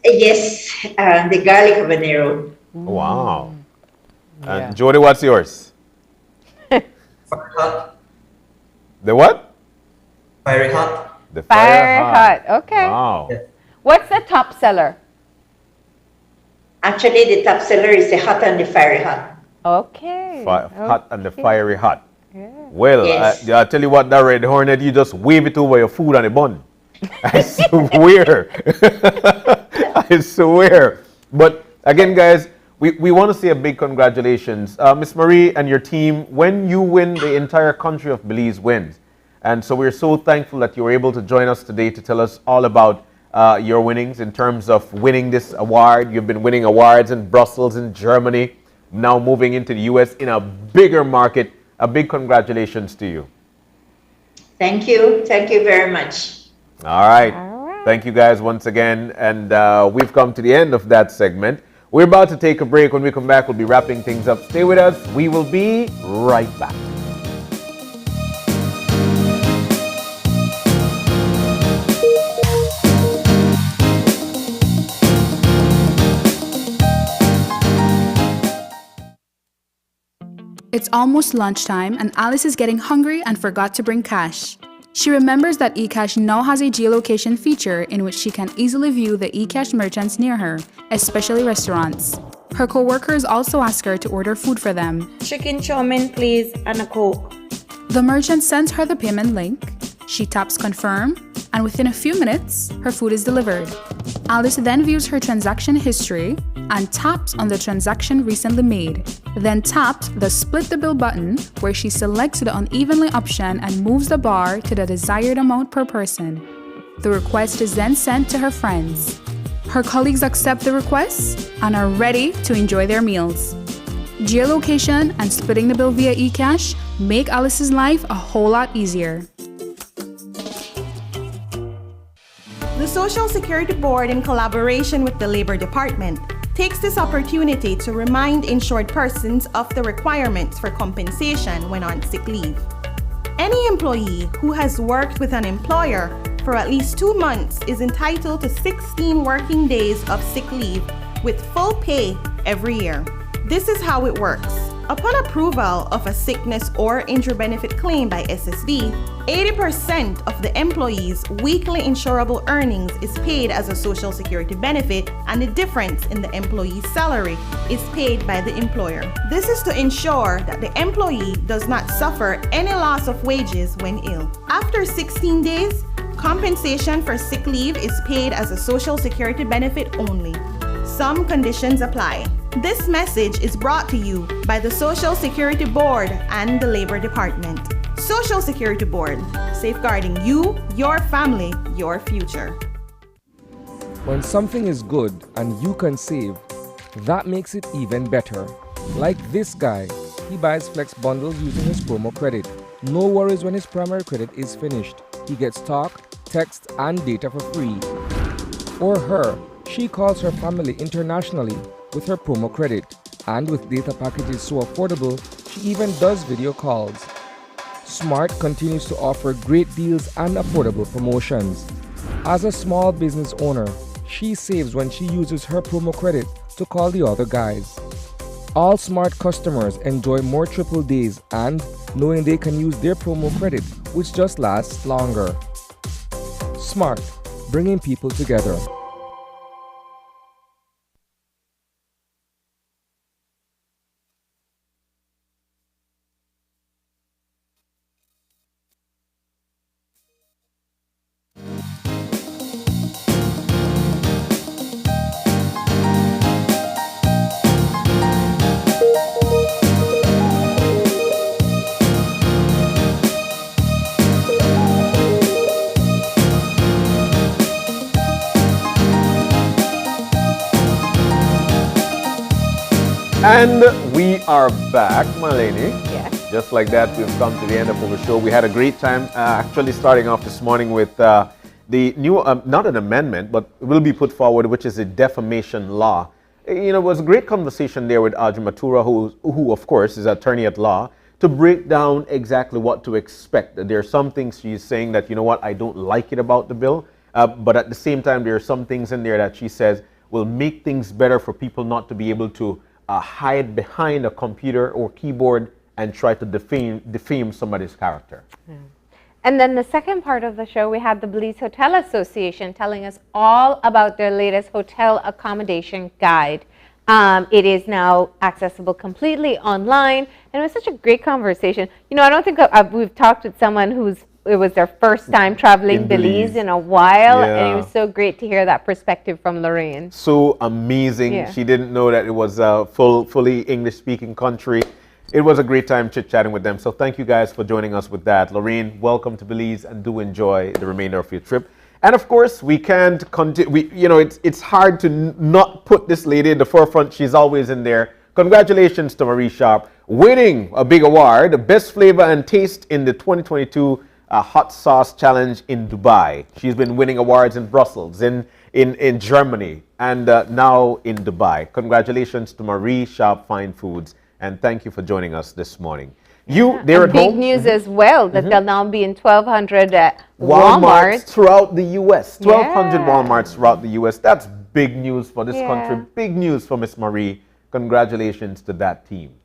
Yes, the garlic habanero. Wow. And Jody, what's yours? Fire hot. The what? Fiery hot. The Fire hot. Okay. Wow. Yes. What's the top seller? Actually, the top seller is the hot and the fiery hot. Okay. Hot and the fiery hot. Yeah. Well, Yes. I tell you what, that Red Hornet, you just wave it over your food on the bun. I swear. I swear. But again, guys, we want to say a big congratulations. Miss Marie and your team, when you win, the entire country of Belize wins. And so we're so thankful that you were able to join us today to tell us all about your winnings in terms of winning this award. You've been winning awards in Brussels, in Germany, now moving into the US in a bigger market. A big congratulations to you. Thank you. Thank you very much. All right. Thank you guys once again. And we've come to the end of that segment. We're about to take a break. When we come back, we'll be wrapping things up. Stay with us. We will be right back. It's almost lunchtime and Alice is getting hungry and forgot to bring cash. She remembers that eCash now has a geolocation feature in which she can easily view the eCash merchants near her, especially restaurants. Her co-workers also ask her to order food for them. Chicken chow mein, please, and a Coke. The merchant sends her the payment link. She taps confirm, and within a few minutes, her food is delivered. Alice then views her transaction history and taps on the transaction recently made. Then taps the split the bill button where she selects the unevenly option and moves the bar to the desired amount per person. The request is then sent to her friends. Her colleagues accept the request and are ready to enjoy their meals. Geolocation and splitting the bill via eCash make Alice's life a whole lot easier. The Social Security Board, in collaboration with the Labor Department, takes this opportunity to remind insured persons of the requirements for compensation when on sick leave. Any employee who has worked with an employer for at least 2 months is entitled to 16 working days of sick leave with full pay every year. This is how it works. Upon approval of a sickness or injury benefit claim by SSD, 80% of the employee's weekly insurable earnings is paid as a Social Security benefit, and the difference in the employee's salary is paid by the employer. This is to ensure that the employee does not suffer any loss of wages when ill. After 16 days, compensation for sick leave is paid as a Social Security benefit only. Some conditions apply. This message is brought to you by the Social Security Board and the Labor Department. Social Security Board, safeguarding you, your family, your future. When something is good and you can save, that makes it even better. Like this guy, he buys Flex bundles using his promo credit. No worries when his primary credit is finished. He gets talk, text, and data for free. Or her, she calls her family internationally with her promo credit, and with data packages so affordable, she even does video calls. Smart continues to offer great deals and affordable promotions. As a small business owner, she saves when she uses her promo credit to call the other guys. All Smart customers enjoy more triple days and knowing they can use their promo credit, which just lasts longer. Smart, bringing people together. And we are back, Marlene. Yes. Just like that, we've come to the end of our show. We had a great time actually starting off this morning with the new, not an amendment, but will be put forward, which is a defamation law. You know, it was a great conversation there with Audrey Matura, who of course is attorney at law, to break down exactly what to expect. There are some things she's saying that, you know what, I don't like it about the bill, but at the same time, there are some things in there that she says will make things better for people not to be able to hide behind a computer or keyboard and try to defame somebody's character. Yeah. And then the second part of the show, we had the Belize Hotel Association telling us all about their latest hotel accommodation guide. It is now accessible completely online, and it was such a great conversation. You know, I don't think we've talked with someone it was their first time traveling Belize in a while, and it was so great to hear that perspective from Lorraine. So amazing. Yeah. She didn't know that it was a fully English-speaking country. It was a great time chit-chatting with them. So thank you guys for joining us with that. Lorraine, welcome to Belize, and do enjoy the remainder of your trip. And of course, we can't continue. You know, it's hard to not put this lady in the forefront. She's always in there. Congratulations to Marie Sharp, winning a big award, Best Flavor and Taste in the 2022 Hot Sauce Challenge in Dubai. She's been winning awards in Brussels, in Germany, and now in Dubai. Congratulations to Marie Sharp Fine Foods, and thank you for joining us this morning. You there at home? Big news as well that they'll now be in 1,200 Walmarts throughout the U.S. 1,200 Walmarts throughout the U.S. That's big news for this country. Big news for Miss Marie. Congratulations to that team.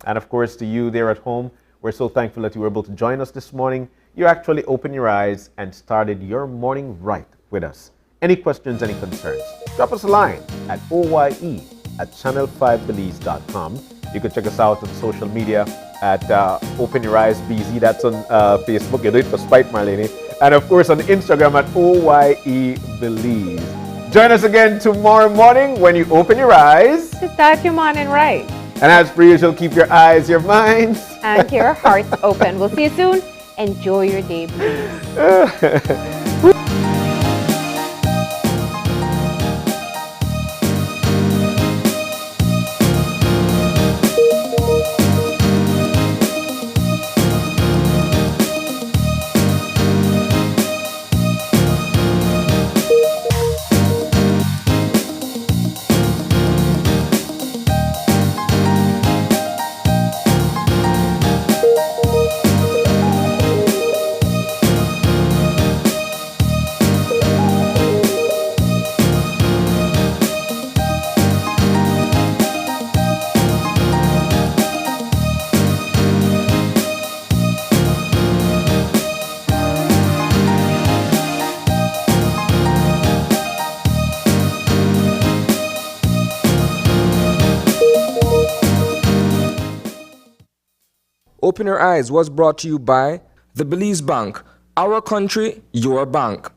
And of course to you there at home. We're so thankful that you were able to join us this morning. You actually opened your eyes and started your morning right with us. Any questions, any concerns? Drop us a line at oye@channel5belize.com. You can check us out on social media at Open Your Eyes BZ. That's on Facebook. You do it for spite, Marlene. And of course on Instagram at OYE Belize. Join us again tomorrow morning when you open your eyes to start your morning right. And as per usual, keep your eyes, your minds, and your hearts open. We'll see you soon. Enjoy your day, Belize. Open Your Eyes was brought to you by the Belize Bank. Our country, your bank.